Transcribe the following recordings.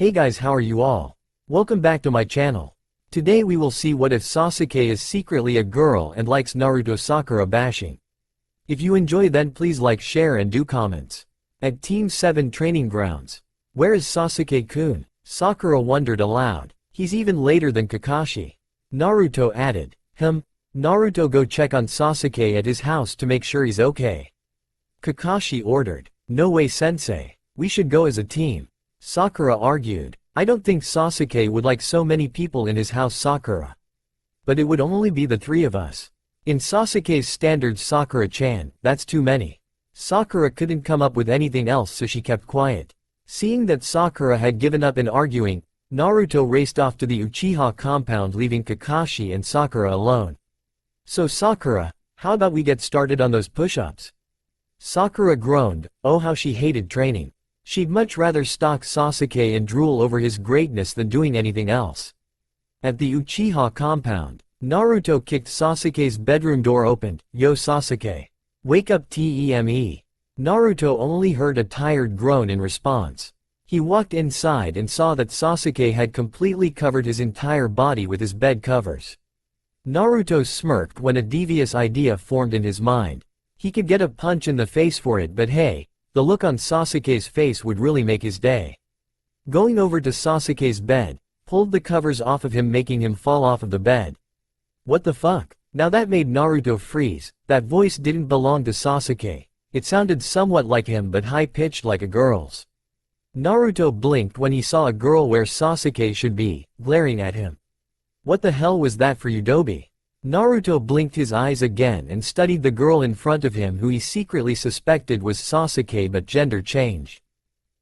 Hey guys, how are you all? Welcome back to my channel. Today we will see what if Sasuke is secretly a girl and likes Naruto Sakura bashing. If you enjoy, then please like, share and do comments. At Team 7 training grounds. Where is Sasuke-kun? Sakura wondered aloud. He's even later than Kakashi. Naruto added. Naruto, go check on Sasuke at his house to make sure he's okay. Kakashi ordered. No way, sensei. We should go as a team. Sakura argued. I don't think Sasuke would like so many people in his house, Sakura. But it would only be the three of us. In Sasuke's standards, Sakura-chan, that's too many. Sakura couldn't come up with anything else, so she kept quiet. Seeing that Sakura had given up in arguing, Naruto raced off to the Uchiha compound, leaving Kakashi and Sakura alone. So Sakura, how about we get started on those push-ups? Sakura groaned. Oh, how she hated training. She'd much rather stalk Sasuke and drool over his greatness than doing anything else. At the Uchiha compound, Naruto kicked Sasuke's bedroom door open. Yo Sasuke. Wake up TEME. Naruto only heard a tired groan in response. He walked inside and saw that Sasuke had completely covered his entire body with his bed covers. Naruto smirked when a devious idea formed in his mind. He could get a punch in the face for it, but hey, the look on Sasuke's face would really make his day. Going over to Sasuke's bed, pulled the covers off of him, making him fall off of the bed. What the fuck? Now that made Naruto freeze. That voice didn't belong to Sasuke. It sounded somewhat like him but high-pitched like a girl's. Naruto blinked when he saw a girl where Sasuke should be, glaring at him. What the hell was that for you, Dobi? Naruto blinked his eyes again and studied the girl in front of him, who he secretly suspected was Sasuke, but gender changed.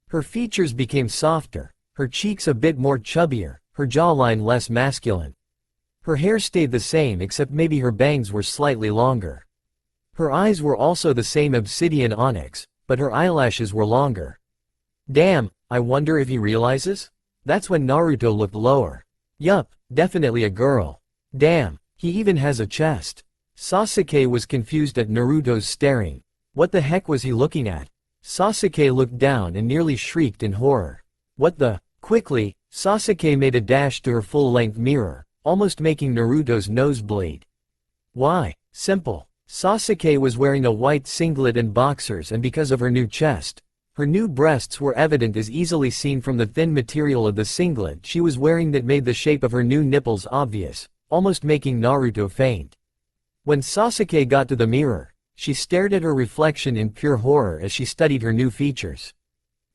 Her features became softer, her cheeks a bit more chubbier, her jawline less masculine. Her hair stayed the same except maybe her bangs were slightly longer. Her eyes were also the same obsidian onyx, but her eyelashes were longer. Damn, I wonder if he realizes? That's when Naruto looked lower. Yup, definitely a girl. Damn. He even has a chest. Sasuke was confused at Naruto's staring. What the heck was he looking at? Sasuke looked down and nearly shrieked in horror. What the? Quickly, Sasuke made a dash to her full-length mirror, almost making Naruto's nose bleed. Why? Simple. Sasuke was wearing a white singlet and boxers, and because of her new chest, her new breasts were evident, as easily seen from the thin material of the singlet she was wearing that made the shape of her new nipples obvious, almost making Naruto faint. When Sasuke got to the mirror, she stared at her reflection in pure horror as she studied her new features.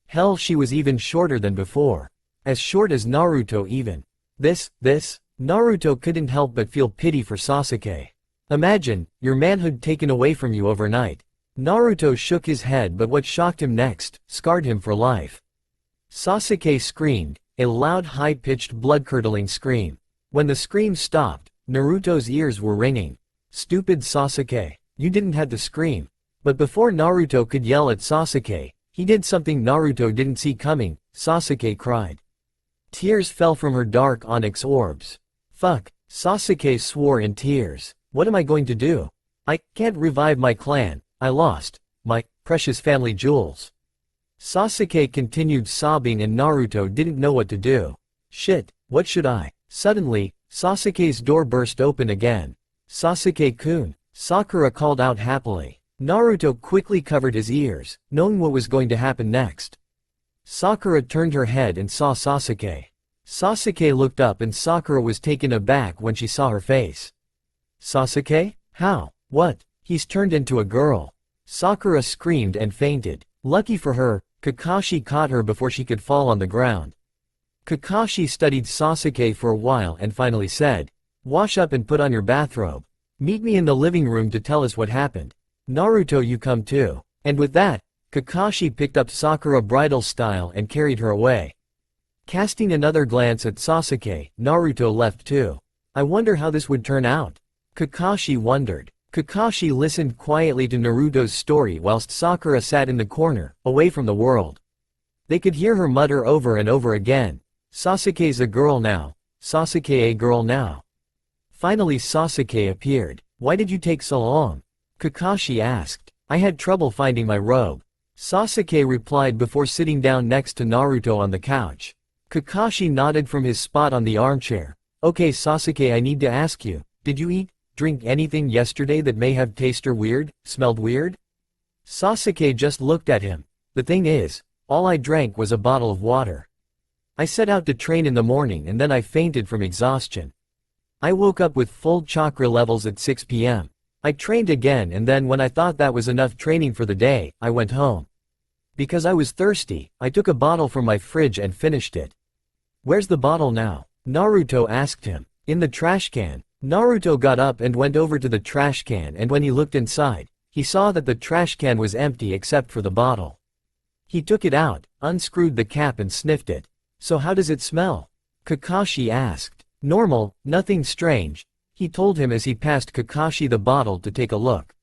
Hell, she was even shorter than before. As short as Naruto even. This, Naruto couldn't help but feel pity for Sasuke. Imagine, your manhood taken away from you overnight. Naruto shook his head, but what shocked him next, scarred him for life. Sasuke screamed, a loud, high-pitched, blood-curdling scream. When the scream stopped, Naruto's ears were ringing. Stupid Sasuke, you didn't have to scream. But before Naruto could yell at Sasuke, he did something Naruto didn't see coming. Sasuke cried. Tears fell from her dark onyx orbs. Fuck, Sasuke swore in tears. What am I going to do? I can't revive my clan. I lost my precious family jewels. Sasuke continued sobbing and Naruto didn't know what to do. Shit, what should I? Suddenly, Sasuke's door burst open again. Sasuke-kun, Sakura called out happily. Naruto quickly covered his ears, knowing what was going to happen next. Sakura turned her head and saw Sasuke. Sasuke looked up and Sakura was taken aback when she saw her face. Sasuke? How? What? He's turned into a girl. Sakura screamed and fainted. Lucky for her, Kakashi caught her before she could fall on the ground. Kakashi studied Sasuke for a while and finally said, wash up and put on your bathrobe. Meet me in the living room to tell us what happened. Naruto, you come too. And with that, Kakashi picked up Sakura bridal style and carried her away. Casting another glance at Sasuke, Naruto left too. I wonder how this would turn out. Kakashi wondered. Kakashi listened quietly to Naruto's story whilst Sakura sat in the corner, away from the world. They could hear her mutter over and over again. Sasuke's a girl now. Sasuke a girl now. Finally Sasuke appeared. Why did you take so long? Kakashi asked. I had trouble finding my robe. Sasuke replied before sitting down next to Naruto on the couch. Kakashi nodded from his spot on the armchair. Okay Sasuke, I need to ask you, did you eat, drink anything yesterday that may have tasted weird, smelled weird? Sasuke just looked at him. The thing is, all I drank was a bottle of water. I set out to train in the morning and then I fainted from exhaustion. I woke up with full chakra levels at 6 p.m. I trained again and then when I thought that was enough training for the day, I went home. Because I was thirsty, I took a bottle from my fridge and finished it. Where's the bottle now? Naruto asked him. In the trash can. Naruto got up and went over to the trash can and when he looked inside, he saw that the trash can was empty except for the bottle. He took it out, unscrewed the cap and sniffed it. So how does it smell? Kakashi asked. Normal, nothing strange, he told him as he passed Kakashi the bottle to take a look.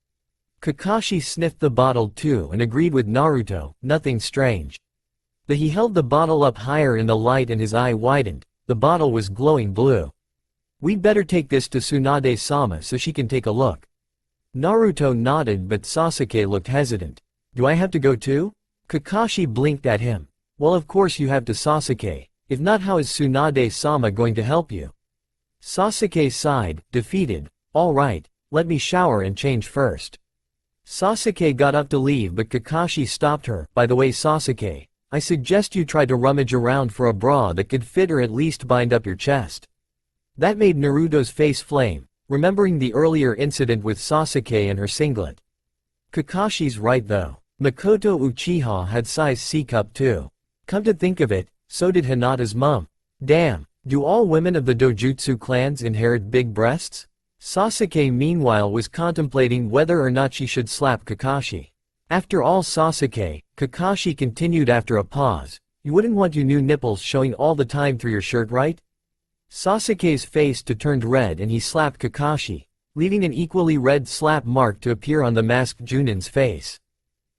Kakashi sniffed the bottle too and agreed with Naruto, nothing strange. He held the bottle up higher in the light and his eye widened, the bottle was glowing blue. We'd better take this to Tsunade-sama so she can take a look. Naruto nodded but Sasuke looked hesitant. Do I have to go too? Kakashi blinked at him. Well of course you have to Sasuke, if not how is Tsunade-sama going to help you? Sasuke sighed, defeated. Alright, let me shower and change first. Sasuke got up to leave but Kakashi stopped her. By the way Sasuke, I suggest you try to rummage around for a bra that could fit or at least bind up your chest. That made Naruto's face flame, remembering the earlier incident with Sasuke and her singlet. Kakashi's right though. Makoto Uchiha had size C cup too. Come to think of it, so did Hinata's mom. Damn, do all women of the Dojutsu clans inherit big breasts? Sasuke meanwhile was contemplating whether or not she should slap Kakashi. After all Sasuke, Kakashi continued after a pause, you wouldn't want your new nipples showing all the time through your shirt right? Sasuke's face turned red and he slapped Kakashi, leaving an equally red slap mark to appear on the masked Junin's face.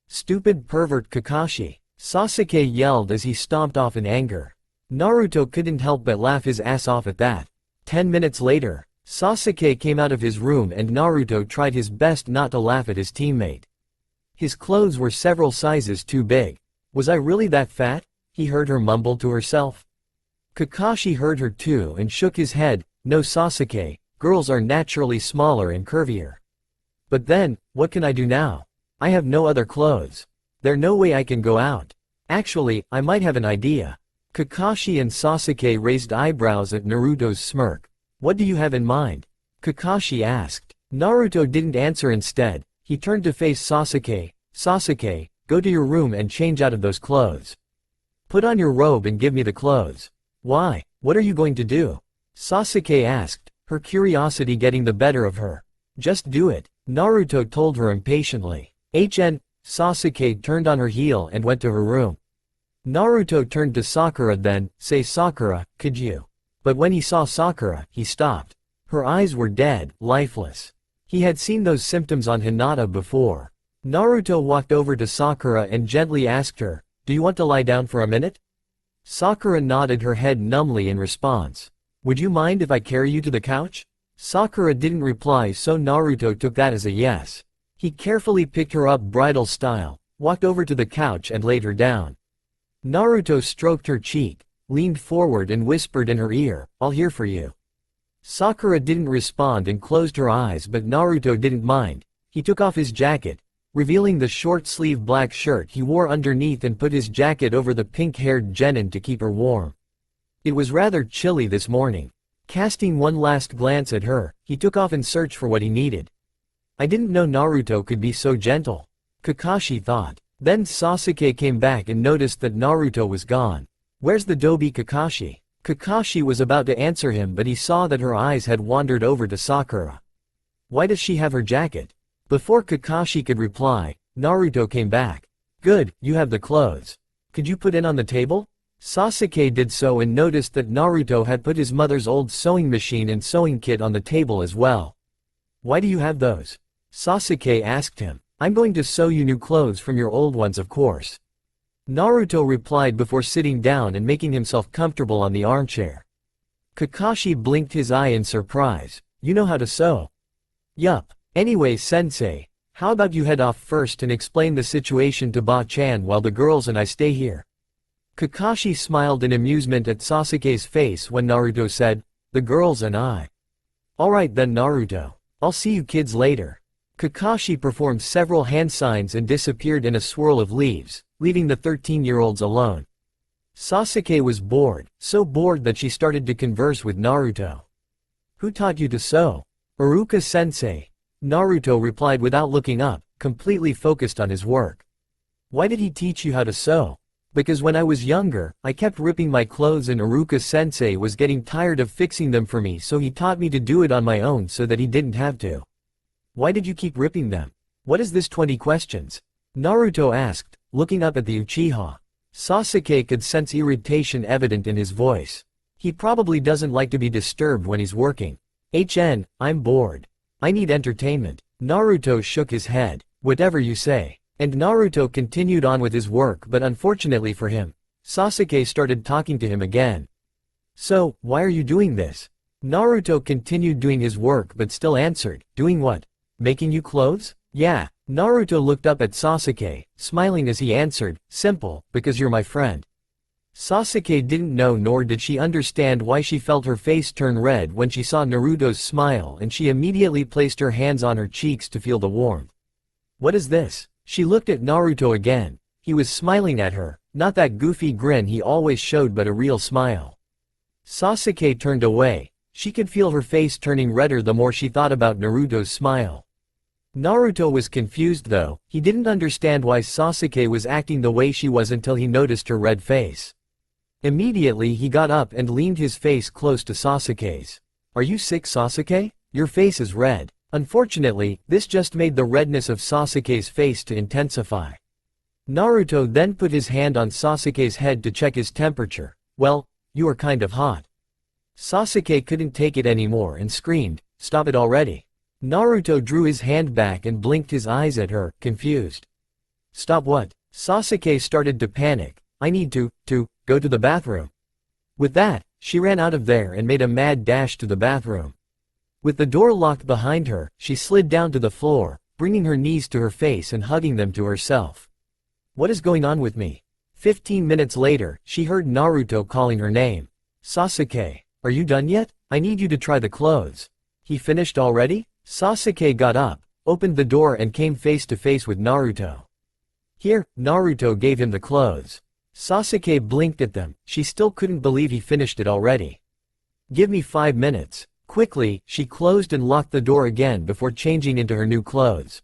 Stupid pervert Kakashi, Sasuke yelled as he stomped off in anger. Naruto couldn't help but laugh his ass off at that. 10 minutes later, Sasuke came out of his room and Naruto tried his best not to laugh at his teammate. His clothes were several sizes too big. Was I really that fat? He heard her mumble to herself. Kakashi heard her too and shook his head, no Sasuke, girls are naturally smaller and curvier. But then, what can I do now? I have no other clothes. There's no way I can go out. Actually, I might have an idea. Kakashi and Sasuke raised eyebrows at Naruto's smirk. What do you have in mind? Kakashi asked. Naruto didn't answer instead, he turned to face Sasuke. Sasuke, go to your room and change out of those clothes. Put on your robe and give me the clothes. Why? What are you going to do? Sasuke asked, her curiosity getting the better of her. Just do it, Naruto told her impatiently. Sasuke turned on her heel and went to her room. Naruto turned to Sakura then, say Sakura, could you? But when he saw Sakura, he stopped. Her eyes were dead, lifeless. He had seen those symptoms on Hinata before. Naruto walked over to Sakura and gently asked her, do you want to lie down for a minute? Sakura nodded her head numbly in response. Would you mind if I carry you to the couch? Sakura didn't reply so Naruto took that as a yes. He carefully picked her up bridal style, walked over to the couch and laid her down. Naruto stroked her cheek, leaned forward and whispered in her ear, I'll hear for you. Sakura didn't respond and closed her eyes but Naruto didn't mind. He took off his jacket, revealing the short-sleeved black shirt he wore underneath and put his jacket over the pink-haired genin to keep her warm. It was rather chilly this morning. Casting one last glance at her, he took off in search for what he needed. I didn't know Naruto could be so gentle, Kakashi thought. Then Sasuke came back and noticed that Naruto was gone. Where's the Dobi Kakashi? Kakashi was about to answer him but he saw that her eyes had wandered over to Sakura. Why does she have her jacket? Before Kakashi could reply, Naruto came back. Good, you have the clothes. Could you put it on the table? Sasuke did so and noticed that Naruto had put his mother's old sewing machine and sewing kit on the table as well. Why do you have those? Sasuke asked him. I'm going to sew you new clothes from your old ones of course. Naruto replied before sitting down and making himself comfortable on the armchair. Kakashi blinked his eye in surprise. You know how to sew? Yup. Anyway sensei, how about you head off first and explain the situation to Ba-chan while the girls and I stay here? Kakashi smiled in amusement at Sasuke's face when Naruto said, "The girls and I." "Alright then Naruto. I'll see you kids later." Kakashi performed several hand signs and disappeared in a swirl of leaves, leaving the 13-year-olds alone. Sasuke was bored, so bored that she started to converse with Naruto. "Who taught you to sew?" "Iruka-sensei." Naruto replied without looking up, completely focused on his work. "Why did he teach you how to sew?" "Because when I was younger, I kept ripping my clothes and Iruka-sensei was getting tired of fixing them for me, so he taught me to do it on my own so that he didn't have to." "Why did you keep ripping them? What is this 20 questions?" Naruto asked, looking up at the Uchiha. Sasuke could sense irritation evident in his voice. He probably doesn't like to be disturbed when he's working. I'm bored. I need entertainment." Naruto shook his head. "Whatever you say." And Naruto continued on with his work, but unfortunately for him, Sasuke started talking to him again. "So, why are you doing this?" Naruto continued doing his work but still answered, "Doing what? Making you clothes?" "Yeah." Naruto looked up at Sasuke, smiling as he answered, "Simple, because you're my friend." Sasuke didn't know nor did she understand why she felt her face turn red when she saw Naruto's smile, and she immediately placed her hands on her cheeks to feel the warmth. "What is this?" She looked at Naruto again. He was smiling at her, not that goofy grin he always showed but a real smile. Sasuke turned away. She could feel her face turning redder the more she thought about Naruto's smile. Naruto was confused though. He didn't understand why Sasuke was acting the way she was until he noticed her red face. Immediately he got up and leaned his face close to Sasuke's. "Are you sick, Sasuke? Your face is red." Unfortunately, this just made the redness of Sasuke's face to intensify. Naruto then put his hand on Sasuke's head to check his temperature. "Well, you are kind of hot." Sasuke couldn't take it anymore and screamed, "Stop it already." Naruto drew his hand back and blinked his eyes at her, confused. "Stop what?" Sasuke started to panic. "I need to go to the bathroom." With that, she ran out of there and made a mad dash to the bathroom. With the door locked behind her, she slid down to the floor, bringing her knees to her face and hugging them to herself. "What is going on with me?" 15 minutes later, she heard Naruto calling her name. "Sasuke, are you done yet? I need you to try the clothes." "He finished already?" Sasuke got up, opened the door and came face to face with Naruto. "Here." Naruto gave him the clothes. Sasuke blinked at them. She still couldn't believe he finished it already. "Give me 5 minutes." Quickly, she closed and locked the door again before changing into her new clothes.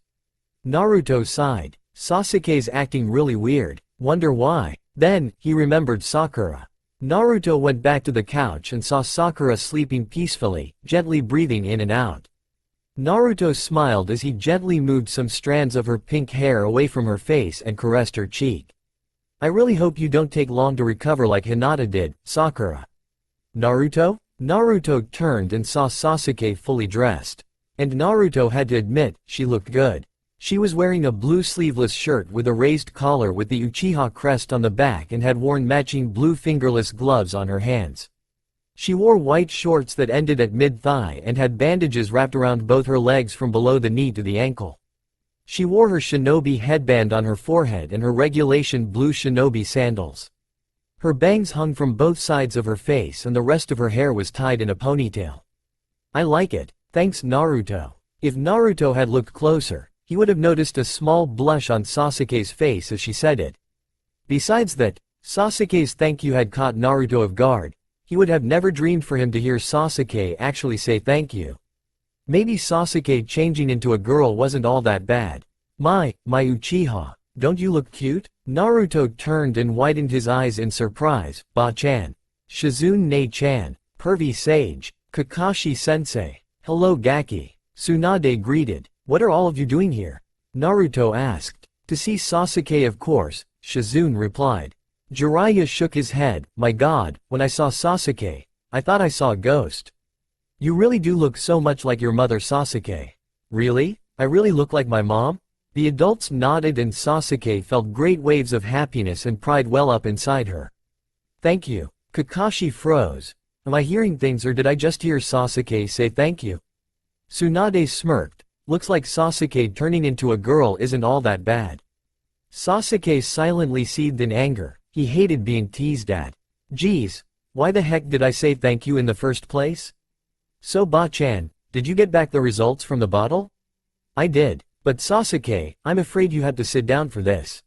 Naruto sighed. Sasuke's acting really weird. Wonder why? Then, he remembered Sakura. Naruto went back to the couch and saw Sakura sleeping peacefully, gently breathing in and out. Naruto smiled as he gently moved some strands of her pink hair away from her face and caressed her cheek. "I really hope you don't take long to recover like Hinata did, Sakura." "Naruto?" Naruto turned and saw Sasuke fully dressed. And Naruto had to admit, she looked good. She was wearing a blue sleeveless shirt with a raised collar with the Uchiha crest on the back and had worn matching blue fingerless gloves on her hands. She wore white shorts that ended at mid-thigh and had bandages wrapped around both her legs from below the knee to the ankle. She wore her shinobi headband on her forehead and her regulation blue shinobi sandals. Her bangs hung from both sides of her face and the rest of her hair was tied in a ponytail. "I like it. Thanks, Naruto." If Naruto had looked closer, he would have noticed a small blush on Sasuke's face as she said it. Besides that, Sasuke's thank you had caught Naruto off guard. He would have never dreamed for him to hear Sasuke actually say thank you. Maybe Sasuke changing into a girl wasn't all that bad. My Uchiha, don't you look cute?" Naruto turned and widened his eyes in surprise. "Ba-chan. Shizune-chan. Pervy Sage. Kakashi-sensei. Hello Gaki." Tsunade greeted. "What are all of you doing here?" Naruto asked. "To see Sasuke of course," Shizune replied. Jiraiya shook his head. "My god, when I saw Sasuke, I thought I saw a ghost." "You really do look so much like your mother Sasuke." "Really? I really look like my mom?" The adults nodded and Sasuke felt great waves of happiness and pride well up inside her. "Thank you." Kakashi froze. "Am I hearing things or did I just hear Sasuke say thank you?" Tsunade smirked. "Looks like Sasuke turning into a girl isn't all that bad." Sasuke silently seethed in anger. He hated being teased at. Geez, why the heck did I say thank you in the first place? So Ba-chan, did you get back the results from the bottle? I did, but Sasuke, I'm afraid you had to sit down for this.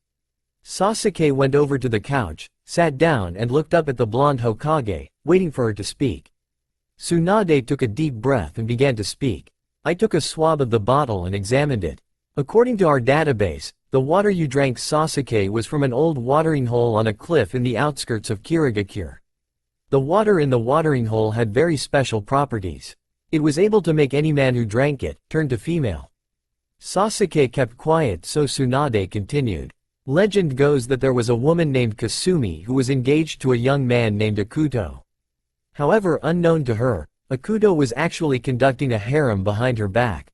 Sasuke went over to the couch, sat down and looked up at the blonde Hokage, waiting for her to speak. Tsunade took a deep breath and began to speak. I took a swab of the bottle and examined it. According to our database, the water you drank, Sasuke, was from an old watering hole on a cliff in the outskirts of Kirigakure. The water in the watering hole had very special properties. It was able to make any man who drank it turn to female. Sasuke kept quiet, so Tsunade continued. Legend goes that there was a woman named Kasumi who was engaged to a young man named Akuto. However, unknown to her, Akuto was actually conducting a harem behind her back.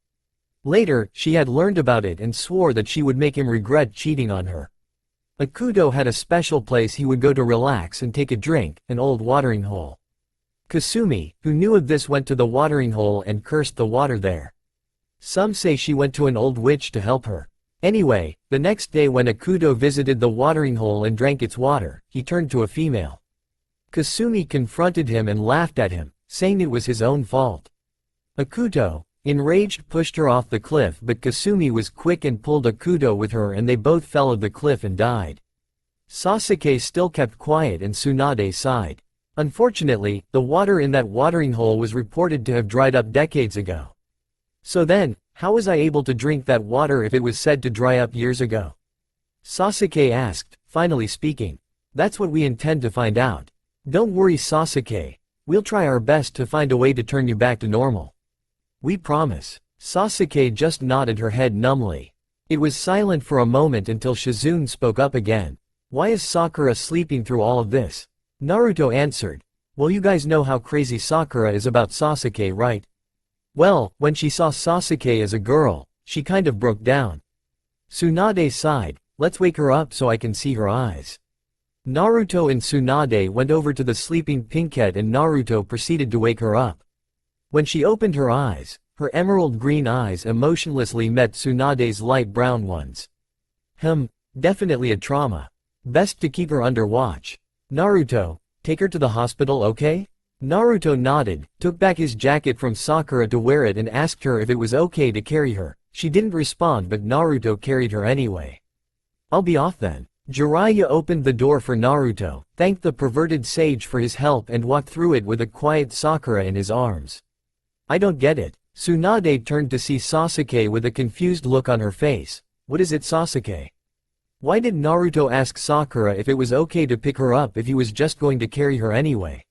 Later, she had learned about it and swore that she would make him regret cheating on her. Akuto had a special place he would go to relax and take a drink, an old watering hole. Kasumi, who knew of this, went to the watering hole and cursed the water there. Some say she went to an old witch to help her. Anyway, the next day when Akuto visited the watering hole and drank its water, he turned to a female. Kasumi confronted him and laughed at him, saying it was his own fault. Akuto, enraged, pushed her off the cliff, but Kasumi was quick and pulled Akuto with her and they both fell off the cliff and died. Sasuke still kept quiet and Tsunade sighed. Unfortunately, the water in that watering hole was reported to have dried up decades ago. So then, how was I able to drink that water if it was said to dry up years ago? Sasuke asked, finally speaking. That's what we intend to find out. Don't worry, Sasuke. We'll try our best to find a way to turn you back to normal. We promise. Sasuke just nodded her head numbly. It was silent for a moment until Shizune spoke up again. Why is Sakura sleeping through all of this? Naruto answered. Well, you guys know how crazy Sakura is about Sasuke, right? Well, when she saw Sasuke as a girl, she kind of broke down. Tsunade sighed. Let's wake her up so I can see her eyes. Naruto and Tsunade went over to the sleeping Pinkette and Naruto proceeded to wake her up. When she opened her eyes, her emerald green eyes emotionlessly met Tsunade's light brown ones. Definitely a trauma. Best to keep her under watch. Naruto, take her to the hospital, okay? Naruto nodded, took back his jacket from Sakura to wear it and asked her if it was okay to carry her. She didn't respond, but Naruto carried her anyway. I'll be off then. Jiraiya opened the door for Naruto, thanked the perverted sage for his help and walked through it with a quiet Sakura in his arms. I don't get it. Tsunade turned to see Sasuke with a confused look on her face. What is it, Sasuke? Why did Naruto ask Sakura if it was okay to pick her up if he was just going to carry her anyway?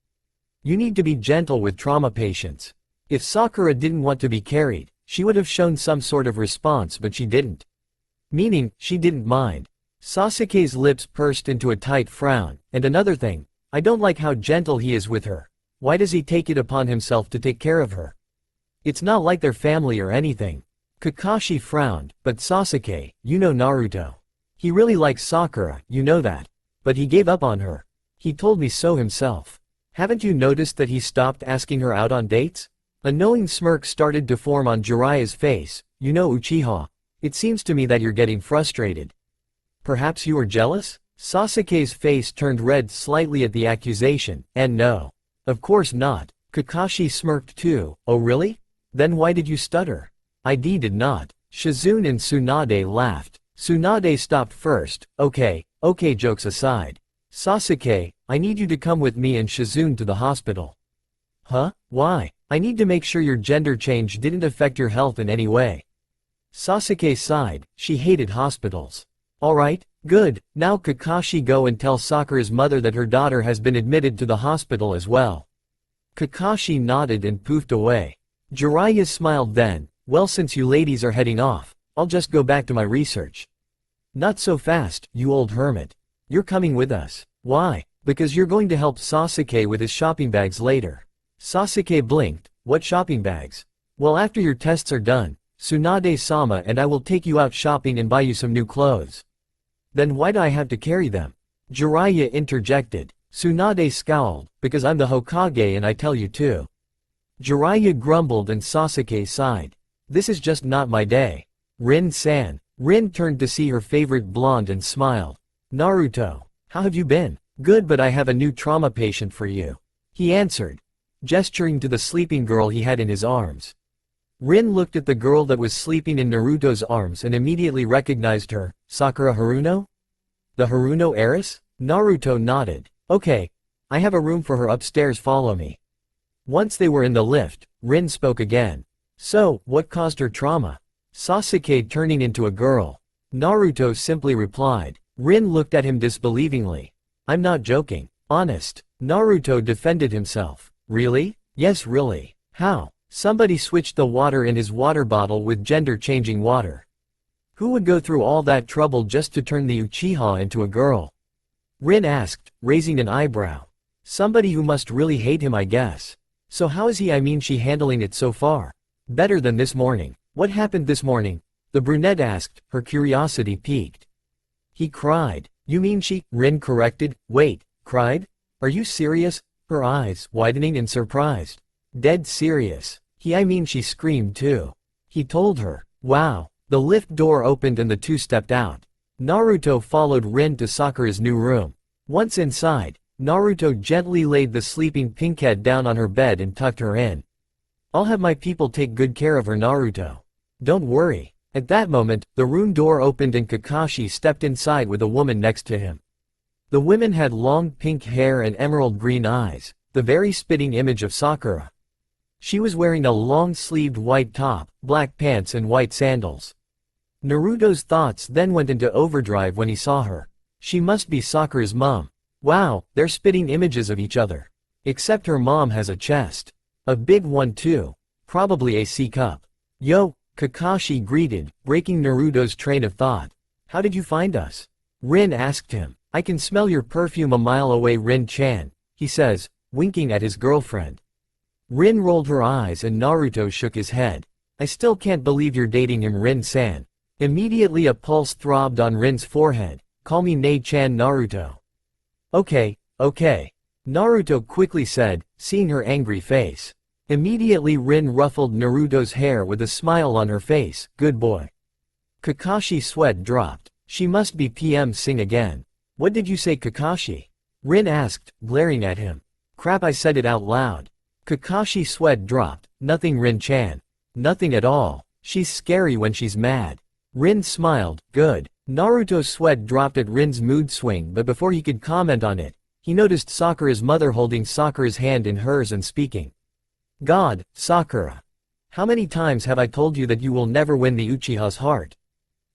You need to be gentle with trauma patients. If Sakura didn't want to be carried, she would have shown some sort of response, but she didn't. Meaning, she didn't mind. Sasuke's lips pursed into a tight frown, and another thing, I don't like how gentle he is with her. Why does he take it upon himself to take care of her? It's not like they're family or anything. Kakashi frowned, but Sasuke, you know Naruto. He really likes Sakura, you know that. But he gave up on her. He told me so himself. Haven't you noticed that he stopped asking her out on dates? A knowing smirk started to form on Jiraiya's face. You know, Uchiha. It seems to me that you're getting frustrated. Perhaps you are jealous? Sasuke's face turned red slightly at the accusation, and no. Of course not. Kakashi smirked too. Oh really? Then why did you stutter? I did not. Shizune and Tsunade laughed. Tsunade stopped first. Okay, jokes aside. Sasuke, I need you to come with me and Shizune to the hospital. Huh? Why? I need to make sure your gender change didn't affect your health in any way. Sasuke sighed. She hated hospitals. Alright, good. Now Kakashi, go and tell Sakura's mother that her daughter has been admitted to the hospital as well. Kakashi nodded and poofed away. Jiraiya smiled then. Well, since you ladies are heading off, I'll just go back to my research. Not so fast, you old hermit. You're coming with us. Why? Because you're going to help Sasuke with his shopping bags later. Sasuke blinked. What shopping bags? Well, after your tests are done, Tsunade-sama and I will take you out shopping and buy you some new clothes. Then why do I have to carry them? Jiraiya interjected. Tsunade scowled, because I'm the Hokage and I tell you to. Jiraiya grumbled and Sasuke sighed. This is just not my day. Rin-san. Rin turned to see her favorite blonde and smiled. Naruto. How have you been? Good, but I have a new trauma patient for you, he answered, gesturing to the sleeping girl he had in his arms. Rin looked at the girl that was sleeping in Naruto's arms and immediately recognized her. Sakura Haruno? The Haruno heiress? Naruto nodded. Okay. I have a room for her upstairs, follow me. Once they were in the lift, Rin spoke again. So, what caused her trauma? Sasuke turning into a girl. Naruto simply replied. Rin looked at him disbelievingly. I'm not joking. Honest. Naruto defended himself. Really? Yes, really. How? Somebody switched the water in his water bottle with gender-changing water. Who would go through all that trouble just to turn the Uchiha into a girl? Rin asked, raising an eyebrow. Somebody who must really hate him, I guess. So how is she handling it so far? Better than this morning. What happened this morning? The brunette asked, her curiosity piqued. He cried. You mean she? Rin corrected. Wait, cried? Are you serious? Her eyes widening in surprise. Dead serious. She screamed too. He told her. Wow. The lift door opened and the two stepped out. Naruto followed Rin to Sakura's new room. Once inside, Naruto gently laid the sleeping pinkhead down on her bed and tucked her in. I'll have my people take good care of her, Naruto. Don't worry. At that moment, the room door opened and Kakashi stepped inside with a woman next to him. The woman had long pink hair and emerald green eyes, the very spitting image of Sakura. She was wearing a long-sleeved white top, black pants and white sandals. Naruto's thoughts then went into overdrive when he saw her. She must be Sakura's mom. Wow, they're spitting images of each other. Except her mom has a chest. A big one too. Probably a C-cup. Yo, Kakashi greeted, breaking Naruto's train of thought. How did you find us? Rin asked him. I can smell your perfume a mile away, Rin-chan, he says, winking at his girlfriend. Rin rolled her eyes and Naruto shook his head. I still can't believe you're dating him, Rin-san. Immediately a pulse throbbed on Rin's forehead. Call me Nei-chan, Naruto. Okay, okay. Naruto quickly said, seeing her angry face. Immediately Rin ruffled Naruto's hair with a smile on her face. Good boy. Kakashi's sweat dropped. She must be PM Sing again. What did you say, Kakashi? Rin asked, glaring at him. Crap, I said it out loud. Kakashi's sweat dropped. Nothing, Rin-chan. Nothing at all. She's scary when she's mad. Rin smiled. Good. Naruto's sweat dropped at Rin's mood swing, but before he could comment on it, he noticed Sakura's mother holding Sakura's hand in hers and speaking. God, Sakura. How many times have I told you that you will never win the Uchiha's heart?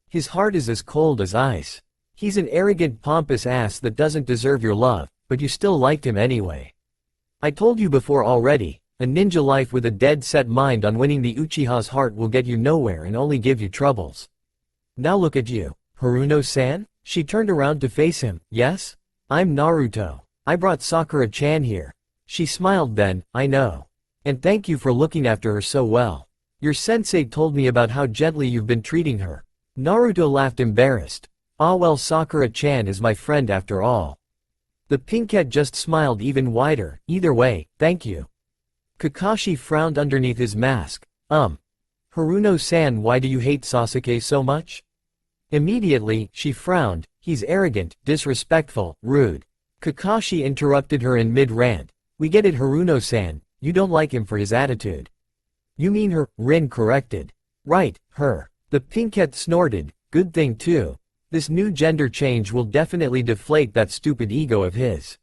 His heart is as cold as ice. He's an arrogant, pompous ass that doesn't deserve your love, but you still liked him anyway. I told you before already, a ninja life with a dead-set mind on winning the Uchiha's heart will get you nowhere and only give you troubles. Now look at you. Haruno-san? She turned around to face him. Yes? I'm Naruto. I brought Sakura-chan here. She smiled then. I know. And thank you for looking after her so well. Your sensei told me about how gently you've been treating her. Naruto laughed embarrassed. Ah well, Sakura-chan is my friend after all. The pinkhead just smiled even wider. Either way, thank you. Kakashi frowned underneath his mask. Haruno-san, why do you hate Sasuke so much? Immediately, she frowned. He's arrogant, disrespectful, rude. Kakashi interrupted her in mid-rant. We get it, Haruno-san. You don't like him for his attitude. You mean her, Rin corrected. Right, her. The pinkhead snorted. Good thing too. This new gender change will definitely deflate that stupid ego of his.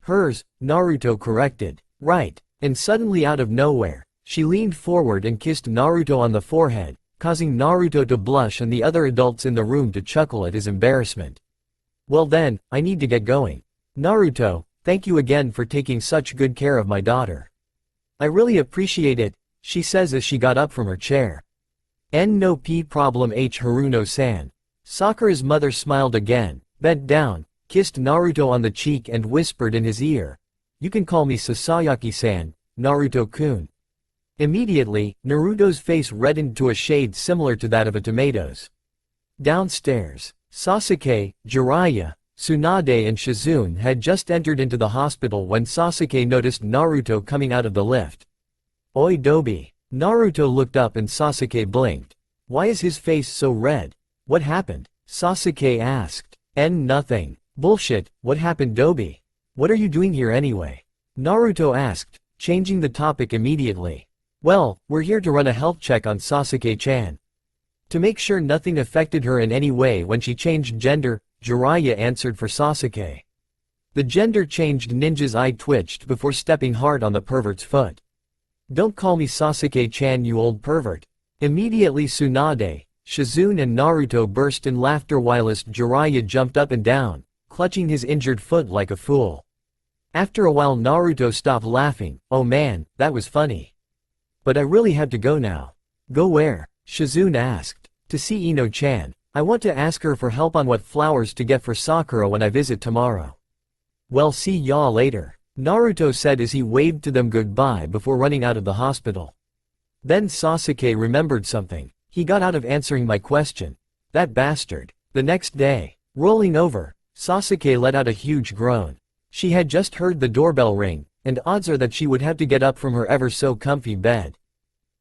Hers, Naruto corrected. Right. And suddenly out of nowhere, she leaned forward and kissed Naruto on the forehead, causing Naruto to blush and the other adults in the room to chuckle at his embarrassment. Well then, I need to get going. Naruto, thank you again for taking such good care of my daughter. I really appreciate it, she says as she got up from her chair. No problem, Haruno-san. Sakura's mother smiled again, bent down, kissed Naruto on the cheek and whispered in his ear. You can call me Sasayaki-san, Naruto-kun. Immediately, Naruto's face reddened to a shade similar to that of a tomato's. Downstairs, Sasuke, Jiraiya, Tsunade and Shizune had just entered into the hospital when Sasuke noticed Naruto coming out of the lift. Oi Dobi. Naruto looked up and Sasuke blinked. Why is his face so red? What happened? Sasuke asked. Nothing. Bullshit, what happened Dobi? What are you doing here anyway? Naruto asked, changing the topic immediately. Well, we're here to run a health check on Sasuke-chan. To make sure nothing affected her in any way when she changed gender, Jiraiya answered for Sasuke. The gender-changed ninja's eye twitched before stepping hard on the pervert's foot. Don't call me Sasuke-chan, you old pervert. Immediately Tsunade, Shizune and Naruto burst in laughter whilst Jiraiya jumped up and down, clutching his injured foot like a fool. After a while Naruto stopped laughing. Oh man, that was funny. But I really have to go now. Go where? Shizune asked. To see Ino-chan. I want to ask her for help on what flowers to get for Sakura when I visit tomorrow. Well, see ya later, Naruto said as he waved to them goodbye before running out of the hospital. Then Sasuke remembered something. He got out of answering my question. That bastard. The next day, rolling over, Sasuke let out a huge groan. She had just heard the doorbell ring, and odds are that she would have to get up from her ever so comfy bed.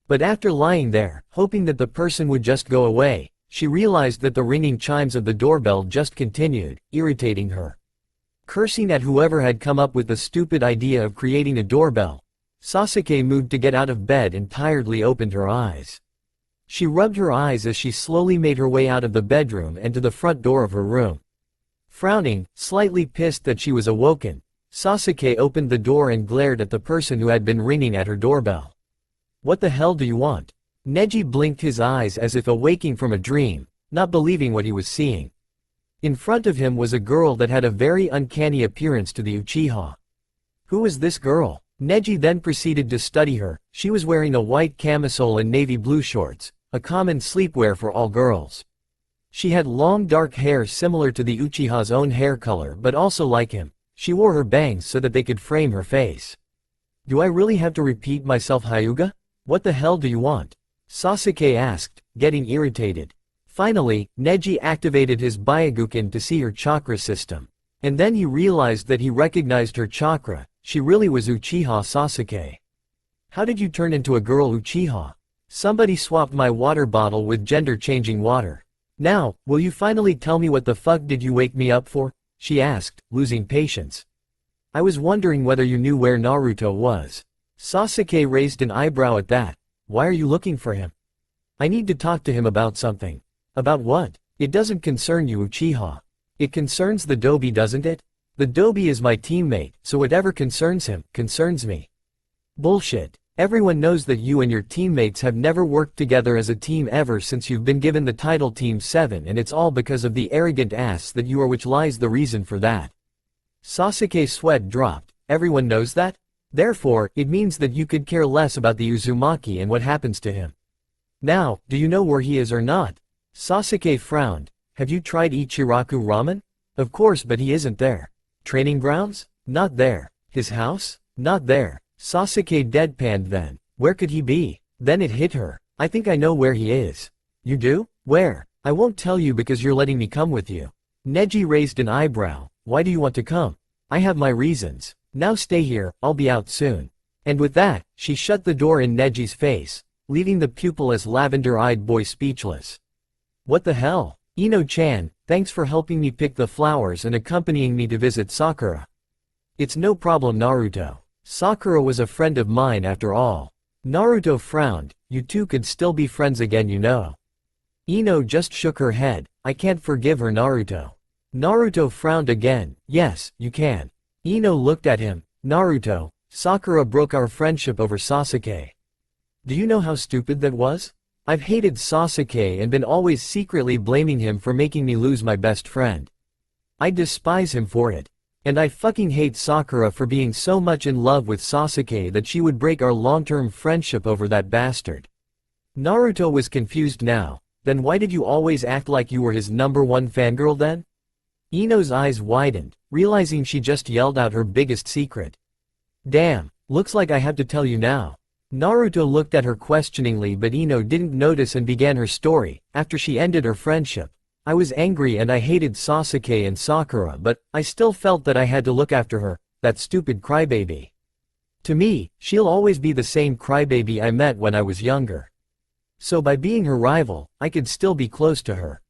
But after lying there, hoping that the person would just go away, she realized that the ringing chimes of the doorbell just continued, irritating her. Cursing at whoever had come up with the stupid idea of creating a doorbell, Sasuke moved to get out of bed and tiredly opened her eyes. She rubbed her eyes as she slowly made her way out of the bedroom and to the front door of her room. Frowning, slightly pissed that she was awoken, Sasuke opened the door and glared at the person who had been ringing at her doorbell. What the hell do you want? Neji blinked his eyes as if awaking from a dream, not believing what he was seeing. In front of him was a girl that had a very uncanny appearance to the Uchiha. Who was this girl? Neji then proceeded to study her. She was wearing a white camisole and navy blue shorts, a common sleepwear for all girls. She had long dark hair similar to the Uchiha's own hair color but also like him. She wore her bangs so that they could frame her face. Do I really have to repeat myself, Hyuga? What the hell do you want? Sasuke asked, getting irritated. Finally, Neji activated his Byakugan to see her chakra system. And then he realized that he recognized her chakra. She really was Uchiha Sasuke. How did you turn into a girl Uchiha? Somebody swapped my water bottle with gender-changing water. Now, will you finally tell me what the fuck did you wake me up for? She asked, losing patience. I was wondering whether you knew where Naruto was. Sasuke raised an eyebrow at that. Why are you looking for him? I need to talk to him about something. About what? It doesn't concern you, Uchiha. It concerns the Dobi, doesn't it? The Dobi is my teammate, so whatever concerns him, concerns me. Bullshit. Everyone knows that you and your teammates have never worked together as a team ever since you've been given the title Team 7, and it's all because of the arrogant ass that you are, which lies the reason for that. Sasuke's sweat dropped. Everyone knows that? Therefore, it means that you could care less about the Uzumaki and what happens to him. Now, do you know where he is or not? Sasuke frowned. Have you tried Ichiraku ramen? Of course, but he isn't there. Training grounds? Not there. His house? Not there. Sasuke deadpanned then. Where could he be? Then it hit her. I think I know where he is. You do? Where? I won't tell you because you're letting me come with you. Neji raised an eyebrow. Why do you want to come? I have my reasons. Now stay here, I'll be out soon. And with that, she shut the door in Neji's face, leaving the pupilless lavender-eyed boy speechless. What the hell? Ino-chan, thanks for helping me pick the flowers and accompanying me to visit Sakura. It's no problem, Naruto. Sakura was a friend of mine after all. Naruto frowned. You two could still be friends again, you know. Ino just shook her head. I can't forgive her, Naruto. Naruto frowned again. Yes, you can. Ino looked at him. Naruto, Sakura broke our friendship over Sasuke. Do you know how stupid that was? I've hated Sasuke and been always secretly blaming him for making me lose my best friend. I despise him for it. And I fucking hate Sakura for being so much in love with Sasuke that she would break our long-term friendship over that bastard. Naruto was confused now. Then why did you always act like you were his #1 fangirl then? Ino's eyes widened, realizing she just yelled out her biggest secret. Damn, looks like I have to tell you now. Naruto looked at her questioningly, but Ino didn't notice and began her story. After she ended her friendship, I was angry and I hated Sasuke and Sakura, but I still felt that I had to look after her, that stupid crybaby. To me, she'll always be the same crybaby I met when I was younger. So by being her rival, I could still be close to her.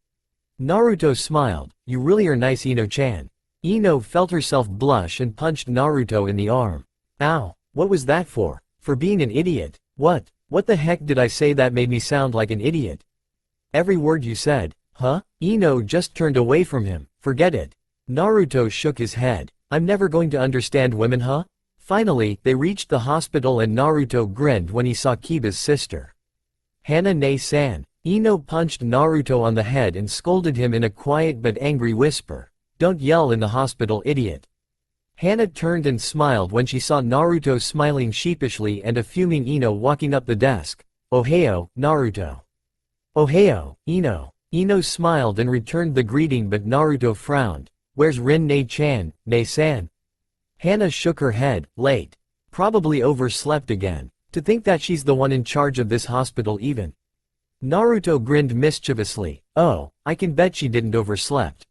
Naruto smiled. You really are nice, Ino-chan. Ino felt herself blush and punched Naruto in the arm. Ow, what was that for? For being an idiot. What the heck did I say that made me sound like an idiot? Every word you said, huh? Ino just turned away from him. Forget it. Naruto shook his head. I'm never going to understand women, huh? Finally, they reached the hospital and Naruto grinned when he saw Kiba's sister. Hana-ne-san. Ino punched Naruto on the head and scolded him in a quiet but angry whisper. Don't yell in the hospital, idiot. Hana turned and smiled when she saw Naruto smiling sheepishly and a fuming Ino walking up the desk. Ohio, Naruto. Ohio, Ino. Ino smiled and returned the greeting but Naruto frowned. Where's Rin-ne-chan, ne-san? Hana shook her head, late. Probably overslept again. To think that she's the one in charge of this hospital even. Naruto grinned mischievously. Oh, I can bet she didn't overslept.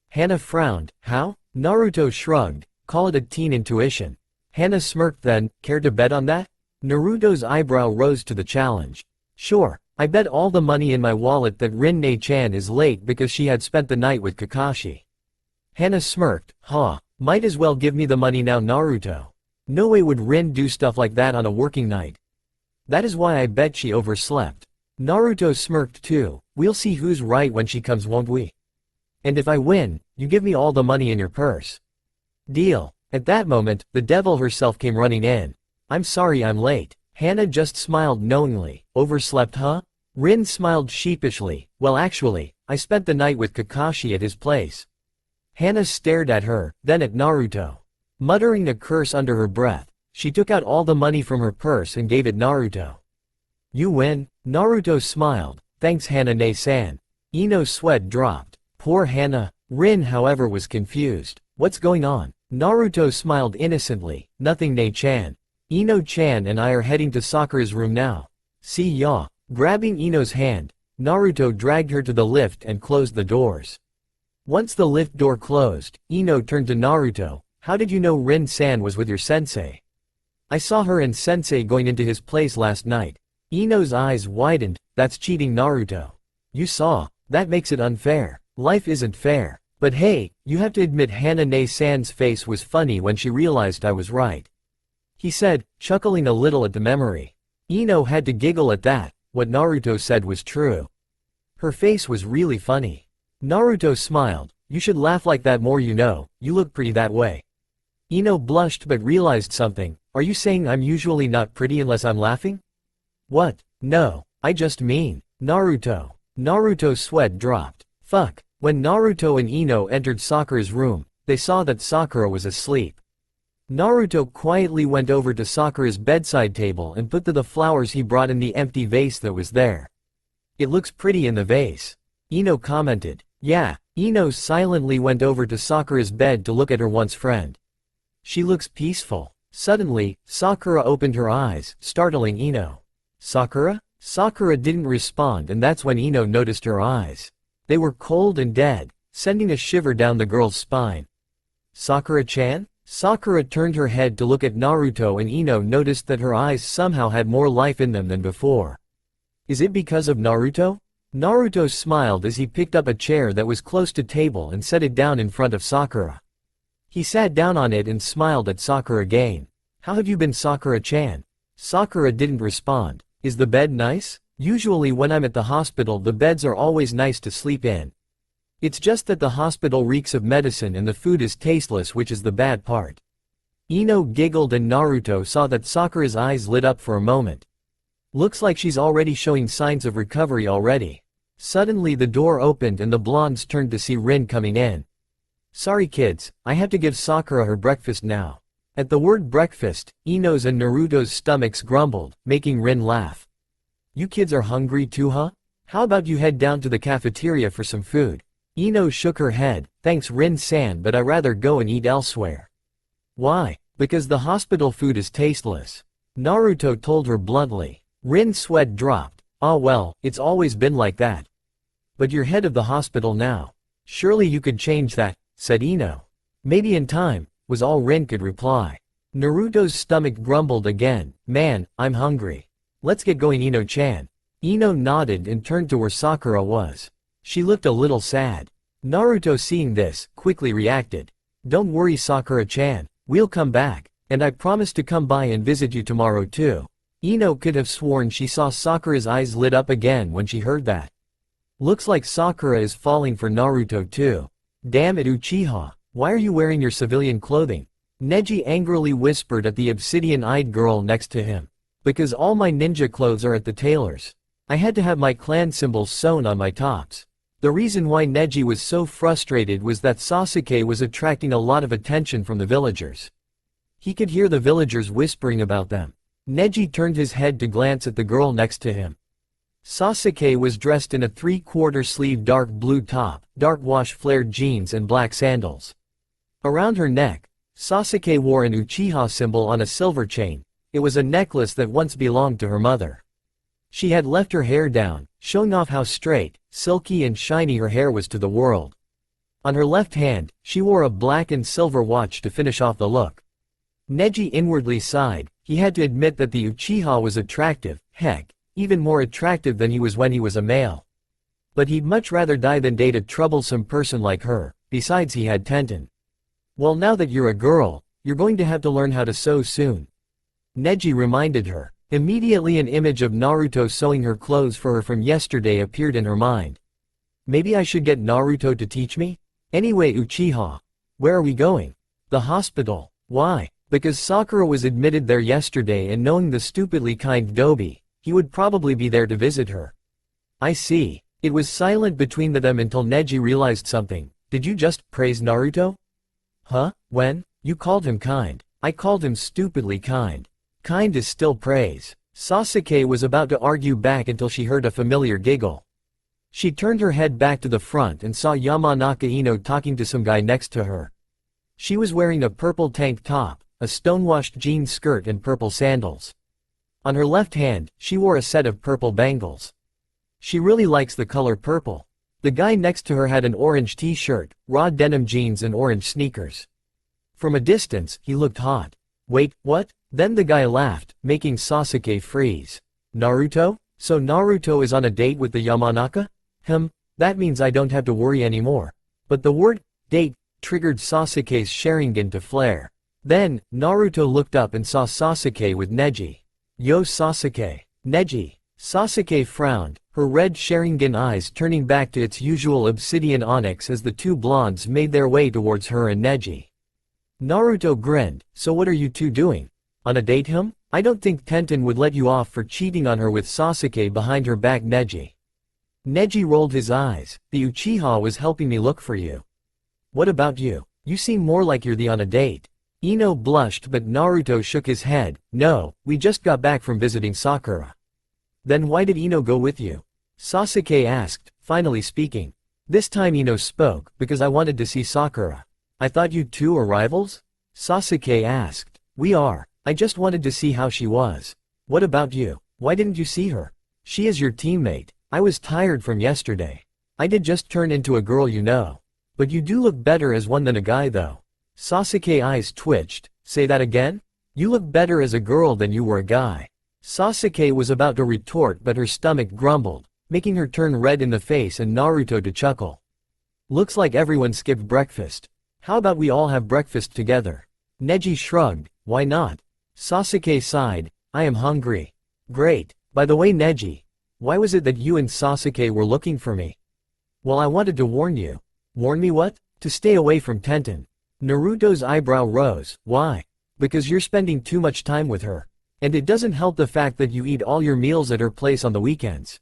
Hana frowned. How? Naruto shrugged. Call it a teen intuition. Hana smirked then, care to bet on that? Naruto's eyebrow rose to the challenge. Sure, I bet all the money in my wallet that Rin-ne-chan is late because she had spent the night with Kakashi. Hana smirked. Huh, might as well give me the money now, Naruto. No way would Rin do stuff like that on a working night. That is why I bet she overslept. Naruto smirked too. We'll see who's right when she comes, won't we? And if I win, you give me all the money in your purse. Deal. At that moment, the devil herself came running in. I'm sorry I'm late. Hana just smiled knowingly. Overslept, huh? Rin smiled sheepishly. Well, actually, I spent the night with Kakashi at his place. Hana stared at her, then at Naruto. Muttering a curse under her breath, she took out all the money from her purse and gave it Naruto. You win? Naruto smiled. Thanks, Hana-ne-san. Ino's sweat dropped. Poor Hana. Rin, however, was confused. What's going on? Naruto smiled innocently. Nothing, Ne-chan. Ino-chan and I are heading to Sakura's room now. See ya. Grabbing Ino's hand, Naruto dragged her to the lift and closed the doors. Once the lift door closed, Ino turned to Naruto. How did you know Rin-san was with your sensei? I saw her and sensei going into his place last night. Ino's eyes widened. That's cheating, Naruto. You saw. That makes it unfair. Life isn't fair. But hey, you have to admit Hana-ne-san's face was funny when she realized I was right. He said, chuckling a little at the memory. Ino had to giggle at that. What Naruto said was true. Her face was really funny. Naruto smiled. You should laugh like that more, you know. You look pretty that way. Ino blushed but realized something. Are you saying I'm usually not pretty unless I'm laughing? What? No, I just mean. Naruto. Naruto's sweat dropped. Fuck. When Naruto and Ino entered Sakura's room, they saw that Sakura was asleep. Naruto quietly went over to Sakura's bedside table and put the flowers he brought in the empty vase that was there. It looks pretty in the vase. Ino commented. Yeah. Ino silently went over to Sakura's bed to look at her once friend. She looks peaceful. Suddenly, Sakura opened her eyes, startling Ino. Sakura? Sakura didn't respond, and that's when Ino noticed her eyes. They were cold and dead, sending a shiver down the girl's spine. Sakura-chan? Sakura turned her head to look at Naruto and Ino noticed that her eyes somehow had more life in them than before. Is it because of Naruto? Naruto smiled as he picked up a chair that was close to table and set it down in front of Sakura. He sat down on it and smiled at Sakura again. How have you been, Sakura-chan? Sakura didn't respond. Is the bed nice? Usually when I'm at the hospital the beds are always nice to sleep in. It's just that the hospital reeks of medicine and the food is tasteless, which is the bad part. Ino giggled and Naruto saw that Sakura's eyes lit up for a moment. Looks like she's already showing signs of recovery already. Suddenly the door opened and the blondes turned to see Rin coming in. Sorry kids, I have to give Sakura her breakfast now. At the word breakfast, Ino's and Naruto's stomachs grumbled, making Rin laugh. You kids are hungry too, huh? How about you head down to the cafeteria for some food? Ino shook her head. Thanks, Rin-san, but I'd rather go and eat elsewhere. Why? Because the hospital food is tasteless. Naruto told her bluntly. Rin's sweat dropped. Ah well, it's always been like that. But you're head of the hospital now. Surely you could change that, said Ino. Maybe in time, was all Rin could reply. Naruto's stomach grumbled again. Man, I'm hungry. Let's get going, Ino-chan. Ino nodded and turned to where Sakura was. She looked a little sad. Naruto, seeing this, quickly reacted. Don't worry Sakura-chan, we'll come back, and I promise to come by and visit you tomorrow too. Ino could have sworn she saw Sakura's eyes lit up again when she heard that. Looks like Sakura is falling for Naruto too. Damn it Uchiha, why are you wearing your civilian clothing? Neji angrily whispered at the obsidian-eyed girl next to him. Because all my ninja clothes are at the tailor's. I had to have my clan symbols sewn on my tops. The reason why Neji was so frustrated was that Sasuke was attracting a lot of attention from the villagers. He could hear the villagers whispering about them. Neji turned his head to glance at the girl next to him. Sasuke was dressed in a 3/4 sleeve dark blue top, dark wash flared jeans and black sandals. Around her neck, Sasuke wore an Uchiha symbol on a silver chain. It was a necklace that once belonged to her mother. She had left her hair down, showing off how straight, silky and shiny her hair was to the world. On her left hand, she wore a black and silver watch to finish off the look. Neji inwardly sighed. He had to admit that the Uchiha was attractive, heck, even more attractive than he was when he was a male. But he'd much rather die than date a troublesome person like her. Besides, he had Tenten. Well, now that you're a girl, you're going to have to learn how to sew soon. Neji reminded her. Immediately an image of Naruto sewing her clothes for her from yesterday appeared in her mind. Maybe I should get Naruto to teach me? Anyway Uchiha. Where are we going? The hospital. Why? Because Sakura was admitted there yesterday and knowing the stupidly kind Dobi, he would probably be there to visit her. I see. It was silent between them until Neji realized something. Did you just praise Naruto? Huh? When? You called him kind. I called him stupidly kind. Kind is still praise. Sasuke was about to argue back until she heard a familiar giggle. She turned her head back to the front and saw Yamanaka Ino talking to some guy next to her. She was wearing a purple tank top, a stonewashed jean skirt and purple sandals. On her left hand, she wore a set of purple bangles. She really likes the color purple. The guy next to her had an orange t-shirt, raw denim jeans and orange sneakers. From a distance, he looked hot. Wait, what? Then the guy laughed, making Sasuke freeze. Naruto? So Naruto is on a date with the Yamanaka? That means I don't have to worry anymore. But the word, date, triggered Sasuke's Sharingan to flare. Then, Naruto looked up and saw Sasuke with Neji. Yo Sasuke. Neji. Sasuke frowned, her red Sharingan eyes turning back to its usual obsidian onyx as the two blondes made their way towards her and Neji. Naruto grinned, so what are you two doing? On a date I don't think Tenten would let you off for cheating on her with Sasuke behind her back Neji. Neji rolled his eyes, the Uchiha was helping me look for you. What about you? You seem more like you're the on a date. Ino blushed but Naruto shook his head. No, we just got back from visiting Sakura. Then why did Ino go with you? Sasuke asked, finally speaking. This time Ino spoke, because I wanted to see Sakura. I thought you two are rivals? Sasuke asked. We are. I just wanted to see how she was. What about you? Why didn't you see her? She is your teammate. I was tired from yesterday. I did just turn into a girl you know. But you do look better as one than a guy though. Sasuke eyes twitched. Say that again? You look better as a girl than you were a guy. Sasuke was about to retort but her stomach grumbled, making her turn red in the face and Naruto to chuckle. Looks like everyone skipped breakfast. How about we all have breakfast together? Neji shrugged. Why not? Sasuke sighed. I am hungry. Great. By the way Neji, why was it that you and Sasuke were looking for me? Well, I wanted to warn you. Warn me what? To stay away from Tenten. Naruto's eyebrow rose. Why? Because you're spending too much time with her. And it doesn't help the fact that you eat all your meals at her place on the weekends.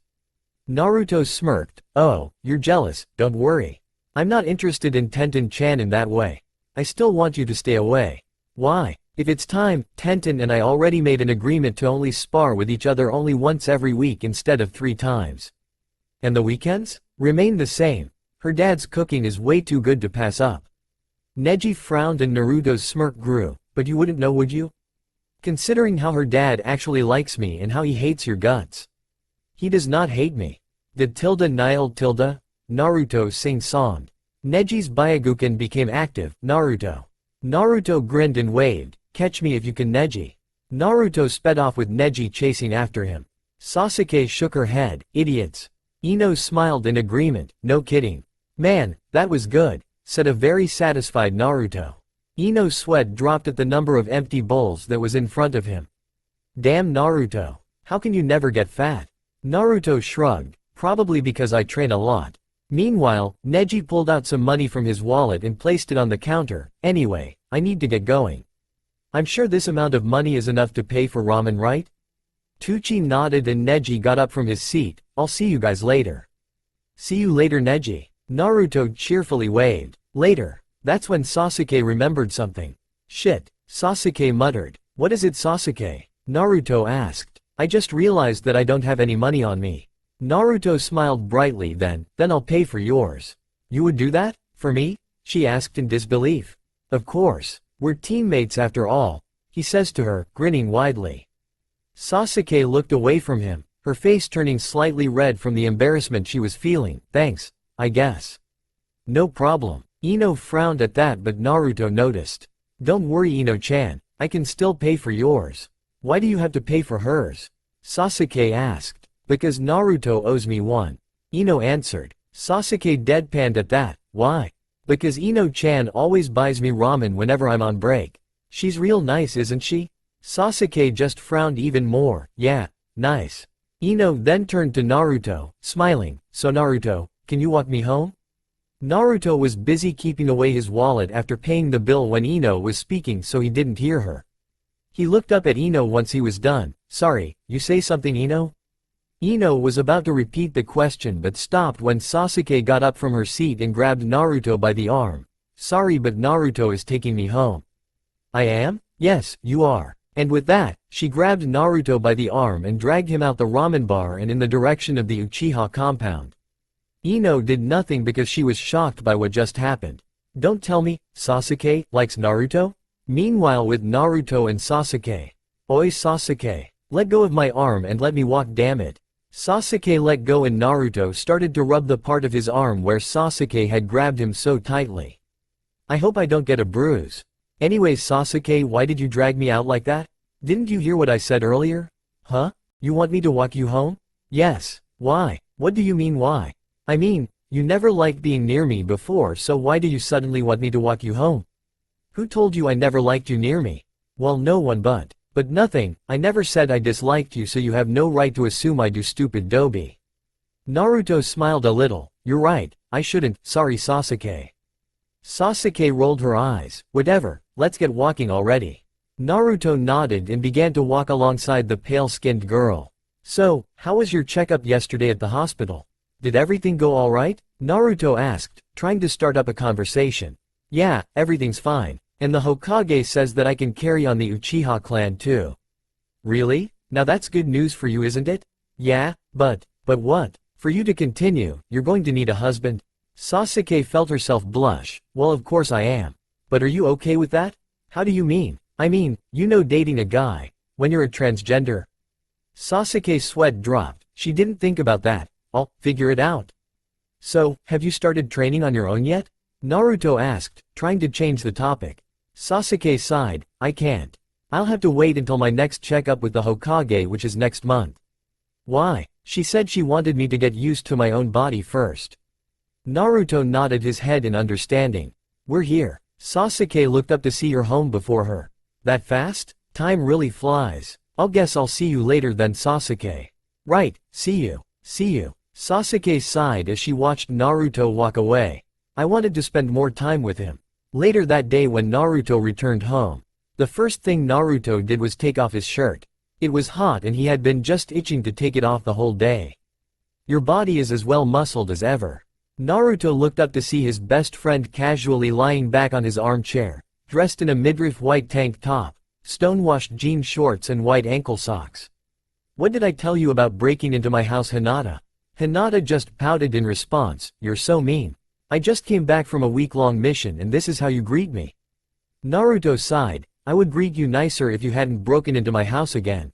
Naruto smirked. Oh, you're jealous, don't worry. I'm not interested in Tenten-chan in that way. I still want you to stay away. Why? If it's time, Tenten and I already made an agreement to only spar with each other only once every week instead of 3 times. And the weekends? Remain the same. Her dad's cooking is way too good to pass up. Neji frowned and Naruto's smirk grew. But you wouldn't know, would you? Considering how her dad actually likes me and how he hates your guts. He does not hate me. Did Nile Naruto sing-songed. Neji's Byakugan became active. Naruto. Naruto grinned and waved. Catch me if you can Neji. Naruto sped off with Neji chasing after him. Sasuke shook her head. Idiots. Ino smiled in agreement. No kidding. Man, that was good. said a very satisfied Naruto. Ino's sweat dropped at the number of empty bowls that was in front of him. Damn Naruto. How can you never get fat? Naruto shrugged, probably because I train a lot. Meanwhile, Neji pulled out some money from his wallet and placed it on the counter. Anyway, I need to get going. I'm sure this amount of money is enough to pay for ramen, right? Tucci nodded and Neji got up from his seat. I'll see you guys later. See you later, Neji. Naruto cheerfully waved. Later. That's when Sasuke remembered something. Shit, Sasuke muttered. What is it, Sasuke? Naruto asked. I just realized that I don't have any money on me. Naruto smiled brightly. Then I'll pay for yours. You would do that? For me? She asked in disbelief. Of course. We're teammates after all, he says to her, grinning widely. Sasuke looked away from him, her face turning slightly red from the embarrassment she was feeling. Thanks, I guess. No problem. Ino frowned at that, but Naruto noticed. Don't worry, Ino-chan, I can still pay for yours. Why do you have to pay for hers? Sasuke asked. Because Naruto owes me one. Ino answered. Sasuke deadpanned at that. Why? Because Ino-chan always buys me ramen whenever I'm on break. She's real nice, isn't she? Sasuke just frowned even more. Yeah, nice. Ino then turned to Naruto, smiling. So Naruto, can you walk me home? Naruto was busy keeping away his wallet after paying the bill when Ino was speaking, so he didn't hear her. He looked up at Ino once he was done. Sorry, you say something, Ino? Ino was about to repeat the question but stopped when Sasuke got up from her seat and grabbed Naruto by the arm. Sorry, but Naruto is taking me home. I am? Yes, you are. And with that, she grabbed Naruto by the arm and dragged him out the ramen bar and in the direction of the Uchiha compound. Ino did nothing because she was shocked by what just happened. Don't tell me, Sasuke likes Naruto? Meanwhile, with Naruto and Sasuke. Oi Sasuke, let go of my arm and let me walk, damn it. Sasuke let go and Naruto started to rub the part of his arm where Sasuke had grabbed him so tightly. I hope I don't get a bruise. Anyways, Sasuke, why did you drag me out like that? Didn't you hear what I said earlier? Huh? You want me to walk you home? Yes. Why? What do you mean why? I mean, you never liked being near me before, so why do you suddenly want me to walk you home? Who told you I never liked you near me? Well, no one but nothing, I never said I disliked you, so you have no right to assume I do, stupid Dobi. Naruto smiled a little. You're right, I shouldn't, sorry Sasuke. Sasuke rolled her eyes. Whatever, let's get walking already. Naruto nodded and began to walk alongside the pale-skinned girl. So, how was your checkup yesterday at the hospital? Did everything go alright? Naruto asked, trying to start up a conversation. Yeah, everything's fine. And the Hokage says that I can carry on the Uchiha clan too. Really? Now that's good news for you, isn't it? Yeah, but what? For you to continue, you're going to need a husband? Sasuke felt herself blush. Well, of course I am. But are you okay with that? How do you mean? I mean, you know, dating a guy, when you're a transgender. Sasuke's sweat dropped. She didn't think about that. I'll figure it out. So, have you started training on your own yet? Naruto asked, trying to change the topic. Sasuke sighed. I can't. I'll have to wait until my next checkup with the Hokage, which is next month. Why? She said she wanted me to get used to my own body first. Naruto nodded his head in understanding. We're here. Sasuke looked up to see her home before her. That fast? Time really flies. I'll guess I'll see you later then, Sasuke. Right, see you. See you. Sasuke sighed as she watched Naruto walk away. I wanted to spend more time with him. Later that day when Naruto returned home, the first thing Naruto did was take off his shirt. It was hot and he had been just itching to take it off the whole day. Your body is as well muscled as ever. Naruto looked up to see his best friend casually lying back on his armchair, dressed in a midriff white tank top, stonewashed jean shorts and white ankle socks. What did I tell you about breaking into my house, Hinata? Hinata just pouted in response. You're so mean. I just came back from a week-long mission and this is how you greet me. Naruto sighed. I would greet you nicer if you hadn't broken into my house again.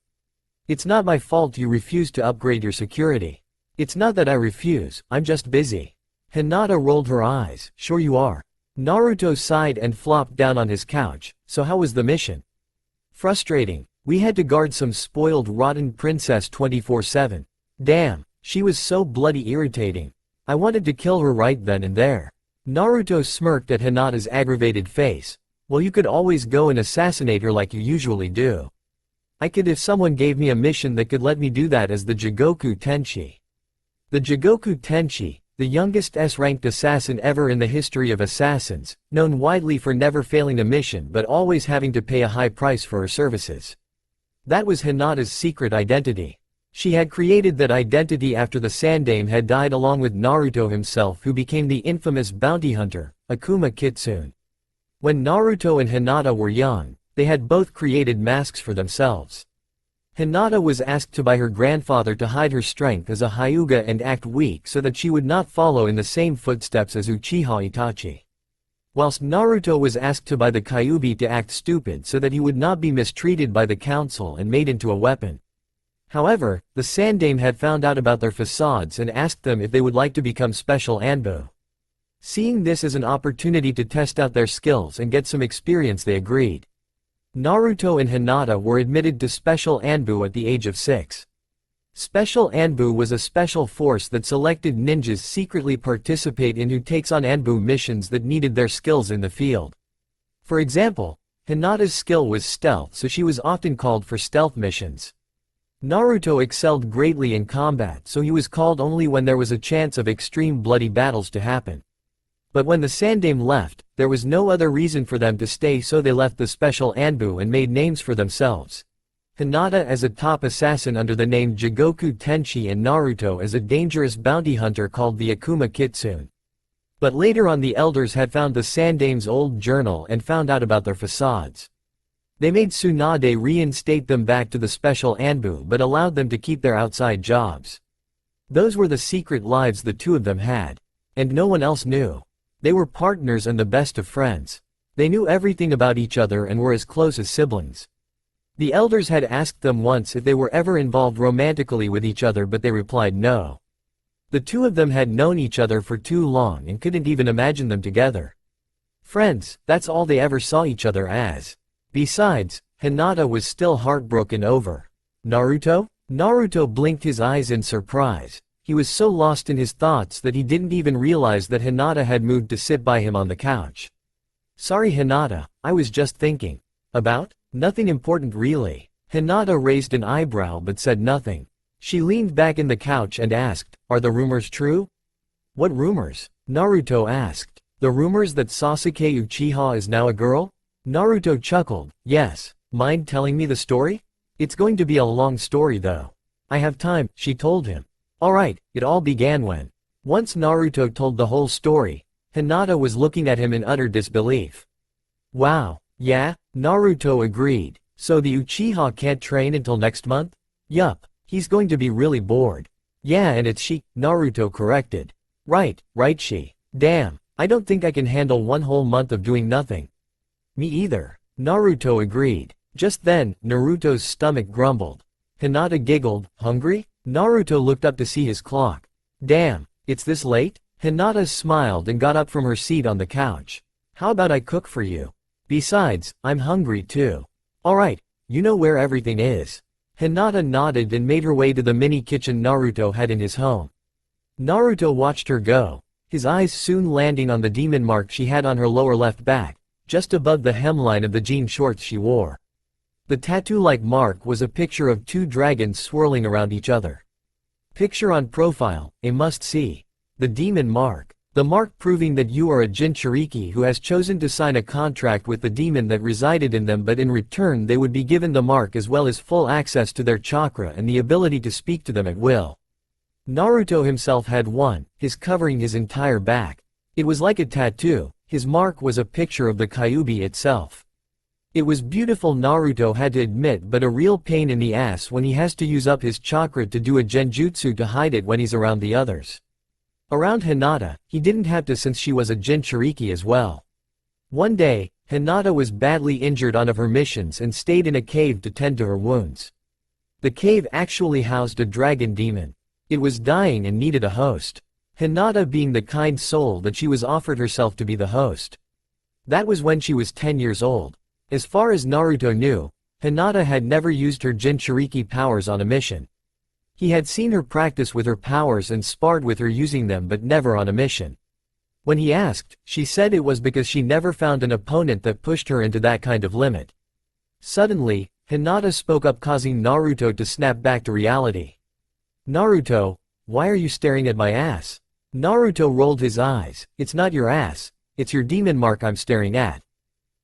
It's not my fault you refused to upgrade your security. It's not that I refuse, I'm just busy. Hinata rolled her eyes. Sure you are. Naruto sighed and flopped down on his couch. So how was the mission? Frustrating. We had to guard some spoiled rotten princess 24/7. Damn, she was so bloody irritating. I wanted to kill her right then and there. Naruto smirked at Hinata's aggravated face. Well, you could always go and assassinate her like you usually do. I could if someone gave me a mission that could let me do that as the Jigoku Tenshi. The Jigoku Tenshi, the youngest S-ranked assassin ever in the history of assassins, known widely for never failing a mission but always having to pay a high price for her services. That was Hinata's secret identity. She had created that identity after the Sandaime had died along with Naruto himself, who became the infamous bounty hunter, Akuma Kitsune. When Naruto and Hinata were young, they had both created masks for themselves. Hinata was asked to by her grandfather to hide her strength as a Hyuga and act weak so that she would not follow in the same footsteps as Uchiha Itachi. Whilst Naruto was asked to by the Kyuubi to act stupid so that he would not be mistreated by the council and made into a weapon. However, the Sandaime had found out about their facades and asked them if they would like to become special Anbu. Seeing this as an opportunity to test out their skills and get some experience, they agreed. Naruto and Hinata were admitted to Special Anbu at the age of 6. Special Anbu was a special force that selected ninjas secretly participate in who takes on Anbu missions that needed their skills in the field. For example, Hinata's skill was stealth, so she was often called for stealth missions. Naruto excelled greatly in combat, so he was called only when there was a chance of extreme bloody battles to happen. But when the Sandaime left, there was no other reason for them to stay, so they left the Special Anbu and made names for themselves. Hinata as a top assassin under the name Jigoku Tenshi and Naruto as a dangerous bounty hunter called the Akuma Kitsune. But later on the elders had found the Sandaime's old journal and found out about their facades. They made Tsunade reinstate them back to the Special Anbu but allowed them to keep their outside jobs. Those were the secret lives the two of them had. And no one else knew. They were partners and the best of friends. They knew everything about each other and were as close as siblings. The elders had asked them once if they were ever involved romantically with each other, but they replied no. The two of them had known each other for too long and couldn't even imagine them together. Friends, that's all they ever saw each other as. Besides, Hinata was still heartbroken over Naruto? Naruto blinked his eyes in surprise. He was so lost in his thoughts that he didn't even realize that Hinata had moved to sit by him on the couch. Sorry Hinata, I was just thinking. About? Nothing important really. Hinata raised an eyebrow but said nothing. She leaned back in the couch and asked, are the rumors true? What rumors? Naruto asked. The rumors that Sasuke Uchiha is now a girl? Naruto chuckled. Yes. Mind telling me the story? It's going to be a long story though. I have time, she told him. Alright, it all began when. Once Naruto told the whole story, Hinata was looking at him in utter disbelief. Wow, yeah? Naruto agreed. So the Uchiha can't train until next month? Yup, he's going to be really bored. Yeah, and it's she, Naruto corrected. Right she. Damn, I don't think I can handle one whole month of doing nothing. Me either. Naruto agreed. Just then, Naruto's stomach grumbled. Hinata giggled, hungry? Naruto looked up to see his clock. Damn, it's this late? Hinata smiled and got up from her seat on the couch. How about I cook for you? Besides, I'm hungry too. Alright, you know where everything is. Hinata nodded and made her way to the mini kitchen Naruto had in his home. Naruto watched her go, his eyes soon landing on the demon mark she had on her lower left back, just above the hemline of the jean shorts she wore. The tattoo-like mark was a picture of two dragons swirling around each other. Picture on profile, a must-see. The demon mark. The mark proving that you are a Jinchuriki who has chosen to sign a contract with the demon that resided in them, but in return they would be given the mark as well as full access to their chakra and the ability to speak to them at will. Naruto himself had one, his covering his entire back. It was like a tattoo, his mark was a picture of the Kyuubi itself. It was beautiful, Naruto had to admit, but a real pain in the ass when he has to use up his chakra to do a genjutsu to hide it when he's around the others. Around Hinata, he didn't have to since she was a Jinchuriki as well. One day, Hinata was badly injured on one of her missions and stayed in a cave to tend to her wounds. The cave actually housed a dragon demon. It was dying and needed a host. Hinata being the kind soul that she was offered herself to be the host. That was when she was 10 years old. As far as Naruto knew, Hinata had never used her Jinchuriki powers on a mission. He had seen her practice with her powers and sparred with her using them, but never on a mission. When he asked, she said it was because she never found an opponent that pushed her into that kind of limit. Suddenly, Hinata spoke up, causing Naruto to snap back to reality. "Naruto, why are you staring at my ass?" Naruto rolled his eyes. "It's not your ass, it's your demon mark I'm staring at."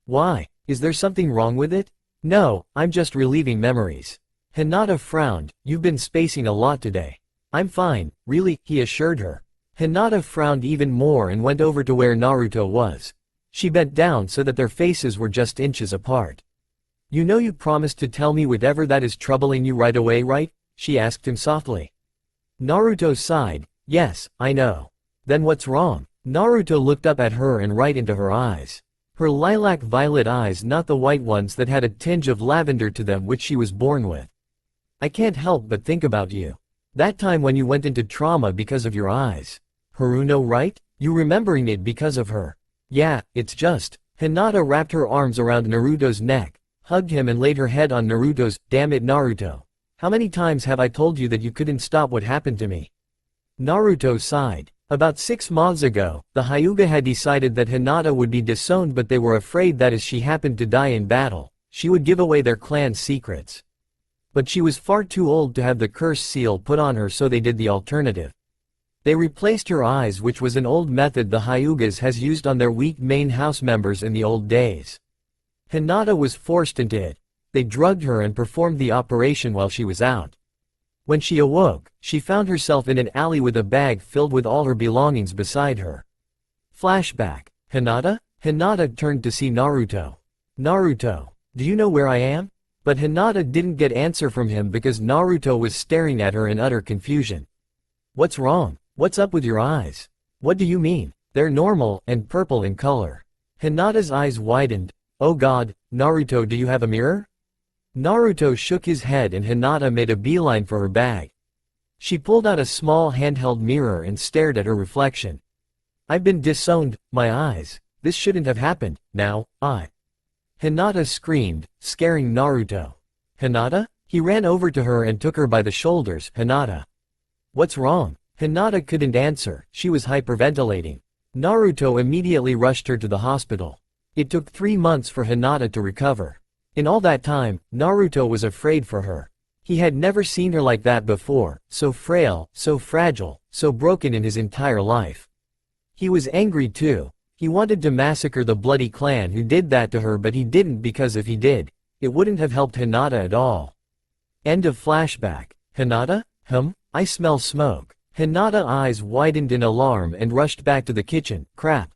"Why? Is there something wrong with it?" "No, I'm just reliving memories." Hinata frowned. "You've been spacing a lot today." "I'm fine, really," he assured her. Hinata frowned even more and went over to where Naruto was. She bent down so that their faces were just inches apart. "You know you promised to tell me whatever that is troubling you right away, right?" she asked him softly. Naruto sighed. "Yes, I know." "Then what's wrong?" Naruto looked up at her and right into her eyes. Her lilac-violet eyes, not the white ones that had a tinge of lavender to them which she was born with. "I can't help but think about you. That time when you went into trauma because of your eyes. Haruno, right? You remembering it because of her." "Yeah, it's just." Hinata wrapped her arms around Naruto's neck, hugged him and laid her head on Naruto's. "Damn it, Naruto. How many times have I told you that you couldn't stop what happened to me?" Naruto sighed. About 6 months ago, the Hyuga had decided that Hinata would be disowned, but they were afraid that as she happened to die in battle, she would give away their clan's secrets. But she was far too old to have the curse seal put on her, so they did the alternative. They replaced her eyes, which was an old method the Hyugas has used on their weak main house members in the old days. Hinata was forced into it. They drugged her and performed the operation while she was out. When she awoke, she found herself in an alley with a bag filled with all her belongings beside her. Flashback. "Hinata?" Hinata turned to see Naruto. "Naruto, do you know where I am?" But Hinata didn't get answer from him because Naruto was staring at her in utter confusion. "What's wrong? What's up with your eyes? What do you mean? They're normal and purple in color." Hinata's eyes widened. "Oh God, Naruto, do you have a mirror?" Naruto shook his head and Hinata made a beeline for her bag. She pulled out a small handheld mirror and stared at her reflection. "I've been disowned, my eyes. This shouldn't have happened, now, Hinata screamed, scaring Naruto. "Hinata?" He ran over to her and took her by the shoulders. "Hinata. What's wrong?" Hinata couldn't answer, she was hyperventilating. Naruto immediately rushed her to the hospital. It took 3 months for Hinata to recover. In all that time, Naruto was afraid for her. He had never seen her like that before, so frail, so fragile, so broken in his entire life. He was angry too. He wanted to massacre the bloody clan who did that to her, but he didn't, because if he did, it wouldn't have helped Hinata at all. End of flashback. "Hinata? I smell smoke." Hinata's eyes widened in alarm and rushed back to the kitchen. "Crap.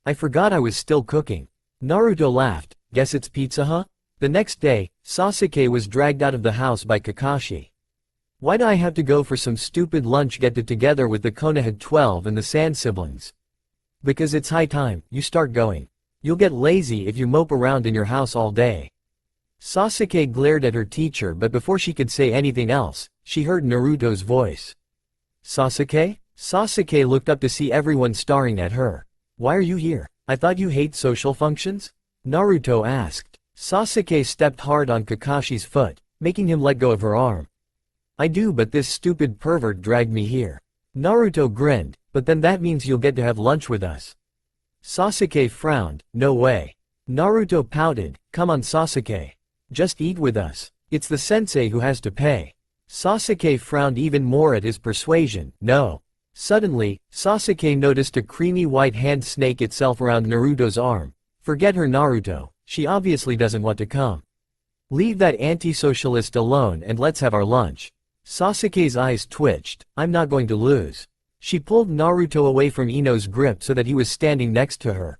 I forgot I was still cooking." Naruto laughed. "Guess it's pizza, huh?" The next day, Sasuke was dragged out of the house by Kakashi. "Why'd I have to go for some stupid lunch get-together with the Konoha 12 and the Sand siblings?" "Because it's high time you start going. You'll get lazy if you mope around in your house all day." Sasuke glared at her teacher, but before she could say anything else, she heard Naruto's voice. "Sasuke?" Sasuke looked up to see everyone staring at her. "Why are you here? I thought you hate social functions?" Naruto asked. Sasuke stepped hard on Kakashi's foot, making him let go of her arm. "I do, but this stupid pervert dragged me here." Naruto grinned. "But then that means you'll get to have lunch with us." Sasuke frowned. "No way." Naruto pouted. "Come on, Sasuke. Just eat with us. It's the sensei who has to pay." Sasuke frowned even more at his persuasion. "No." Suddenly, Sasuke noticed a creamy white hand snake itself around Naruto's arm. "Forget her, Naruto. She obviously doesn't want to come. Leave that anti-socialist alone and let's have our lunch." Sasuke's eyes twitched. "I'm not going to lose." She pulled Naruto away from Ino's grip so that he was standing next to her.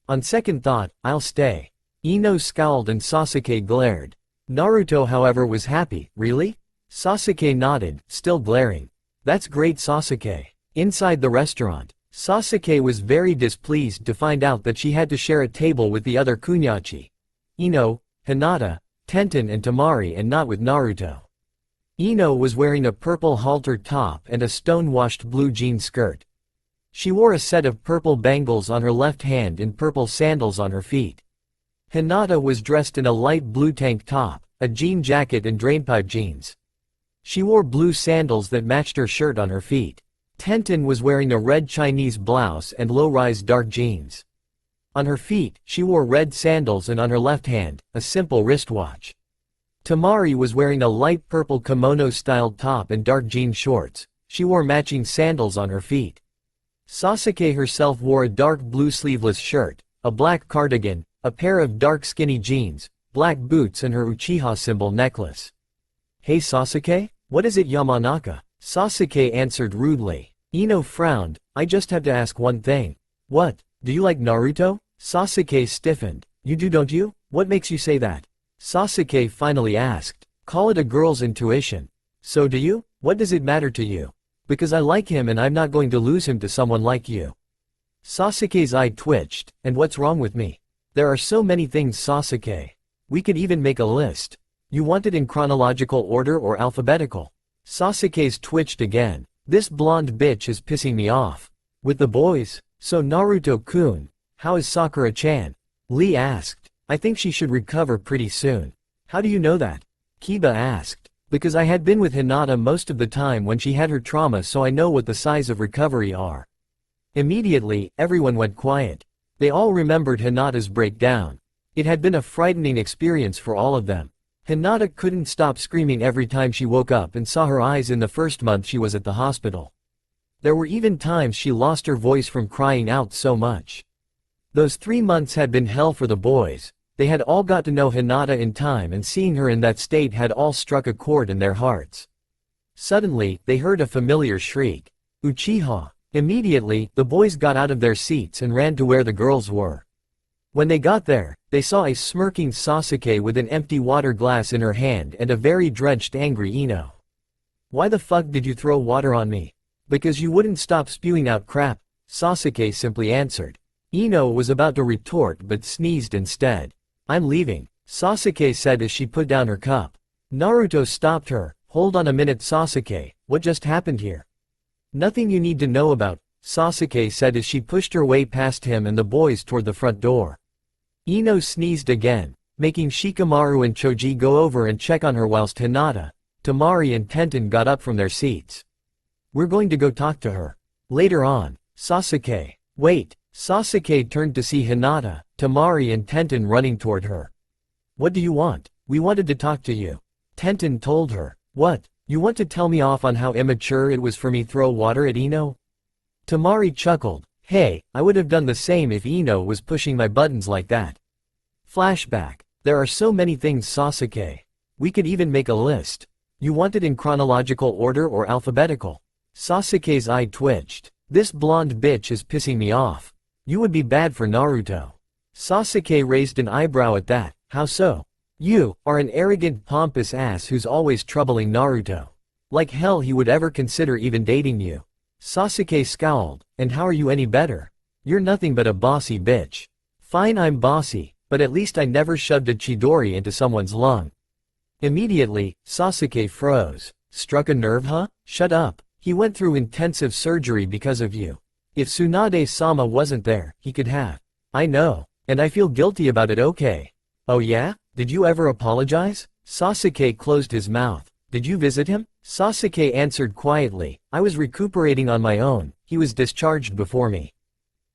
"On second thought, I'll stay." Ino scowled and Sasuke glared. Naruto, however, was happy. "Really?" Sasuke nodded, still glaring. "That's great, Sasuke." Inside the restaurant, Sasuke was very displeased to find out that she had to share a table with the other Kunyachi. Ino, Hinata, Tenten and Temari, and not with Naruto. Ino was wearing a purple halter top and a stone-washed blue jean skirt. She wore a set of purple bangles on her left hand and purple sandals on her feet. Hinata was dressed in a light blue tank top, a jean jacket and drainpipe jeans. She wore blue sandals that matched her shirt on her feet. Tenten was wearing a red Chinese blouse and low-rise dark jeans. On her feet, she wore red sandals and on her left hand, a simple wristwatch. Tamari was wearing a light purple kimono-styled top and dark jean shorts. She wore matching sandals on her feet. Sasuke herself wore a dark blue sleeveless shirt, a black cardigan, a pair of dark skinny jeans, black boots and her Uchiha symbol necklace. "Hey Sasuke? What is it Yamanaka?" Sasuke answered rudely. Ino frowned. "I just have to ask one thing." "What? Do you like Naruto?" Sasuke stiffened. "You do, don't you? What makes you say that?" Sasuke finally asked. "Call it a girl's intuition." "So do you? What does it matter to you?" "Because I like him and I'm not going to lose him to someone like you." Sasuke's eye twitched. "And what's wrong with me?" "There are so many things Sasuke. We could even make a list. You want it in chronological order or alphabetical?" Sasuke's twitched again. "This blonde bitch is pissing me off." "With the boys? So Naruto-kun, how is Sakura-chan?" Lee asked. "I think she should recover pretty soon." "How do you know that?" Kiba asked. "Because I had been with Hinata most of the time when she had her trauma, so I know what the size of recovery are." Immediately, everyone went quiet. They all remembered Hinata's breakdown. It had been a frightening experience for all of them. Hinata couldn't stop screaming every time she woke up and saw her eyes in the first month she was at the hospital. There were even times she lost her voice from crying out so much. Those 3 months had been hell for the boys. They had all got to know Hinata in time, and seeing her in that state had all struck a chord in their hearts. Suddenly, they heard a familiar shriek. "Uchiha!" Immediately, the boys got out of their seats and ran to where the girls were. When they got there, they saw a smirking Sasuke with an empty water glass in her hand and a very drenched angry Ino. "Why the fuck did you throw water on me?" "Because you wouldn't stop spewing out crap," Sasuke simply answered. Ino was about to retort but sneezed instead. "I'm leaving," Sasuke said as she put down her cup. Naruto stopped her. "Hold on a minute Sasuke, what just happened here?" "Nothing you need to know about," Sasuke said as she pushed her way past him and the boys toward the front door. Ino sneezed again, making Shikamaru and Choji go over and check on her whilst Hinata, Tamari and Tenten got up from their seats. "We're going to go talk to her. Later on." Sasuke. "Wait." Sasuke turned to see Hinata, Tamari and Tenten running toward her. "What do you want?" "We wanted to talk to you." Tenten told her. "What? You want to tell me off on how immature it was for me throw water at Ino?" Tamari chuckled. "Hey, I would have done the same if Ino was pushing my buttons like that." Flashback. "There are so many things Sasuke. We could even make a list. You want it in chronological order or alphabetical?" Sasuke's eye twitched. "This blonde bitch is pissing me off. You would be bad for Naruto." Sasuke raised an eyebrow at that. "How so?" "You are an arrogant pompous ass who's always troubling Naruto. Like hell he would ever consider even dating you." Sasuke scowled. "And how are you any better? You're nothing but a bossy bitch." "Fine, I'm bossy, but at least I never shoved a Chidori into someone's lung." Immediately, Sasuke froze. "Struck a nerve, huh? Shut up. He went through intensive surgery because of you. If Tsunade-sama wasn't there, he could have." "I know. And I feel guilty about it, okay." "Oh yeah? Did you ever apologize?" Sasuke closed his mouth. "Did you visit him?" Sasuke answered quietly. "I was recuperating on my own, he was discharged before me."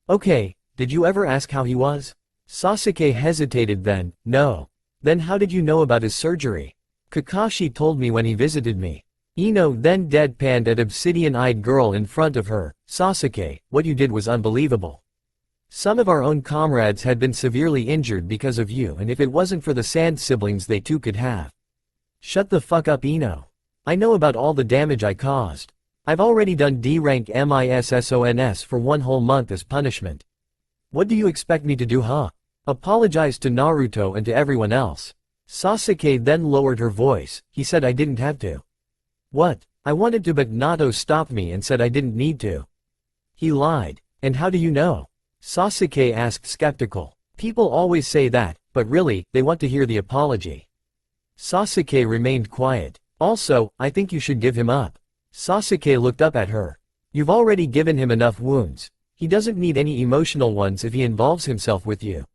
"Okay, did you ever ask how he was?" Sasuke hesitated then. "No." "Then how did you know about his surgery?" "Kakashi told me when he visited me." Ino then deadpanned at obsidian-eyed girl in front of her. "Sasuke, what you did was unbelievable. Some of our own comrades had been severely injured because of you, and if it wasn't for the Sand siblings they too could have." "Shut the fuck up Ino. I know about all the damage I caused. I've already done D-rank MISSONS for 1 whole month as punishment. What do you expect me to do, huh? Apologize to Naruto and to everyone else." Sasuke then lowered her voice. He said I didn't have to. "What? I wanted to but Nato stopped me and said I didn't need to." "He lied. And how do you know?" Sasuke asked skeptical. "People always say that, but really, they want to hear the apology." Sasuke remained quiet. "Also, I think you should give him up." Sasuke looked up at her. "You've already given him enough wounds. He doesn't need any emotional ones if he involves himself with you."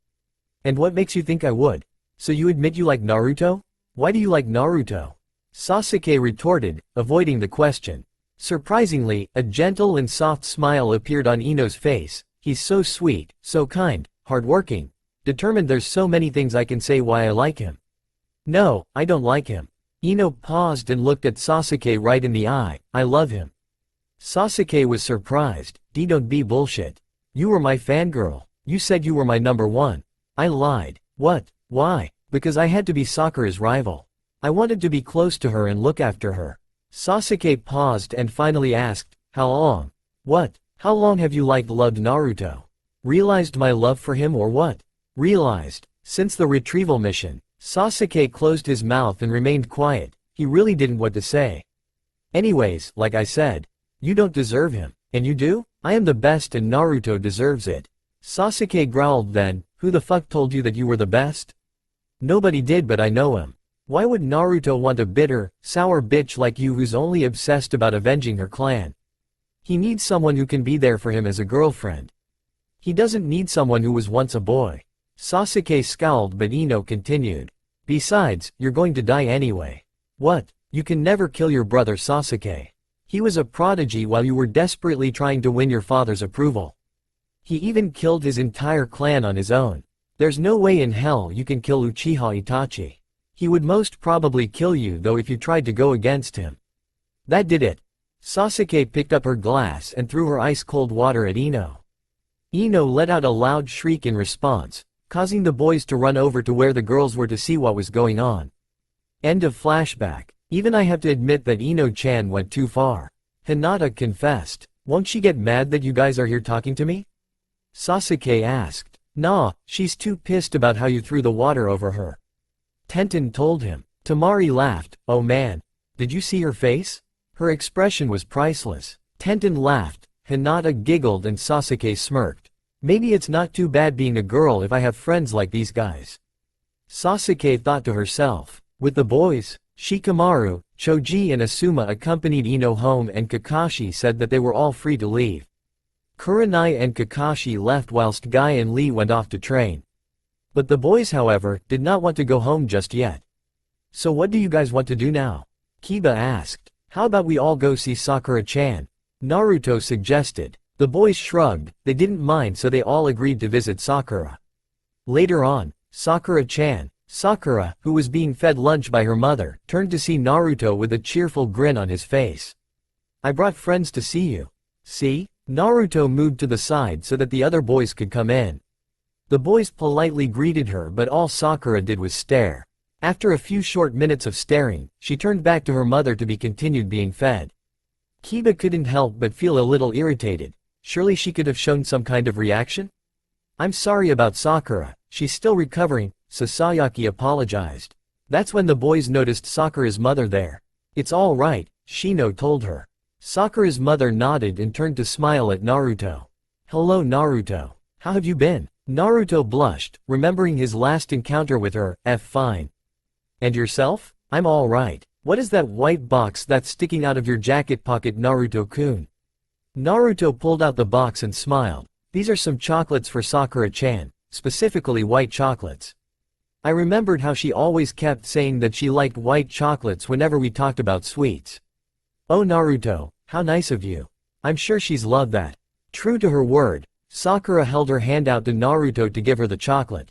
"And what makes you think I would? So you admit you like Naruto? Why do you like Naruto?" Sasuke retorted, avoiding the question. Surprisingly, a gentle and soft smile appeared on Ino's face. He's so sweet, so kind, hardworking, determined. There's so many things I can say why I like him. No, I don't like him. Ino paused and looked at Sasuke right in the eye. I love him. Sasuke was surprised. Don't be bullshit. You were my fangirl. You said you were my number one. I lied. What? Why? Because I had to be Sakura's rival. I wanted to be close to her and look after her. Sasuke paused and finally asked, how long? What? How long have you loved Naruto? Realized my love for him or what? Realized. Since the retrieval mission. Sasuke closed his mouth and remained quiet. He really didn't know what to say. Anyways, like I said, you don't deserve him. And you do? I am the best and Naruto deserves it. Sasuke growled then, who the fuck told you that you were the best? Nobody did, but I know him. Why would Naruto want a bitter, sour bitch like you who's only obsessed about avenging her clan? He needs someone who can be there for him as a girlfriend. He doesn't need someone who was once a boy. Sasuke scowled, but Ino continued. Besides, you're going to die anyway. What? You can never kill your brother Sasuke. He was a prodigy while you were desperately trying to win your father's approval. He even killed his entire clan on his own. There's no way in hell you can kill Uchiha Itachi. He would most probably kill you though if you tried to go against him. That did it. Sasuke picked up her glass and threw her ice-cold water at Ino. Ino let out a loud shriek in response, causing the boys to run over to where the girls were to see what was going on. End of flashback. Even I have to admit that Ino-chan went too far. Hinata confessed. Won't she get mad that you guys are here talking to me? Sasuke asked. Nah, she's too pissed about how you threw the water over her. Tenten told him. Tamari laughed. Oh man. Did you see her face? Her expression was priceless. Tenten laughed. Hinata giggled and Sasuke smirked. Maybe it's not too bad being a girl if I have friends like these guys. Sasuke thought to herself. With the boys, Shikamaru, Choji and Asuma accompanied Ino home and Kakashi said that they were all free to leave. Kurenai and Kakashi left whilst Guy and Lee went off to train. But the boys, however, did not want to go home just yet. So what do you guys want to do now? Kiba asked. How about we all go see Sakura-chan? Naruto suggested. The boys shrugged, they didn't mind, so they all agreed to visit Sakura. Later on, Sakura-chan, Sakura, who was being fed lunch by her mother, turned to see Naruto with a cheerful grin on his face. I brought friends to see you. See? Naruto moved to the side so that the other boys could come in. The boys politely greeted her, but all Sakura did was stare. After a few short minutes of staring, she turned back to her mother to be continued being fed. Kiba couldn't help but feel a little irritated. Surely she could have shown some kind of reaction? I'm sorry about Sakura, she's still recovering, Sasayaki apologized. That's when the boys noticed Sakura's mother there. It's all right, Shino told her. Sakura's mother nodded and turned to smile at Naruto. Hello Naruto. How have you been? Naruto blushed, remembering his last encounter with her. Fine. And yourself? I'm all right. What is that white box that's sticking out of your jacket pocket, Naruto-kun? Naruto pulled out the box and smiled. These are some chocolates for Sakura-chan, specifically white chocolates. I remembered how she always kept saying that she liked white chocolates whenever we talked about sweets. Oh Naruto, how nice of you. I'm sure she's loved that. True to her word, Sakura held her hand out to Naruto to give her the chocolate.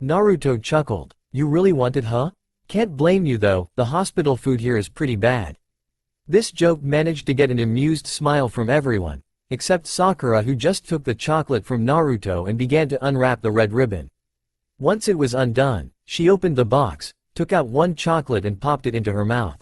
Naruto chuckled. You really want it, huh? Can't blame you though, the hospital food here is pretty bad. This joke managed to get an amused smile from everyone, except Sakura, who just took the chocolate from Naruto and began to unwrap the red ribbon. Once it was undone, she opened the box, took out one chocolate and popped it into her mouth.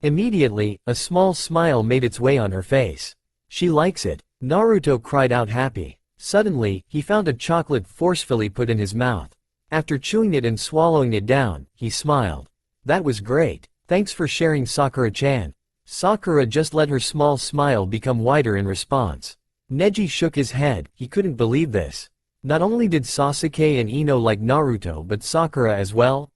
Immediately, a small smile made its way on her face. She likes it. Naruto cried out happy. Suddenly, he found a chocolate forcefully put in his mouth. After chewing it and swallowing it down, he smiled. That was great. Thanks for sharing, Sakura-chan. Sakura just let her small smile become wider in response. Neji shook his head, he couldn't believe this. Not only did Sasuke and Ino like Naruto but Sakura as well?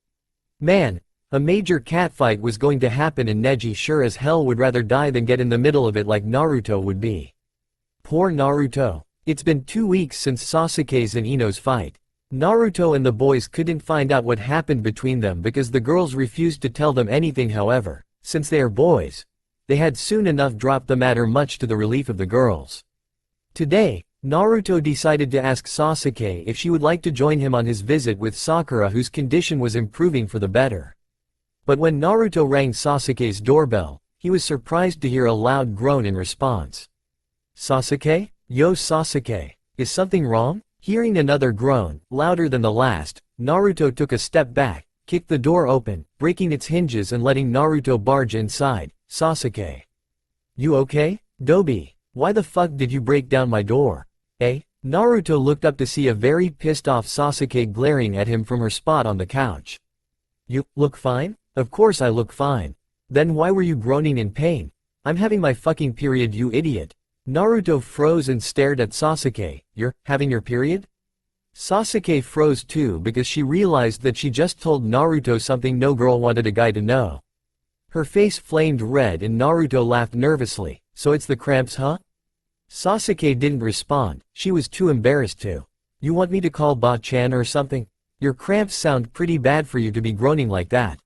Man, a major catfight was going to happen and Neji sure as hell would rather die than get in the middle of it like Naruto would be. Poor Naruto. It's been 2 weeks since Sasuke's and Ino's fight. Naruto and the boys couldn't find out what happened between them because the girls refused to tell them anything. However, since they are boys, They had soon enough dropped the matter, much to the relief of the girls. Today, Naruto decided to ask Sasuke if she would like to join him on his visit with Sakura, whose condition was improving for the better. But when Naruto rang Sasuke's doorbell, he was surprised to hear a loud groan in response. "Sasuke? Yo Sasuke, is something wrong?" Hearing another groan, louder than the last, Naruto took a step back, kicked the door open, breaking its hinges and letting Naruto barge inside. "Sasuke. You okay? Dobi, why the fuck did you break down my door?" Naruto looked up to see a very pissed off Sasuke glaring at him from her spot on the couch. "You look fine?" "Of course I look fine. Then why were you groaning in pain?" "I'm having my fucking period, you idiot." Naruto froze and stared at Sasuke. "You're having your period?" Sasuke froze too, because she realized that she just told Naruto something no girl wanted a guy to know. Her face flamed red and Naruto laughed nervously. "So it's the cramps, huh?" Sasuke didn't respond, she was too embarrassed to. "You want me to call Ba-chan or something? Your cramps sound pretty bad for you to be groaning like that."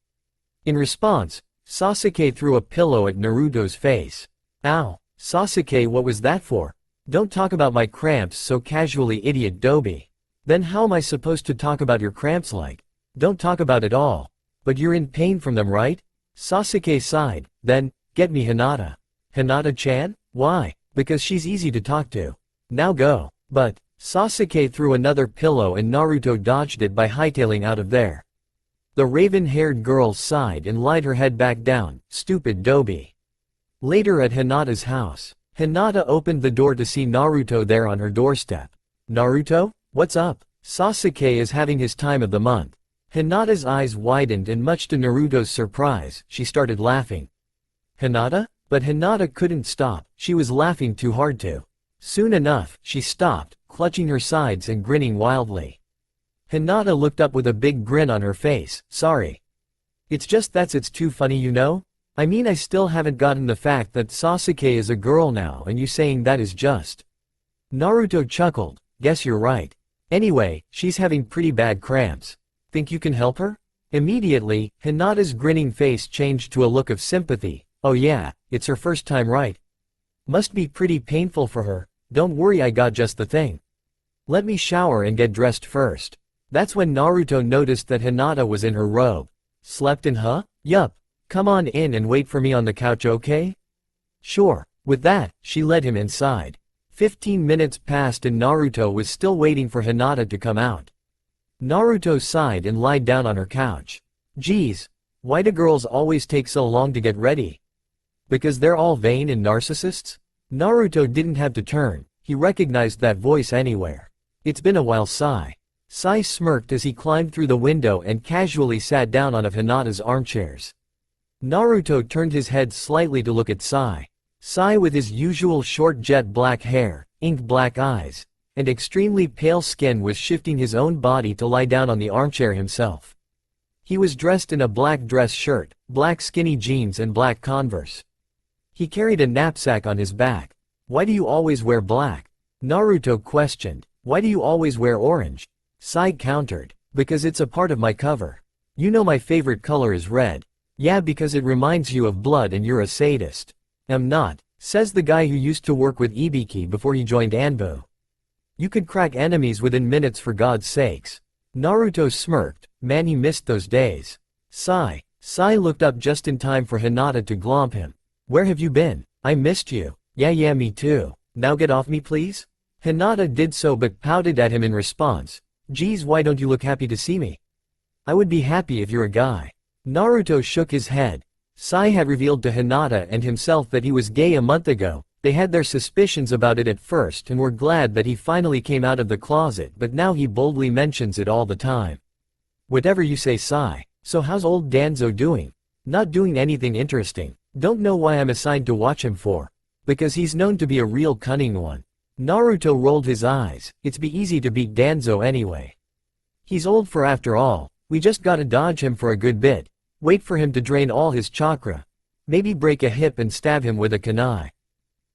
In response, Sasuke threw a pillow at Naruto's face. "Ow, Sasuke, what was that for? Don't talk about my cramps so casually, idiot Dobi." "Then how am I supposed to talk about your cramps like?" "Don't talk about it all. But you're in pain from them, right?" Sasuke sighed. "Then, get me Hinata." "Hinata-chan? Why?" "Because she's easy to talk to. Now go." "But," Sasuke threw another pillow and Naruto dodged it by hightailing out of there. The raven-haired girl sighed and lied her head back down. "Stupid Dobi." Later at Hinata's house, Hinata opened the door to see Naruto there on her doorstep. "Naruto? What's up?" "Sasuke is having his time of the month." Hinata's eyes widened and much to Naruto's surprise, she started laughing. "Hinata?" But Hinata couldn't stop, she was laughing too hard to. Soon enough, she stopped, clutching her sides and grinning wildly. Hinata looked up with a big grin on her face. "Sorry. It's just it's too funny, you know? I mean, I still haven't gotten the fact that Sasuke is a girl now, and you saying that is just." Naruto chuckled. "Guess you're right. Anyway, she's having pretty bad cramps. Think you can help her?" Immediately, Hinata's grinning face changed to a look of sympathy. "Oh yeah, it's her first time, right? Must be pretty painful for her. Don't worry, I got just the thing. Let me shower and get dressed first." That's when Naruto noticed that Hinata was in her robe. "Slept in, huh?" "Yup. Come on in and wait for me on the couch, okay?" "Sure." With that, she led him inside. 15 minutes passed and Naruto was still waiting for Hinata to come out. Naruto sighed and lied down on her couch. "Geez, why do girls always take so long to get ready? Because they're all vain and narcissists?" Naruto didn't have to turn, he recognized that voice anywhere. "It's been a while, Sai." Sai smirked as he climbed through the window and casually sat down on one of Hinata's armchairs. Naruto turned his head slightly to look at Sai. Sai, with his usual short jet black hair, ink black eyes, and extremely pale skin, was shifting his own body to lie down on the armchair himself. He was dressed in a black dress shirt, black skinny jeans and black Converse. He carried a knapsack on his back. "Why do you always wear black?" Naruto questioned. "Why do you always wear orange?" Sai countered. "Because it's a part of my cover. You know my favorite color is red." "Yeah, because it reminds you of blood and you're a sadist." "I'm not," says the guy who used to work with Ibiki before he joined Anbu. "You could crack enemies within minutes, for God's sakes." Naruto smirked. Man, he missed those days. Sai looked up just in time for Hinata to glomp him. "Where have you been? I missed you." Yeah, me too. Now get off me, please." Hinata did so but pouted at him in response. "Geez, why don't you look happy to see me?" "I would be happy if you're a guy." Naruto shook his head. Sai had revealed to Hinata and himself that he was gay a month ago. They had their suspicions about it at first and were glad that he finally came out of the closet, but now he boldly mentions it all the time. "Whatever you say, Sai. So how's old Danzo doing?" "Not doing anything interesting. Don't know why I'm assigned to watch him for." "Because he's known to be a real cunning one." Naruto rolled his eyes. "It'd be easy to beat Danzo anyway. He's old for after all. We just gotta dodge him for a good bit. Wait for him to drain all his chakra. Maybe break a hip and stab him with a kunai.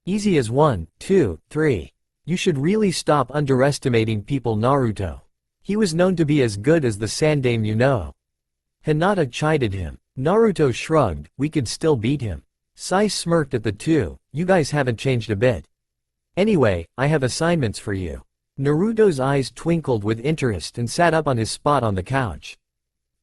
Easy as 1, 2, 3. You should really stop underestimating people, Naruto. He was known to be as good as the Sandame, you know." Hinata chided him. Naruto shrugged. "We could still beat him." Sai smirked at the two. You guys haven't changed a bit. Anyway, I have assignments for you. Naruto's eyes twinkled with interest and sat up on his spot on the couch.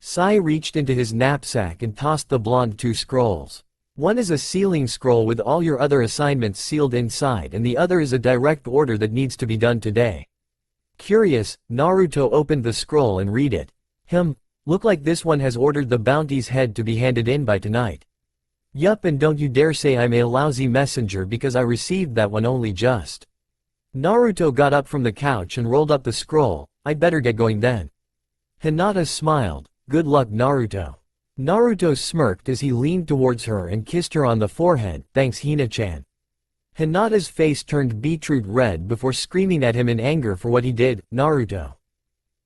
Sai reached into his knapsack and tossed the blonde two scrolls. One is a sealing scroll with all your other assignments sealed inside, and the other is a direct order that needs to be done today. Curious, Naruto opened the scroll and read it. Look like this one has ordered the bounty's head to be handed in by tonight. Yup, and don't you dare say I'm a lousy messenger because I received that one only just. Naruto got up from the couch and rolled up the scroll. I'd better get going then. Hinata smiled. Good luck, Naruto. Naruto smirked as he leaned towards her and kissed her on the forehead. Thanks, Hina-chan. Hinata's face turned beetroot red before screaming at him in anger for what he did. Naruto,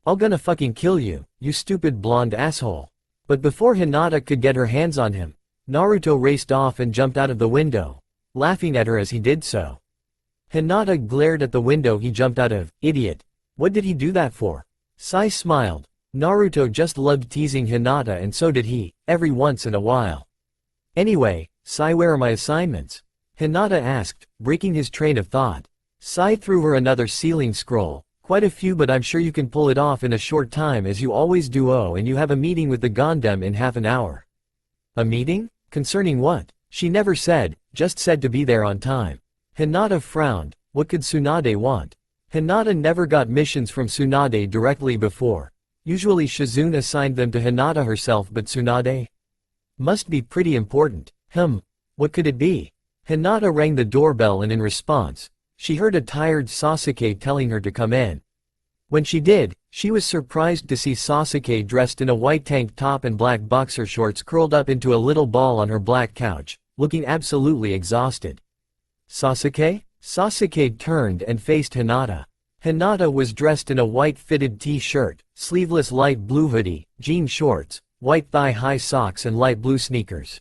I'll gonna fucking kill you, you stupid blonde asshole. But before Hinata could get her hands on him, Naruto raced off and jumped out of the window, laughing at her as he did so. Hinata glared at the window he jumped out of. Idiot. What did he do that for? Sai smiled. Naruto just loved teasing Hinata, and so did he, every once in a while. Anyway, Sai, where are my assignments? Hinata asked, breaking his train of thought. Sai threw her another sealing scroll. Quite a few, but I'm sure you can pull it off in a short time as you always do. Oh, and you have a meeting with the Gondem in half an hour. A meeting? Concerning what? She never said, just said to be there on time. Hinata frowned. What could Tsunade want? Hinata never got missions from Tsunade directly before. Usually Shizune assigned them to Hinata herself, but Tsunade? Must be pretty important. What could it be? Hinata rang the doorbell, and in response, she heard a tired Sasuke telling her to come in. When she did, she was surprised to see Sasuke dressed in a white tank top and black boxer shorts, curled up into a little ball on her black couch, looking absolutely exhausted. Sasuke? Sasuke turned and faced Hinata. Hinata was dressed in a white fitted t-shirt, sleeveless light blue hoodie, jean shorts, white thigh-high socks and light blue sneakers.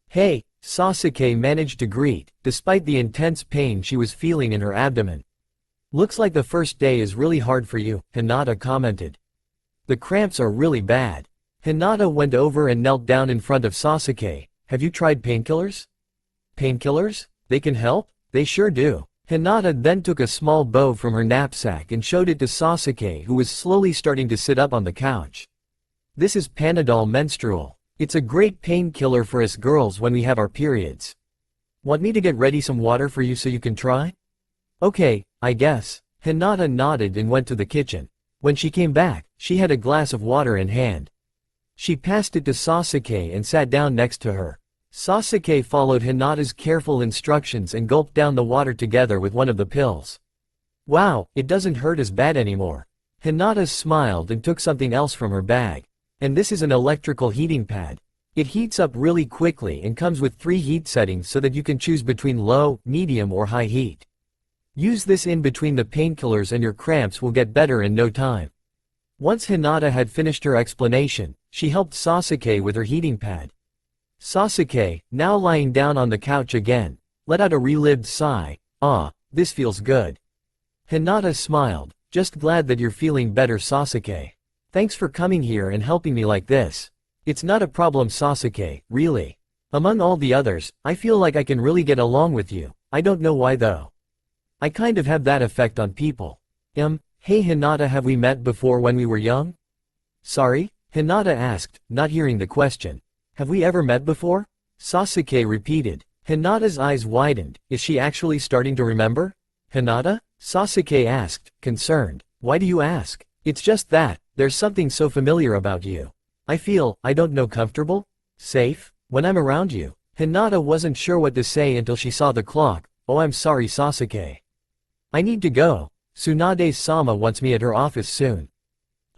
Hey, Sasuke managed to greet, despite the intense pain she was feeling in her abdomen. Looks like the first day is really hard for you, Hinata commented. The cramps are really bad. Hinata went over and knelt down in front of Sasuke. Have you tried painkillers? Painkillers? They can help? They sure do. Hinata then took a small bow from her knapsack and showed it to Sasuke, who was slowly starting to sit up on the couch. This is Panadol Menstrual. It's a great painkiller for us girls when we have our periods. Want me to get ready some water for you so you can try? Okay, I guess. Hinata nodded and went to the kitchen. When she came back, she had a glass of water in hand. She passed it to Sasuke and sat down next to her. Sasuke followed Hinata's careful instructions and gulped down the water together with one of the pills. Wow, it doesn't hurt as bad anymore. Hinata smiled and took something else from her bag. And this is an electrical heating pad. It heats up really quickly and comes with 3 heat settings so that you can choose between low, medium or high heat. Use this in between the painkillers and your cramps will get better in no time. Once Hinata had finished her explanation, she helped Sasuke with her heating pad. Sasuke, now lying down on the couch again, let out a relieved sigh. Ah, this feels good. Hinata smiled. Just glad that you're feeling better, Sasuke. Thanks for coming here and helping me like this. It's not a problem, Sasuke, really. Among all the others, I feel like I can really get along with you. I don't know why though. I kind of have that effect on people. Hey Hinata, have we met before when we were young? Sorry? Hinata asked, not hearing the question. Have we ever met before? Sasuke repeated. Hinata's eyes widened. Is she actually starting to remember? Hinata? Sasuke asked, concerned. Why do you ask? It's just that, there's something so familiar about you. I feel, I don't know, comfortable? Safe? When I'm around you. Hinata wasn't sure what to say until she saw the clock. Oh, I'm sorry, Sasuke. I need to go. Tsunade-sama wants me at her office soon.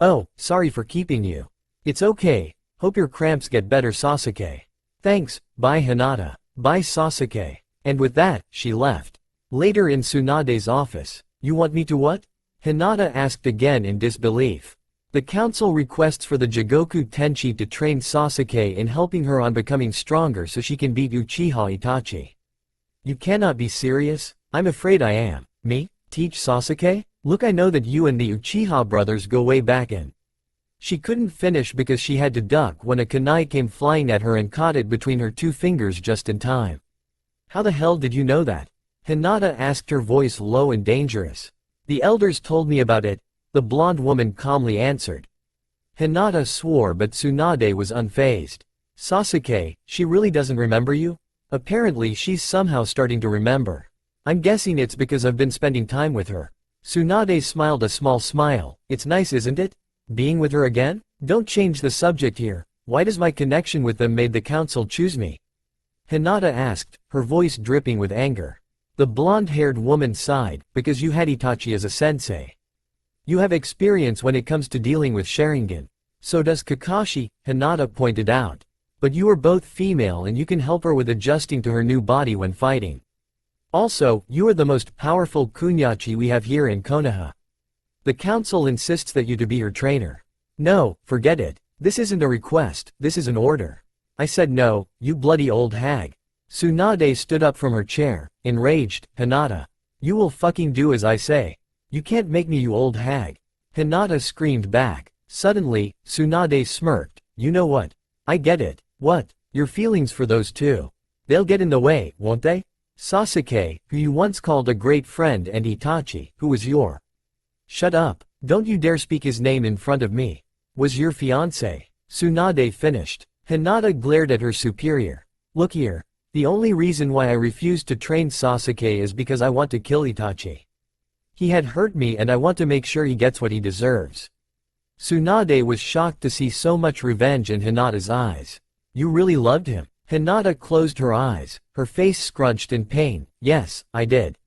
Oh, sorry for keeping you. It's okay. Hope your cramps get better, Sasuke. Thanks, bye Hinata. Bye Sasuke. And with that, she left. Later in Tsunade's office. You want me to what? Hinata asked again in disbelief. The council requests for the Jigoku Tenchi to train Sasuke in helping her on becoming stronger so she can beat Uchiha Itachi. You cannot be serious? I'm afraid I am. Me? Teach Sasuke? Look, I know that you and the Uchiha brothers go way back in. She couldn't finish because she had to duck when a kunai came flying at her and caught it between her two fingers just in time. How the hell did you know that? Hinata asked, her voice low and dangerous. The elders told me about it, the blonde woman calmly answered. Hinata swore, but Tsunade was unfazed. Sasuke, she really doesn't remember you? Apparently she's somehow starting to remember. I'm guessing it's because I've been spending time with her. Tsunade smiled a small smile. It's nice, isn't it? Being with her again? Don't change the subject here. Why does my connection with them made the council choose me? Hinata asked, her voice dripping with anger. The blonde-haired woman sighed, because you had Itachi as a sensei. You have experience when it comes to dealing with Sharingan. So does Kakashi, Hinata pointed out. But you are both female and you can help her with adjusting to her new body when fighting. Also, you are the most powerful kunyachi we have here in Konoha. The council insists that you to be her trainer. No, forget it. This isn't a request, this is an order. I said no, you bloody old hag. Tsunade stood up from her chair, enraged. Hinata. You will fucking do as I say. You can't make me, you old hag. Hinata screamed back. Suddenly, Tsunade smirked. You know what? I get it. What? Your feelings for those two. They'll get in the way, won't they? Sasuke, who you once called a great friend, and Itachi, who was your... Shut up. Don't you dare speak his name in front of me. Was your fiancé. Tsunade finished. Hinata glared at her superior. Look here. The only reason why I refused to train Sasuke is because I want to kill Itachi. He had hurt me and I want to make sure he gets what he deserves. Tsunade was shocked to see so much revenge in Hinata's eyes. You really loved him? Hinata closed her eyes, her face scrunched in pain. Yes, I did.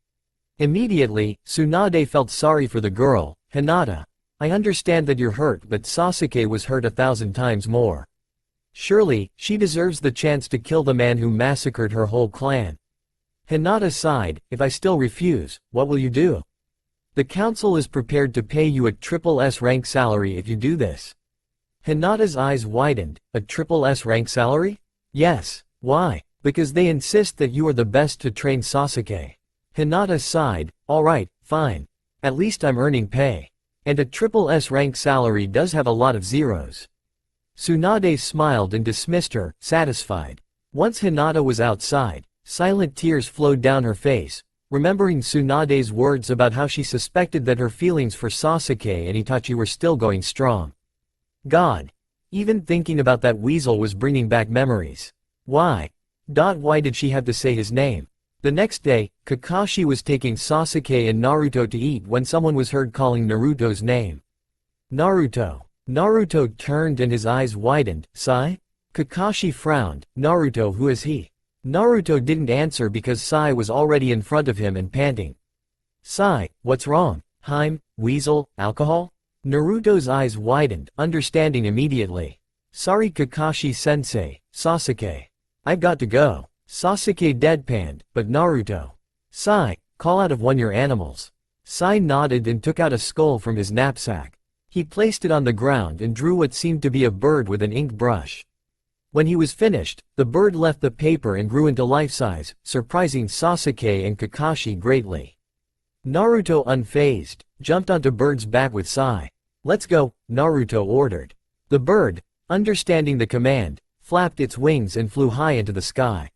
Immediately, Tsunade felt sorry for the girl. Hinata. I understand that you're hurt, but Sasuke was hurt 1,000 times more. Surely, she deserves the chance to kill the man who massacred her whole clan. Hinata sighed. If I still refuse, what will you do? The council is prepared to pay you a triple S rank salary if you do this. Hinata's eyes widened. A triple S rank salary? Yes. Why? Because they insist that you are the best to train Sasuke. Hinata sighed. Alright, fine. At least I'm earning pay. And a triple S rank salary does have a lot of zeros. Tsunade smiled and dismissed her, satisfied. Once Hinata was outside, silent tears flowed down her face, remembering Tsunade's words about how she suspected that her feelings for Sasuke and Itachi were still going strong. God. Even thinking about that weasel was bringing back memories. Why? Why did she have to say his name? The next day, Kakashi was taking Sasuke and Naruto to eat when someone was heard calling Naruto's name. Naruto. Naruto turned and his eyes widened. Sai? Kakashi frowned. Naruto, who is he? Naruto didn't answer because Sai was already in front of him and panting. Sai, what's wrong? Weasel, alcohol? Naruto's eyes widened, understanding immediately. Sorry Kakashi-sensei, Sasuke. I've got to go. Sasuke deadpanned, but Naruto. Sai, call out of one your animals. Sai nodded and took out a skull from his knapsack. He placed it on the ground and drew what seemed to be a bird with an ink brush. When he was finished, the bird left the paper and grew into life-size, surprising Sasuke and Kakashi greatly. Naruto, unfazed, jumped onto Bird's back with Sai. Let's go, Naruto ordered. The bird, understanding the command, flapped its wings and flew high into the sky.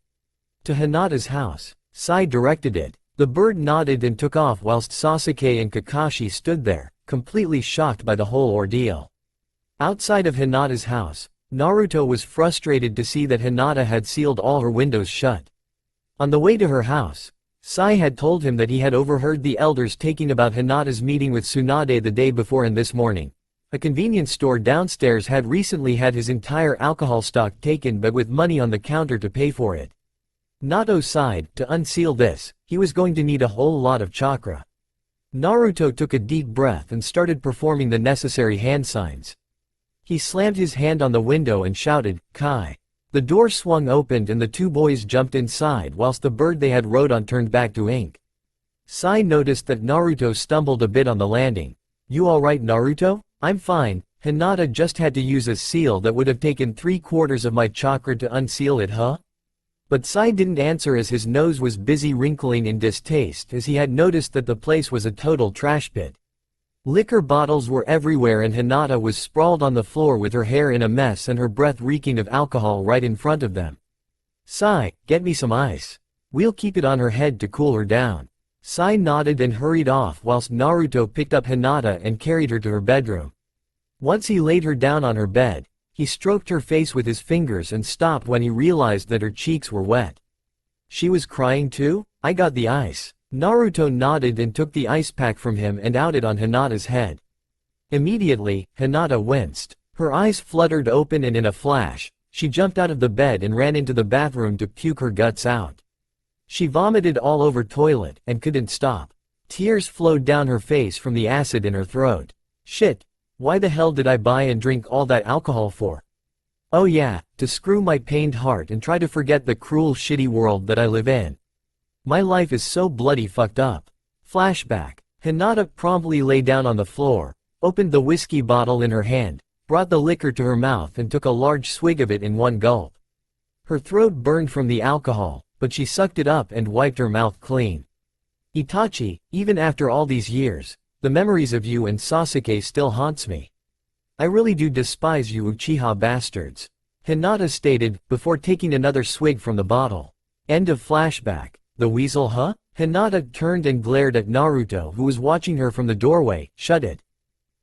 To Hinata's house. Sai directed it. The bird nodded and took off whilst Sasuke and Kakashi stood there, completely shocked by the whole ordeal. Outside of Hinata's house, Naruto was frustrated to see that Hinata had sealed all her windows shut. On the way to her house, Sai had told him that he had overheard the elders talking about Hinata's meeting with Tsunade the day before, and this morning, a convenience store downstairs had recently had his entire alcohol stock taken, but with money on the counter to pay for it. Naruto sighed. To unseal this, he was going to need a whole lot of chakra. Naruto took a deep breath and started performing the necessary hand signs. He slammed his hand on the window and shouted, Kai. The door swung open and the two boys jumped inside whilst the bird they had rode on turned back to ink. Sai noticed that Naruto stumbled a bit on the landing. You alright, Naruto? I'm fine. Hinata just had to use a seal that would have taken 3/4 of my chakra to unseal it, huh? But Sai didn't answer as his nose was busy wrinkling in distaste as he had noticed that the place was a total trash pit. Liquor bottles were everywhere and Hinata was sprawled on the floor with her hair in a mess and her breath reeking of alcohol right in front of them. Sai, get me some ice. We'll keep it on her head to cool her down. Sai nodded and hurried off whilst Naruto picked up Hinata and carried her to her bedroom. Once he laid her down on her bed, he stroked her face with his fingers and stopped when he realized that her cheeks were wet. She was crying too? I got the ice. Naruto nodded and took the ice pack from him and out it on Hinata's head. Immediately, Hinata winced. Her eyes fluttered open and in a flash, she jumped out of the bed and ran into the bathroom to puke her guts out. She vomited all over toilet and couldn't stop. Tears flowed down her face from the acid in her throat. Shit, why the hell did I buy and drink all that alcohol for? Oh yeah, to screw my pained heart and try to forget the cruel shitty world that I live in. My life is so bloody fucked up. Flashback. Hinata promptly lay down on the floor, opened the whiskey bottle in her hand, brought the liquor to her mouth and took a large swig of it in one gulp. Her throat burned from the alcohol, but she sucked it up and wiped her mouth clean. Itachi, even after all these years, the memories of you and Sasuke still haunts me. I really do despise you Uchiha bastards. Hinata stated, before taking another swig from the bottle. End of flashback. The weasel huh? Hinata turned and glared at Naruto who was watching her from the doorway. Shut it.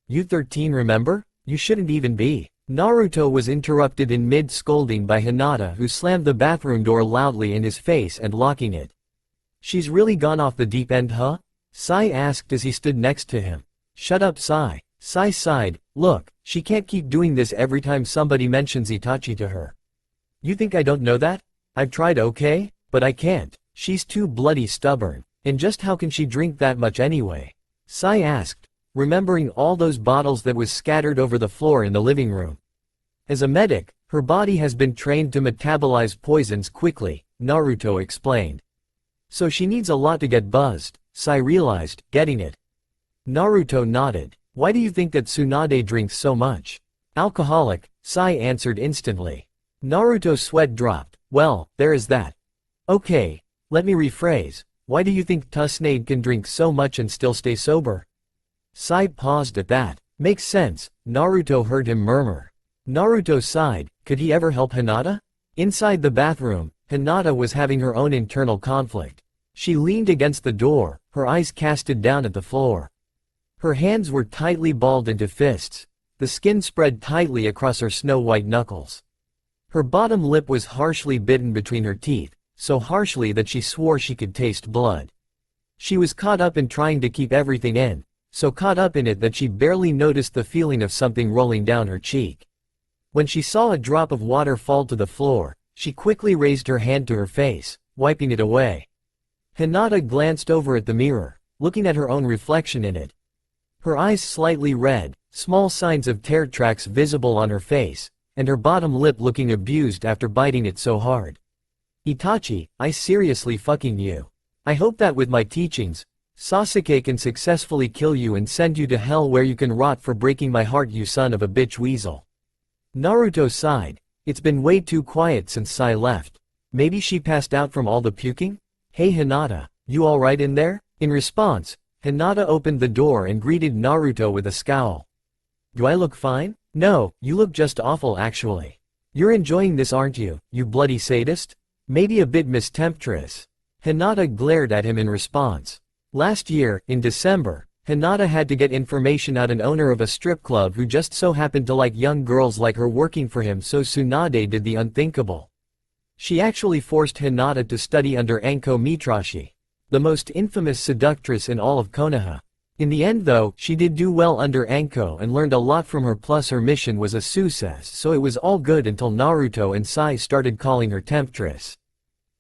You 13 remember? You shouldn't even be. Naruto was interrupted in mid-scolding by Hinata who slammed the bathroom door loudly in his face and locking it. She's really gone off the deep end huh? Sai asked as he stood next to him. Shut up Sai. Sai sighed, look, she can't keep doing this every time somebody mentions Itachi to her. You think I don't know that? I've tried okay, but I can't. She's too bloody stubborn. And just how can she drink that much anyway? Sai asked, remembering all those bottles that was scattered over the floor in the living room. As a medic, her body has been trained to metabolize poisons quickly, Naruto explained. So she needs a lot to get buzzed, Sai realized, getting it. Naruto nodded. Why do you think that Tsunade drinks so much? Alcoholic, Sai answered instantly. Naruto's sweat dropped. Well, there is that. Okay. Let me rephrase, why do you think Tsunade can drink so much and still stay sober? Sai paused at that. Makes sense, Naruto heard him murmur. Naruto sighed, could he ever help Hinata? Inside the bathroom, Hinata was having her own internal conflict. She leaned against the door, her eyes casted down at the floor. Her hands were tightly balled into fists. The skin spread tightly across her snow-white knuckles. Her bottom lip was harshly bitten between her teeth, so harshly that she swore she could taste blood. She was caught up in trying to keep everything in, so caught up in it that she barely noticed the feeling of something rolling down her cheek. When she saw a drop of water fall to the floor, she quickly raised her hand to her face, wiping it away. Hinata glanced over at the mirror, looking at her own reflection in it. Her eyes slightly red, small signs of tear tracks visible on her face, and her bottom lip looking abused after biting it so hard. Itachi, I seriously fucking you. I hope that with my teachings, Sasuke can successfully kill you and send you to hell where you can rot for breaking my heart you son of a bitch weasel. Naruto sighed. It's been way too quiet since Sai left. Maybe she passed out from all the puking? Hey Hinata, you alright in there? In response, Hinata opened the door and greeted Naruto with a scowl. Do I look fine? No, you look just awful actually. You're enjoying this aren't you, you bloody sadist? Maybe a bit mistemptress. Hinata glared at him in response. Last year, in December, Hinata had to get information out an owner of a strip club who just so happened to like young girls like her working for him, so Tsunade did the unthinkable. She actually forced Hinata to study under Anko Mitrashi, the most infamous seductress in all of Konoha. In the end though, she did do well under Anko and learned a lot from her, plus her mission was a success, so it was all good until Naruto and Sai started calling her temptress.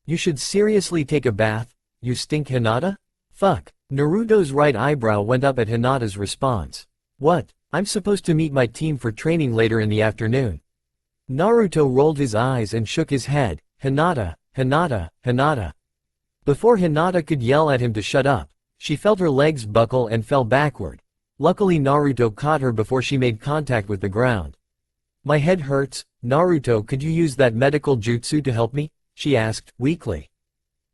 You should seriously take a bath, you stink Hinata? Fuck. Naruto's right eyebrow went up at Hinata's response. What? I'm supposed to meet my team for training later in the afternoon. Naruto rolled his eyes and shook his head. Hinata, Hinata, Hinata. Before Hinata could yell at him to shut up, she felt her legs buckle and fell backward. Luckily Naruto caught her before she made contact with the ground. My head hurts, Naruto, could you use that medical jutsu to help me? She asked, weakly.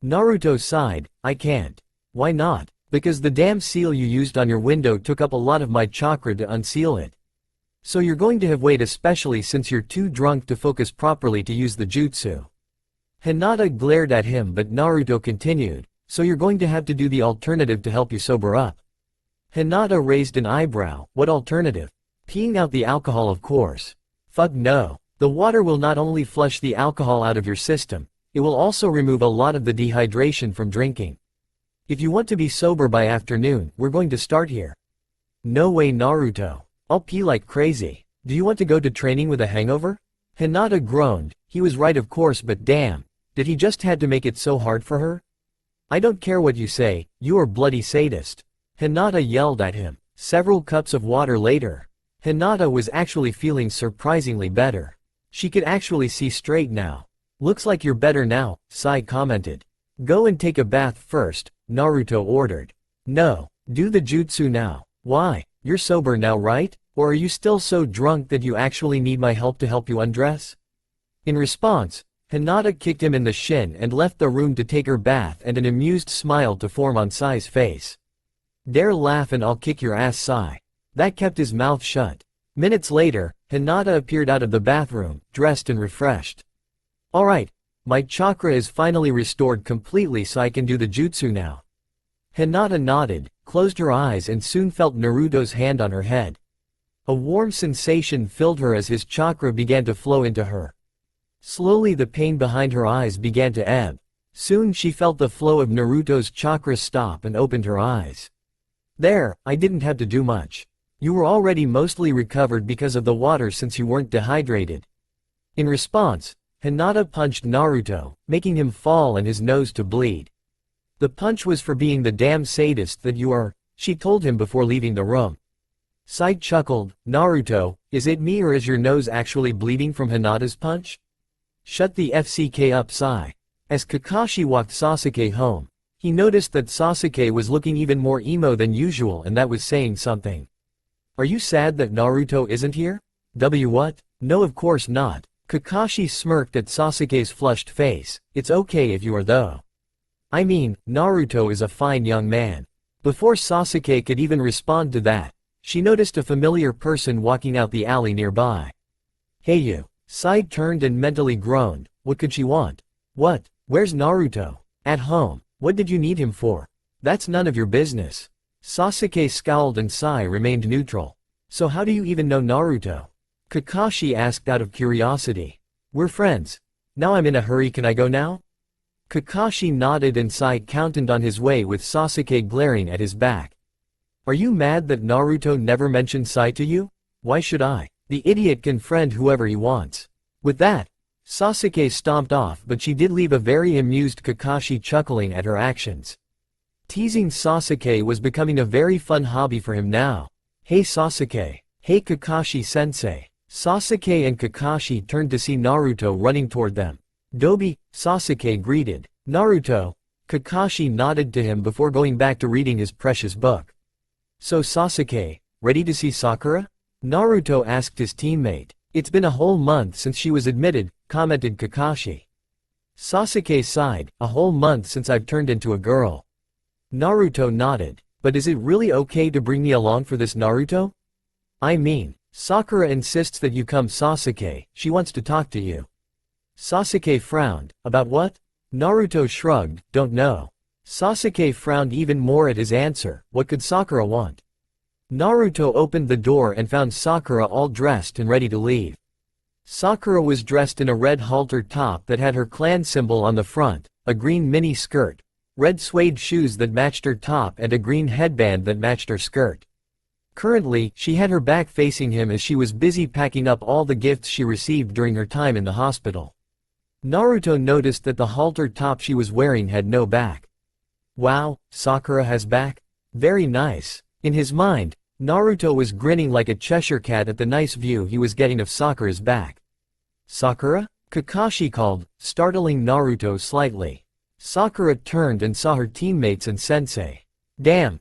Naruto sighed, I can't. Why not? Because the damn seal you used on your window took up a lot of my chakra to unseal it. So you're going to have wait, especially since you're too drunk to focus properly to use the jutsu. Hinata glared at him, but Naruto continued, so you're going to have to do the alternative to help you sober up. Hinata raised an eyebrow. What alternative? Peeing out the alcohol, of course. Fuck no. The water will not only flush the alcohol out of your system, it will also remove a lot of the dehydration from drinking. If you want to be sober by afternoon, we're going to start here. No way, Naruto. I'll pee like crazy. Do you want to go to training with a hangover? Hinata groaned. He was right, of course, but damn, did he just had to make it so hard for her? I don't care what you say, you are bloody sadist. Hinata yelled at him. Several cups of water later, Hinata was actually feeling surprisingly better. She could actually see straight now. Looks like you're better now, Sai commented. Go and take a bath first, Naruto ordered. No, do the jutsu now. Why? You're sober now, right? Or are you still so drunk that you actually need my help to help you undress? In response, Hinata kicked him in the shin and left the room to take her bath, and an amused smile to form on Sai's face. Dare laugh and I'll kick your ass, Sai. That kept his mouth shut. Minutes later, Hinata appeared out of the bathroom, dressed and refreshed. Alright, my chakra is finally restored completely, so I can do the jutsu now. Hinata nodded, closed her eyes, and soon felt Naruto's hand on her head. A warm sensation filled her as his chakra began to flow into her. Slowly the pain behind her eyes began to ebb. Soon she felt the flow of Naruto's chakra stop and opened her eyes. There, I didn't have to do much. You were already mostly recovered because of the water since you weren't dehydrated. In response, Hinata punched Naruto, making him fall and his nose to bleed. The punch was for being the damn sadist that you are, she told him before leaving the room. Sai chuckled. Naruto, is it me or is your nose actually bleeding from Hinata's punch? Shut the FCK up, Sai. As Kakashi walked Sasuke home, he noticed that Sasuke was looking even more emo than usual, and that was saying something. Are you sad that Naruto isn't here? What? No, of course not. Kakashi smirked at Sasuke's flushed face. It's okay if you are though. I mean, Naruto is a fine young man. Before Sasuke could even respond to that, she noticed a familiar person walking out the alley nearby. Hey you. Sai turned and mentally groaned. What could she want? What? Where's Naruto? At home. What did you need him for? That's none of your business. Sasuke scowled and Sai remained neutral. So how do you even know Naruto? Kakashi asked out of curiosity. We're friends. Now I'm in a hurry, can I go now? Kakashi nodded and Sai counted on his way with Sasuke glaring at his back. Are you mad that Naruto never mentioned Sai to you? Why should I? The idiot can friend whoever he wants. With that, Sasuke stomped off, but she did leave a very amused Kakashi chuckling at her actions. Teasing Sasuke was becoming a very fun hobby for him now. Hey Sasuke. Hey Kakashi-sensei. Sasuke and Kakashi turned to see Naruto running toward them. Dobi, Sasuke greeted. Naruto. Kakashi nodded to him before going back to reading his precious book. So Sasuke, ready to see Sakura? Naruto asked his teammate. It's been a whole month since she was admitted, commented Kakashi. Sasuke sighed. A whole month since I've turned into a girl. Naruto nodded. But is it really okay to bring me along for this, Naruto? I mean, Sakura insists that you come, Sasuke. She wants to talk to you. Sasuke frowned. About what? Naruto shrugged. Don't know. Sasuke frowned even more at his answer. What could Sakura want? Naruto opened the door and found Sakura all dressed and ready to leave. Sakura was dressed in a red halter top that had her clan symbol on the front, a green mini skirt, red suede shoes that matched her top, and a green headband that matched her skirt. Currently, she had her back facing him as she was busy packing up all the gifts she received during her time in the hospital. Naruto noticed that the halter top she was wearing had no back. Wow, Sakura has back? Very nice. In his mind, Naruto was grinning like a Cheshire cat at the nice view he was getting of Sakura's back. Sakura? Kakashi called, startling Naruto slightly. Sakura turned and saw her teammates and sensei. Damn,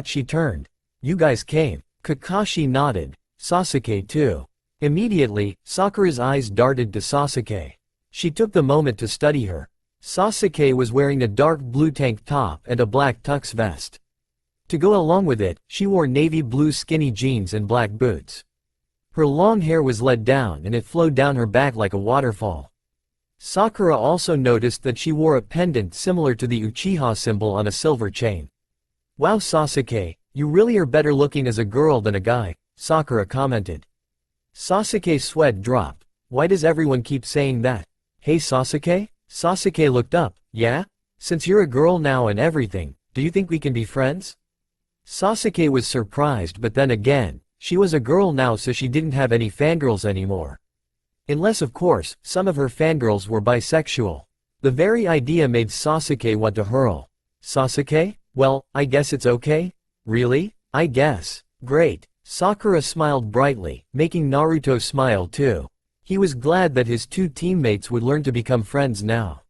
she turned. You guys came. Kakashi nodded. Sasuke too. Immediately, Sakura's eyes darted to Sasuke. She took the moment to study her. Sasuke was wearing a dark blue tank top and a black tux vest. To go along with it, she wore navy blue skinny jeans and black boots. Her long hair was let down and it flowed down her back like a waterfall. Sakura also noticed that she wore a pendant similar to the Uchiha symbol on a silver chain. "Wow Sasuke, you really are better looking as a girl than a guy," Sakura commented. Sasuke's sweat dropped. "Why does everyone keep saying that? Hey Sasuke?" Sasuke looked up. "Yeah? Since you're a girl now and everything, do you think we can be friends?" Sasuke was surprised, but then again, she was a girl now, so she didn't have any fangirls anymore. Unless of course, some of her fangirls were bisexual. The very idea made Sasuke want to hurl. "Sasuke? Well, I guess it's okay? Really? I guess. Great." Sakura smiled brightly, making Naruto smile too. He was glad that his two teammates would learn to become friends now.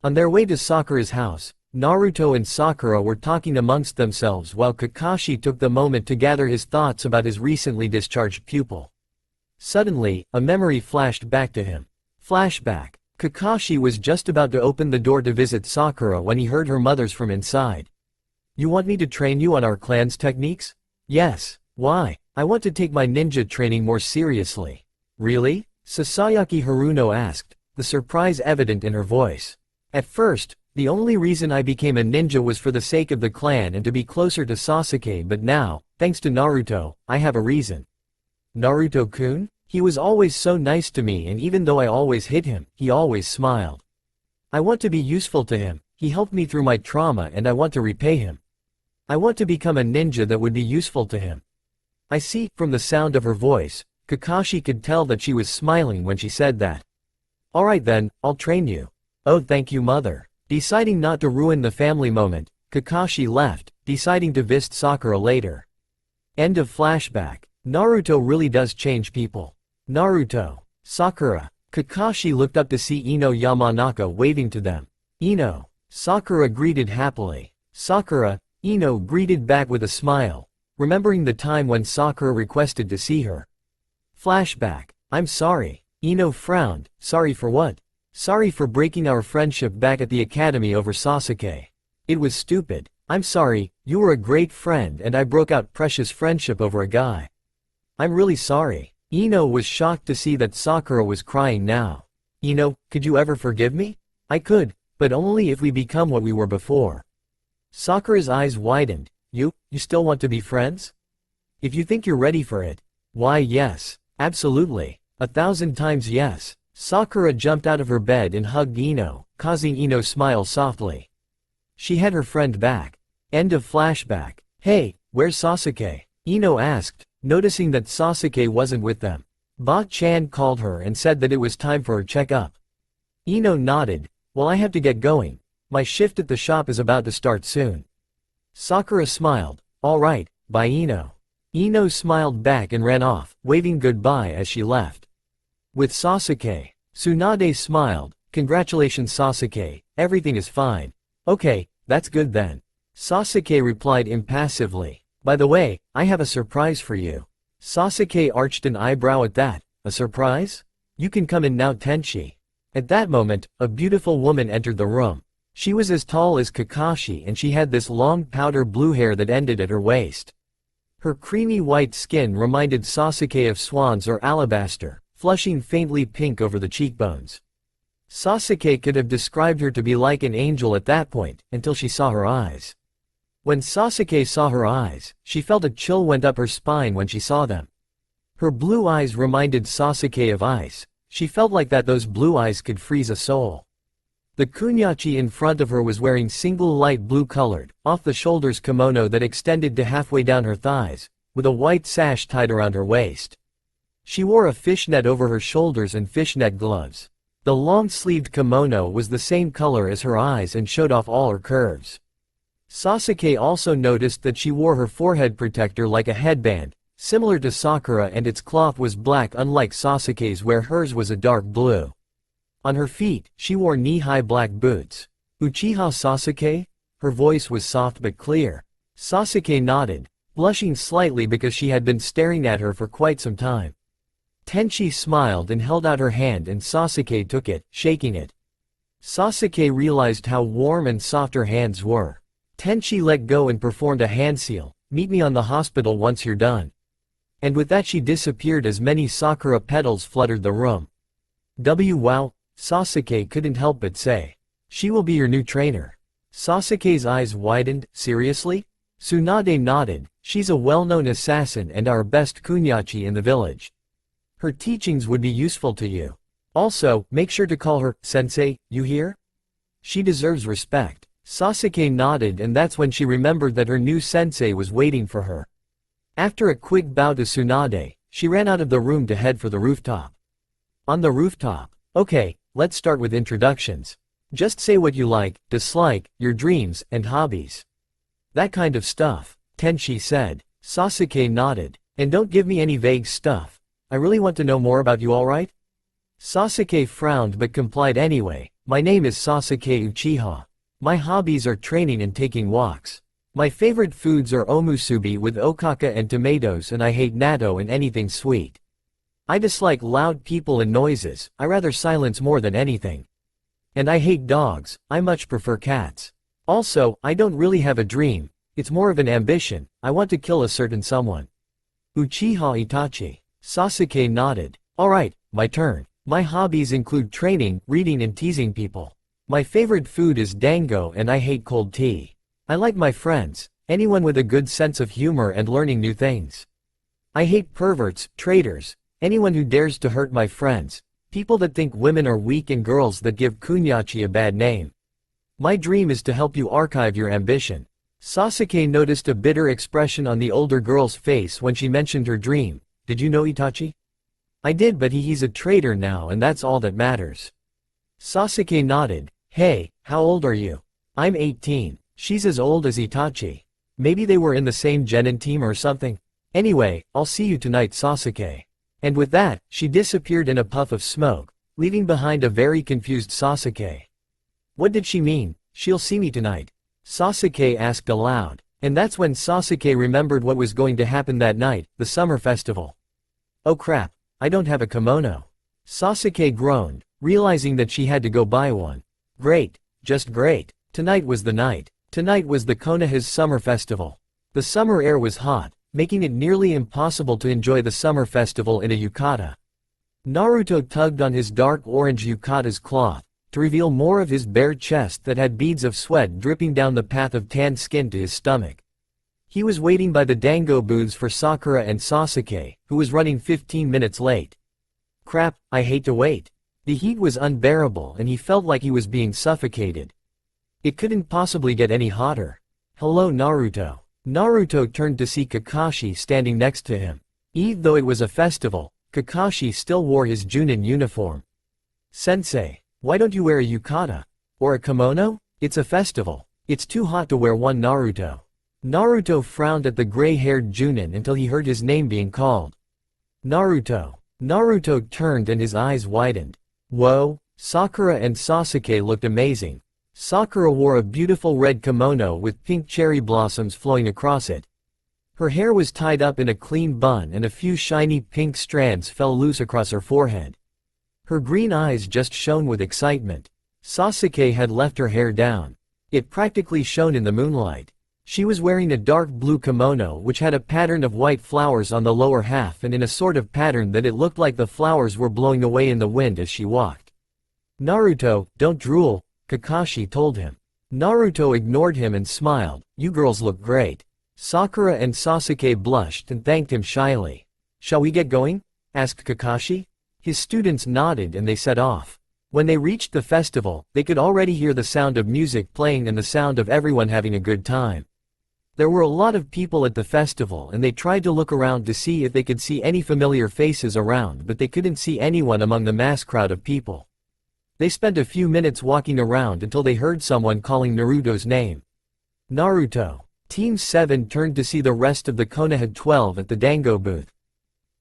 On their way to Sakura's house, Naruto and Sakura were talking amongst themselves while Kakashi took the moment to gather his thoughts about his recently discharged pupil. Suddenly, a memory flashed back to him. Flashback. Kakashi was just about to open the door to visit Sakura when he heard her mother's from inside. "You want me to train you on our clan's techniques?" "Yes. Why? I want to take my ninja training more seriously." "Really?" Sasayaki Haruno asked, the surprise evident in her voice. "At first, the only reason I became a ninja was for the sake of the clan and to be closer to Sasuke, but now, thanks to Naruto, I have a reason." "Naruto-kun? He was always so nice to me, and even though I always hit him, he always smiled. I want to be useful to him, he helped me through my trauma and I want to repay him. I want to become a ninja that would be useful to him." "I see." From the sound of her voice, Kakashi could tell that she was smiling when she said that. "Alright then, I'll train you." "Oh, thank you mother." Deciding not to ruin the family moment, Kakashi left, deciding to visit Sakura later. End of flashback. Naruto really does change people. Naruto. Sakura. Kakashi looked up to see Ino Yamanaka waving to them. "Ino." Sakura greeted happily. "Sakura." Ino greeted back with a smile, remembering the time when Sakura requested to see her. Flashback. "I'm sorry." Ino frowned. "Sorry for what?" "Sorry for breaking our friendship back at the academy over Sasuke. It was stupid. I'm sorry, you were a great friend and I broke out precious friendship over a guy. I'm really sorry." Ino was shocked to see that Sakura was crying now. "Ino, could you ever forgive me?" "I could, but only if we become what we were before." Sakura's eyes widened. You still want to be friends?" "If you think you're ready for it." "Why yes. Absolutely. 1,000 times yes." Sakura jumped out of her bed and hugged Ino, causing Ino smile softly. She had her friend back. End of flashback. "Hey, where's Sasuke?" Ino asked, noticing that Sasuke wasn't with them. Ba-chan called her and said that it was time for her checkup. Ino nodded. "Well, I have to get going. My shift at the shop is about to start soon." Sakura smiled. "Alright, bye Ino." Ino smiled back and ran off, waving goodbye as she left. With Sasuke, Tsunade smiled. "Congratulations Sasuke, everything is fine." "Okay, that's good then." Sasuke replied impassively. "By the way, I have a surprise for you." Sasuke arched an eyebrow at that. "A surprise? You can come in now Tenchi." At that moment, a beautiful woman entered the room. She was as tall as Kakashi and she had this long powder blue hair that ended at her waist. Her creamy white skin reminded Sasuke of swans or alabaster, flushing faintly pink over the cheekbones. Sasuke could have described her to be like an angel at that point, until she saw her eyes. When Sasuke saw her eyes, she felt a chill went up her spine when she saw them. Her blue eyes reminded Sasuke of ice. She felt like that those blue eyes could freeze a soul. The kunyachi in front of her was wearing single light blue colored, off-the-shoulders kimono that extended to halfway down her thighs, with a white sash tied around her waist. She wore a fishnet over her shoulders and fishnet gloves. The long-sleeved kimono was the same color as her eyes and showed off all her curves. Sasuke also noticed that she wore her forehead protector like a headband, similar to Sakura, and its cloth was black unlike Sasuke's where hers was a dark blue. On her feet, she wore knee-high black boots. "Uchiha Sasuke?" Her voice was soft but clear. Sasuke nodded, blushing slightly because she had been staring at her for quite some time. Tenchi smiled and held out her hand and Sasuke took it, shaking it. Sasuke realized how warm and soft her hands were. Tenchi let go and performed a hand seal. Meet me on the hospital once you're done. And with that she disappeared as many Sakura petals fluttered the room. Wow, Sasuke couldn't help but say. She will be your new trainer. Sasuke's eyes widened. Seriously? Tsunade nodded. She's a well-known assassin and our best kunyachi in the village. Her teachings would be useful to you. Also, make sure to call her sensei, you hear? She deserves respect. Sasuke nodded, and that's when she remembered that her new sensei was waiting for her. After a quick bow to Tsunade, she ran out of the room to head for the rooftop. On the rooftop. Okay, let's start with introductions. Just say what you like, dislike, your dreams, and hobbies. That kind of stuff, Tenchi said. Sasuke nodded. And don't give me any vague stuff. I really want to know more about you, alright? Sasuke frowned but complied anyway. My name is Sasuke Uchiha. My hobbies are training and taking walks. My favorite foods are omusubi with okaka and tomatoes, and I hate natto and anything sweet. I dislike loud people and noises. I rather silence more than anything. And I hate dogs. I much prefer cats. Also, I don't really have a dream. It's more of an ambition. I want to kill a certain someone. Uchiha Itachi. Sasuke nodded. Alright, my turn. My hobbies include training, reading and teasing people. My favorite food is dango and I hate cold tea. I like my friends, anyone with a good sense of humor and learning new things. I hate perverts, traitors, anyone who dares to hurt my friends, people that think women are weak and girls that give kunyachi a bad name. My dream is to help you archive your ambition. Sasuke noticed a bitter expression on the older girl's face when she mentioned her dream. Did you know Itachi? I did, but he's a traitor now and that's all that matters. Sasuke nodded. Hey, how old are you? I'm 18. She's as old as Itachi. Maybe they were in the same genin team or something. Anyway, I'll see you tonight, Sasuke. And with that, she disappeared in a puff of smoke, leaving behind a very confused Sasuke. What did she mean, she'll see me tonight? Sasuke asked aloud. And that's when Sasuke remembered what was going to happen that night, the summer festival. Oh crap, I don't have a kimono. Sasuke groaned, realizing that she had to go buy one. Great, just great. Tonight was the night. Tonight was the Konoha's summer festival. The summer air was hot, making it nearly impossible to enjoy the summer festival in a yukata. Naruto tugged on his dark orange yukata's cloth, to reveal more of his bare chest that had beads of sweat dripping down the path of tanned skin to his stomach. He was waiting by the dango booths for Sakura and Sasuke, who was running 15 minutes late. Crap, I hate to wait. The heat was unbearable and he felt like he was being suffocated. It couldn't possibly get any hotter. Hello Naruto. Naruto turned to see Kakashi standing next to him. Even though it was a festival, Kakashi still wore his Junin uniform. Sensei, why don't you wear a yukata? Or a kimono? It's a festival. It's too hot to wear one, Naruto. Naruto frowned at the gray-haired Junin until he heard his name being called. Naruto. Naruto turned and his eyes widened. Whoa, Sakura and Sasuke looked amazing. Sakura wore a beautiful red kimono with pink cherry blossoms flowing across it. Her hair was tied up in a clean bun and a few shiny pink strands fell loose across her forehead. Her green eyes just shone with excitement. Sasuke had left her hair down. It practically shone in the moonlight. She was wearing a dark blue kimono which had a pattern of white flowers on the lower half and in a sort of pattern that it looked like the flowers were blowing away in the wind as she walked. Naruto, don't drool, Kakashi told him. Naruto ignored him and smiled. You girls look great. Sakura and Sasuke blushed and thanked him shyly. Shall we get going? Asked Kakashi. His students nodded and they set off. When they reached the festival, they could already hear the sound of music playing and the sound of everyone having a good time. There were a lot of people at the festival and they tried to look around to see if they could see any familiar faces around, but they couldn't see anyone among the mass crowd of people. They spent a few minutes walking around until they heard someone calling Naruto's name. Naruto. Team 7 turned to see the rest of the Konoha 12 at the dango booth.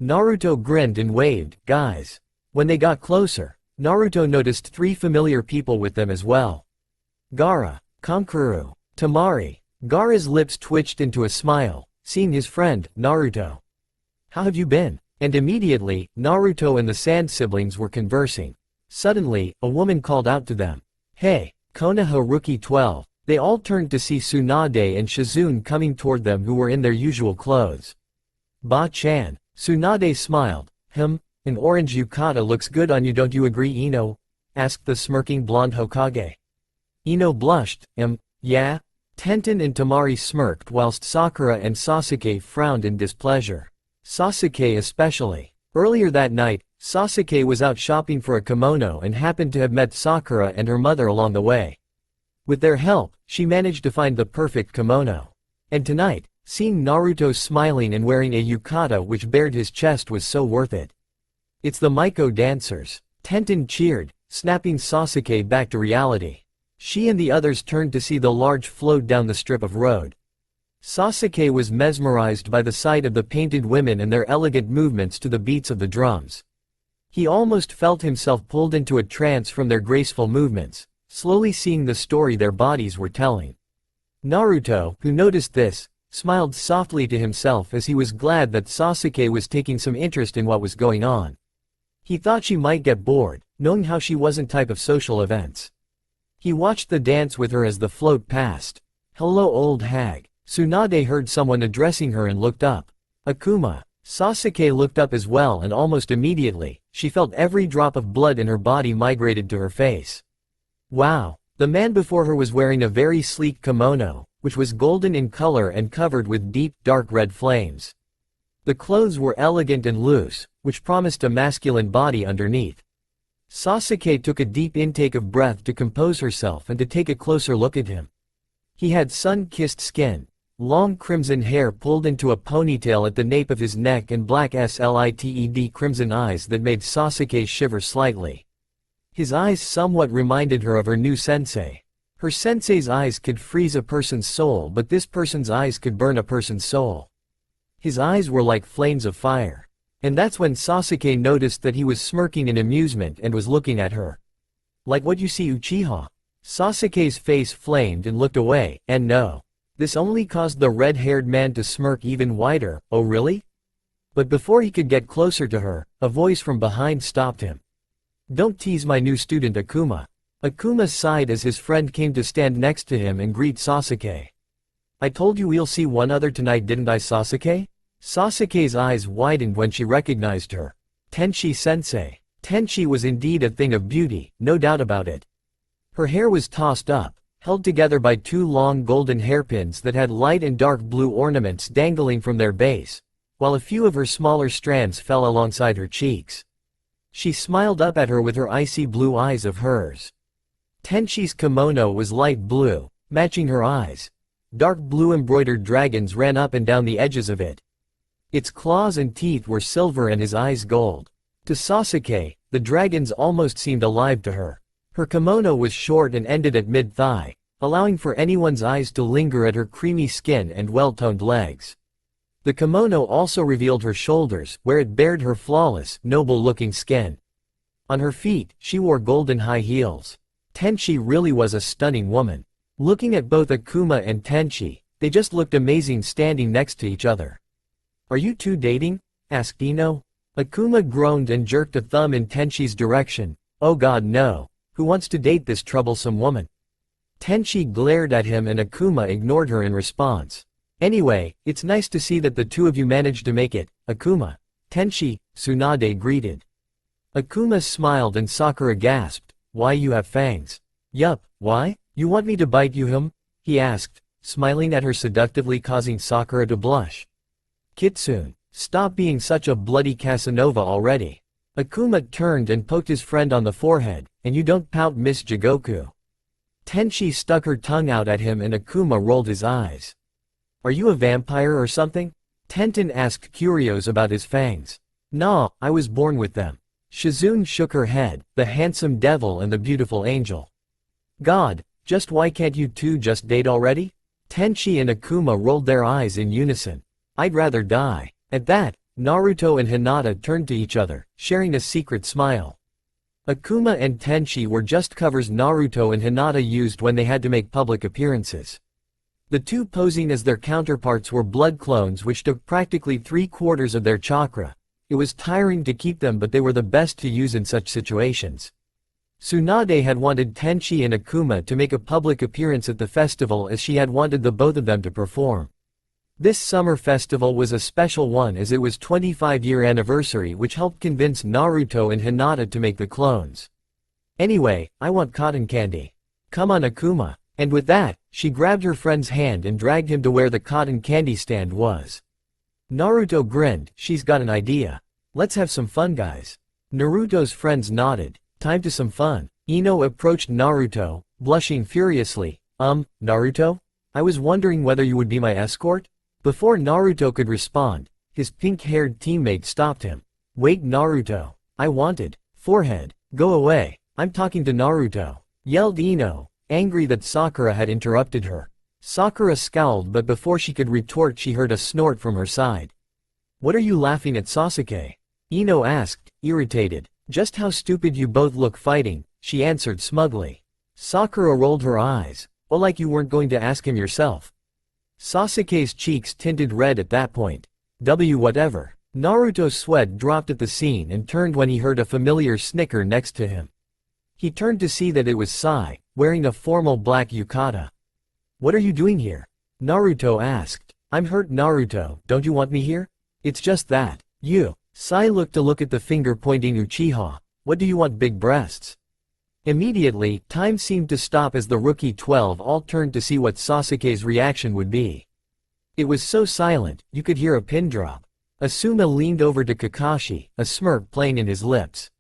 Naruto grinned and waved, guys. When they got closer, Naruto noticed 3 familiar people with them as well. Gaara, Kankuro, Temari. Gaara's lips twitched into a smile, seeing his friend, Naruto. How have you been? And immediately, Naruto and the Sand siblings were conversing. Suddenly, a woman called out to them. Hey, Konoha Rookie 12, They all turned to see Tsunade and Shizune coming toward them, who were in their usual clothes. Ba-chan. Tsunade smiled. An orange yukata looks good on you, don't you agree, Ino? Asked the smirking blonde Hokage. Ino blushed. Yeah? Tenten and Temari smirked whilst Sakura and Sasuke frowned in displeasure. Sasuke especially. Earlier that night, Sasuke was out shopping for a kimono and happened to have met Sakura and her mother along the way. With their help, she managed to find the perfect kimono. And tonight, seeing Naruto smiling and wearing a yukata which bared his chest was so worth it. It's the Maiko dancers. Tenten cheered, snapping Sasuke back to reality. She and the others turned to see the large float down the strip of road. Sasuke was mesmerized by the sight of the painted women and their elegant movements to the beats of the drums. He almost felt himself pulled into a trance from their graceful movements, slowly seeing the story their bodies were telling. Naruto, who noticed this, smiled softly to himself as he was glad that Sasuke was taking some interest in what was going on. He thought she might get bored, knowing how she wasn't type of social events. He watched the dance with her as the float passed. Hello, old hag. Tsunade heard someone addressing her and looked up. Akuma. Sasuke looked up as well, and almost immediately, she felt every drop of blood in her body migrated to her face. Wow. The man before her was wearing a very sleek kimono, which was golden in color and covered with deep, dark red flames. The clothes were elegant and loose, which promised a masculine body underneath. Sasuke took a deep intake of breath to compose herself and to take a closer look at him. He had sun-kissed skin, long crimson hair pulled into a ponytail at the nape of his neck, and black slited crimson eyes that made Sasuke shiver slightly. His eyes somewhat reminded her of her new sensei. Her sensei's eyes could freeze a person's soul, but this person's eyes could burn a person's soul. His eyes were like flames of fire. And that's when Sasuke noticed that he was smirking in amusement and was looking at her. Like what you see, Uchiha. Sasuke's face flamed and looked away, and no. This only caused the red-haired man to smirk even wider. Oh really? But before he could get closer to her, a voice from behind stopped him. Don't tease my new student Akuma. Akuma sighed as his friend came to stand next to him and greet Sasuke. I told you we'll see one other tonight, didn't I, Sasuke? Sasuke's eyes widened when she recognized her. Tenchi-sensei. Tenchi was indeed a thing of beauty, no doubt about it. Her hair was tossed up, held together by two long golden hairpins that had light and dark blue ornaments dangling from their base, while a few of her smaller strands fell alongside her cheeks. She smiled up at her with her icy blue eyes of hers. Tenchi's kimono was light blue, matching her eyes. Dark blue embroidered dragons ran up and down the edges of it. Its claws and teeth were silver and his eyes gold. To Sasuke, the dragons almost seemed alive to her. Her kimono was short and ended at mid-thigh, allowing for anyone's eyes to linger at her creamy skin and well-toned legs. The kimono also revealed her shoulders, where it bared her flawless, noble-looking skin. On her feet, she wore golden high heels. Tenchi really was a stunning woman. Looking at both Akuma and Tenchi, they just looked amazing standing next to each other. Are you two dating? Asked Ino. Akuma groaned and jerked a thumb in Tenchi's direction. Oh god no. Who wants to date this troublesome woman? Tenchi glared at him and Akuma ignored her in response. Anyway, it's nice to see that the two of you managed to make it, Akuma. Tenchi, Tsunade greeted. Akuma smiled and Sakura gasped. Why, you have fangs? Yup, why? You want me to bite you, he asked, smiling at her seductively, causing Sakura to blush. Kitsune, stop being such a bloody Casanova already. Akuma turned and poked his friend on the forehead, and you don't pout, Miss Jigoku. Tenchi stuck her tongue out at him and Akuma rolled his eyes. Are you a vampire or something? Tenten asked, curious about his fangs. Nah, I was born with them. Shizune shook her head, the handsome devil and the beautiful angel. God, just why can't you two just date already? Tenchi and Akuma rolled their eyes in unison. I'd rather die. At that, Naruto and Hinata turned to each other, sharing a secret smile. Akuma and Tenchi were just covers Naruto and Hinata used when they had to make public appearances. The two posing as their counterparts were blood clones which took practically 3/4 of their chakra. It was tiring to keep them, but they were the best to use in such situations. Tsunade had wanted Tenchi and Akuma to make a public appearance at the festival as she had wanted the both of them to perform. This summer festival was a special one as it was 25-year anniversary, which helped convince Naruto and Hinata to make the clones. Anyway, I want cotton candy. Come on Akuma. And with that, she grabbed her friend's hand and dragged him to where the cotton candy stand was. Naruto grinned. She's got an idea. Let's have some fun, guys. Naruto's friends nodded. Time to some fun. Ino approached Naruto, blushing furiously. Naruto? I was wondering whether you would be my escort? Before Naruto could respond, his pink-haired teammate stopped him. Wait Naruto. I wanted. Forehead. Go away. I'm talking to Naruto. Yelled Ino, angry that Sakura had interrupted her. Sakura scowled, but before she could retort she heard a snort from her side. What are you laughing at, Sasuke? Ino asked, irritated. Just how stupid you both look fighting, she answered smugly. Sakura rolled her eyes. Well, like you weren't going to ask him yourself. Sasuke's cheeks tinted red at that point. Whatever. Naruto's sweat dropped at the scene and turned when he heard a familiar snicker next to him. He turned to see that it was Sai, wearing a formal black yukata. What are you doing here? Naruto asked. I'm hurt Naruto, don't you want me here? It's just that. You. Sai looked at the finger-pointing Uchiha. What do you want, big breasts? Immediately, time seemed to stop as the rookie 12 all turned to see what Sasuke's reaction would be. It was so silent, you could hear a pin drop. Asuma leaned over to Kakashi, a smirk playing in his lips.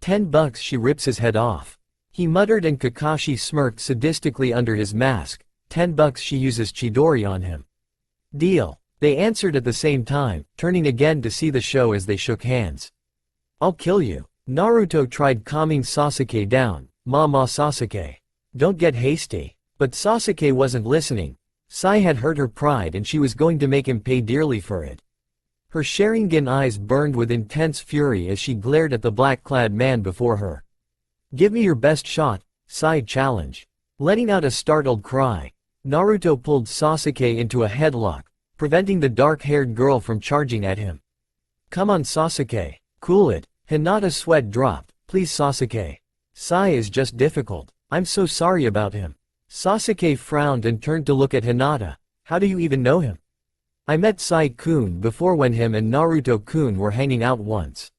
$10 she rips his head off. He muttered and Kakashi smirked sadistically under his mask. $10 she uses Chidori on him. Deal. They answered at the same time, turning again to see the show as they shook hands. I'll kill you. Naruto tried calming Sasuke down. Ma Sasuke. Don't get hasty. But Sasuke wasn't listening. Sai had hurt her pride and she was going to make him pay dearly for it. Her Sharingan eyes burned with intense fury as she glared at the black-clad man before her. Give me your best shot, Sai challenged. Letting out a startled cry, Naruto pulled Sasuke into a headlock, preventing the dark-haired girl from charging at him. Come on Sasuke, cool it. Hinata's sweat dropped. Please Sasuke. Sai is just difficult. I'm so sorry about him. Sasuke frowned and turned to look at Hinata. How do you even know him? I met Sai-kun before when him and Naruto-kun were hanging out once.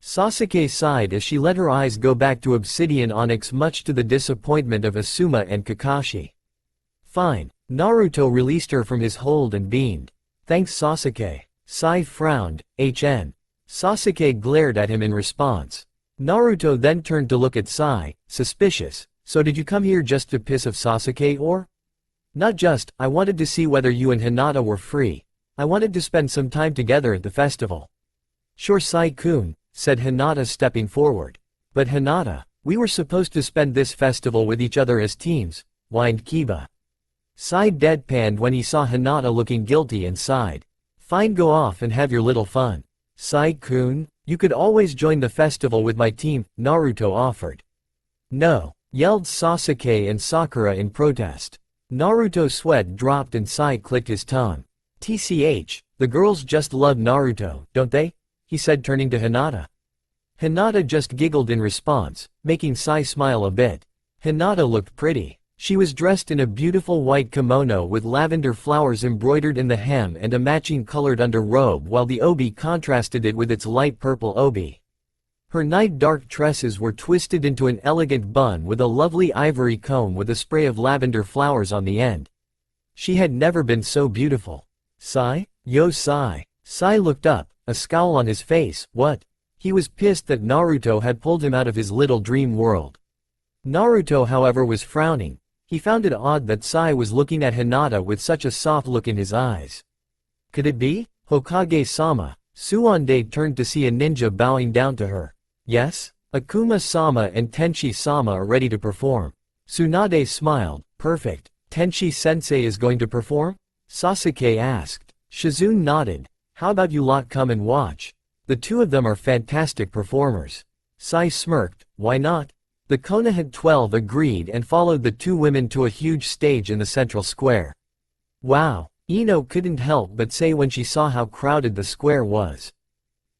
Sasuke sighed as she let her eyes go back to Obsidian Onyx, much to the disappointment of Asuma and Kakashi. Fine. Naruto released her from his hold and beamed. Thanks Sasuke. Sai frowned. Sasuke glared at him in response. Naruto then turned to look at Sai, suspicious. So did you come here just to piss off Sasuke or? Not just, I wanted to see whether you and Hinata were free. I wanted to spend some time together at the festival. Sure Sai-kun, said Hinata stepping forward. But Hinata, we were supposed to spend this festival with each other as teams, whined Kiba. Sai deadpanned when he saw Hinata looking guilty and sighed. Fine, go off and have your little fun. Sai-kun, you could always join the festival with my team, Naruto offered. No, yelled Sasuke and Sakura in protest. Naruto's sweat dropped and Sai clicked his tongue. TCH, the girls just love Naruto, don't they? He said, turning to Hinata. Hinata just giggled in response, making Sai smile a bit. Hinata looked pretty. She was dressed in a beautiful white kimono with lavender flowers embroidered in the hem and a matching colored underrobe, while the obi contrasted it with its light purple obi. Her night dark tresses were twisted into an elegant bun with a lovely ivory comb with a spray of lavender flowers on the end. She had never been so beautiful. Sai? Yo Sai. Sai looked up, a scowl on his face. What? He was pissed that Naruto had pulled him out of his little dream world. Naruto, however, was frowning. He found it odd that Sai was looking at Hinata with such a soft look in his eyes. Could it be? Hokage-sama. Suande turned to see a ninja bowing down to her. Yes? Akuma-sama and Tenchi-sama are ready to perform. Tsunade smiled. Perfect. Tenchi-sensei is going to perform? Sasuke asked. Shizune nodded. How about you lot come and watch? The two of them are fantastic performers. Sai smirked. Why not? The Konoha 12 agreed and followed the two women to a huge stage in the central square. Wow, Ino couldn't help but say when she saw how crowded the square was.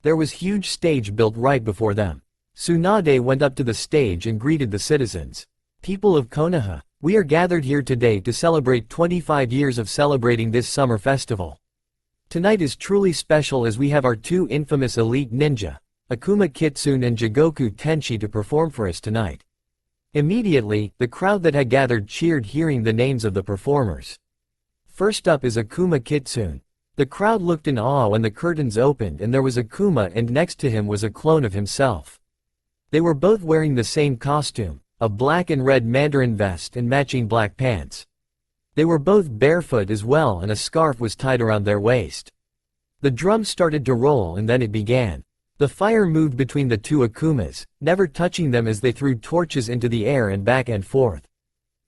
There was huge stage built right before them. Tsunade went up to the stage and greeted the citizens. People of Konoha, we are gathered here today to celebrate 25 years of celebrating this summer festival. Tonight is truly special as we have our two infamous elite ninja, Akuma Kitsune and Jigoku Tenshi, to perform for us tonight. Immediately, the crowd that had gathered cheered hearing the names of the performers. First up is Akuma Kitsune. The crowd looked in awe when the curtains opened and there was Akuma, and next to him was a clone of himself. They were both wearing the same costume, a black and red mandarin vest and matching black pants. They were both barefoot as well, and a scarf was tied around their waist. The drum started to roll and then it began. The fire moved between the two Akumas, never touching them as they threw torches into the air and back and forth.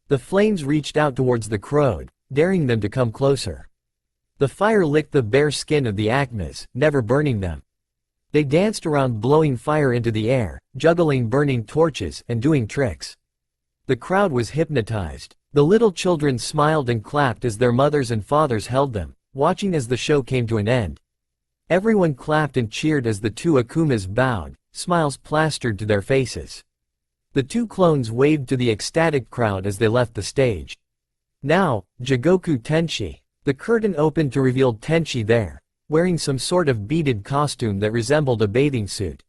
The flames reached out towards the crowd, daring them to come closer. The fire licked the bare skin of the Akumas, never burning them. They danced around, blowing fire into the air, juggling burning torches, and doing tricks. The crowd was hypnotized. The little children smiled and clapped as their mothers and fathers held them, watching as the show came to an end. Everyone clapped and cheered as the two Akumas bowed, smiles plastered to their faces. The two clones waved to the ecstatic crowd as they left the stage. Now, Jigoku Tenshi. The curtain opened to reveal Tenshi there, wearing some sort of beaded costume that resembled a bathing suit.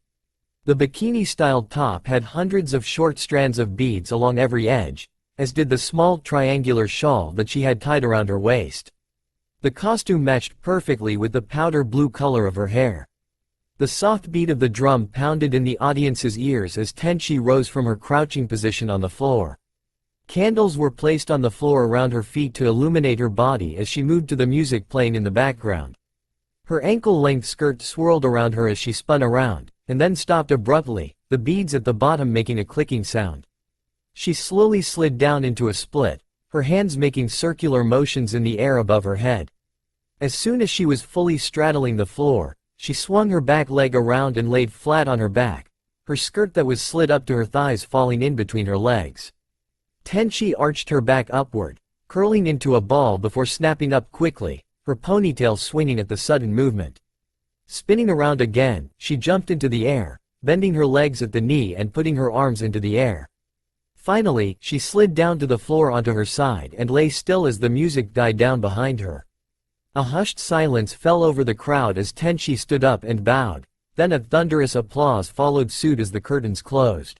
The bikini-styled top had hundreds of short strands of beads along every edge, as did the small triangular shawl that she had tied around her waist. The costume matched perfectly with the powder blue color of her hair. The soft beat of the drum pounded in the audience's ears as Tenshi rose from her crouching position on the floor. Candles were placed on the floor around her feet to illuminate her body as she moved to the music playing in the background. Her ankle-length skirt swirled around her as she spun around, and then stopped abruptly, the beads at the bottom making a clicking sound. She slowly slid down into a split, her hands making circular motions in the air above her head. As soon as she was fully straddling the floor, she swung her back leg around and laid flat on her back, her skirt that was slid up to her thighs falling in between her legs. Tenshi arched her back upward, curling into a ball before snapping up quickly, her ponytail swinging at the sudden movement. Spinning around again, she jumped into the air, bending her legs at the knee and putting her arms into the air. Finally, she slid down to the floor onto her side and lay still as the music died down behind her. A hushed silence fell over the crowd as Tenshi stood up and bowed, then a thunderous applause followed suit as the curtains closed.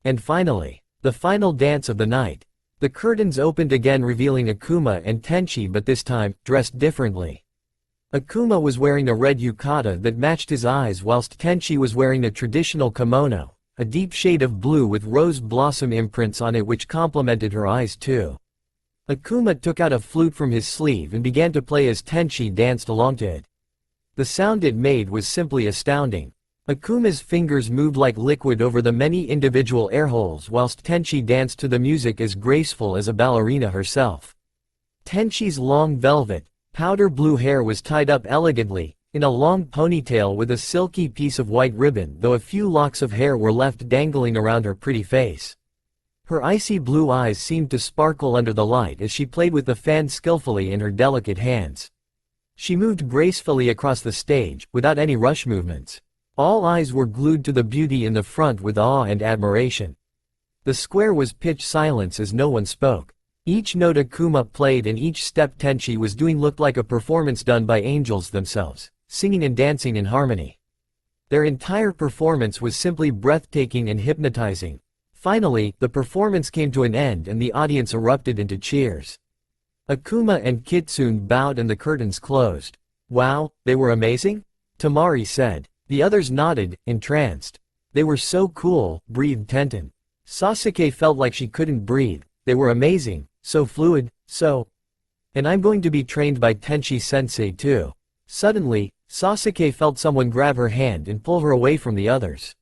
And finally, the final dance of the night. The curtains opened again revealing Akuma and Tenshi, but this time, dressed differently. Akuma was wearing a red yukata that matched his eyes, whilst Tenshi was wearing a traditional kimono, a deep shade of blue with rose blossom imprints on it which complemented her eyes too. Akuma took out a flute from his sleeve and began to play as Tenshi danced along to it. The sound it made was simply astounding. Akuma's fingers moved like liquid over the many individual air holes whilst Tenshi danced to the music as graceful as a ballerina herself. Tenshi's long velvet, powder blue hair was tied up elegantly, in a long ponytail with a silky piece of white ribbon, though a few locks of hair were left dangling around her pretty face. Her icy blue eyes seemed to sparkle under the light as she played with the fan skillfully in her delicate hands. She moved gracefully across the stage, without any rush movements. All eyes were glued to the beauty in the front with awe and admiration. The square was pitch silence as no one spoke. Each note Akuma played and each step Tenshi was doing looked like a performance done by angels themselves, singing and dancing in harmony. Their entire performance was simply breathtaking and hypnotizing. Finally, the performance came to an end and the audience erupted into cheers. Akuma and Kitsune bowed and the curtains closed. "Wow, they were amazing?" Tamari said. The others nodded, entranced. "They were so cool," breathed Tenten. Sasuke felt like she couldn't breathe. "They were amazing, so fluid, so... And I'm going to be trained by Tenshi-sensei too." Suddenly, Sasuke felt someone grab her hand and pull her away from the others.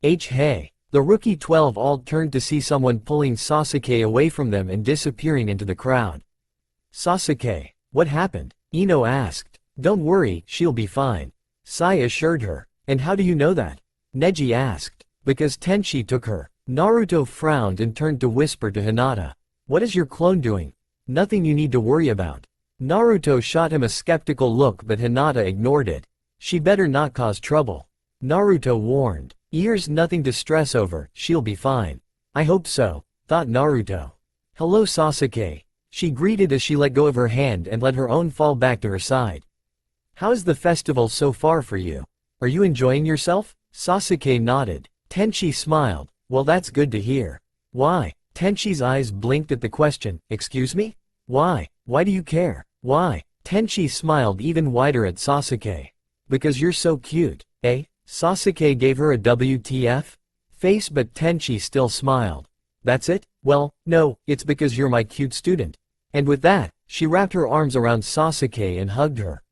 Hey! The Rookie 12 all turned to see someone pulling Sasuke away from them and disappearing into the crowd. "Sasuke, what happened?" Ino asked. "Don't worry, she'll be fine," Sai assured her. "And how do you know that?" Neji asked. "Because Tenshi took her." Naruto frowned and turned to whisper to Hinata. "What is your clone doing?" "Nothing you need to worry about." Naruto shot him a skeptical look, but Hinata ignored it. "She better not cause trouble," Naruto warned. Here's nothing to stress over, she'll be fine. I hope so, thought Naruto. Hello Sasuke, she greeted as she let go of her hand and let her own fall back to her side. How's the festival so far for you? Are you enjoying yourself? Sasuke nodded. Tenchi smiled. Well, that's good to hear. Why? Tenchi's eyes blinked at the question. Excuse me? Why? Why do you care? Why? Tenchi smiled even wider at Sasuke. Because you're so cute, eh? Sasuke gave her a WTF face, but Tenchi still smiled. That's it? Well, no, it's because you're my cute student. And with that, she wrapped her arms around Sasuke and hugged her.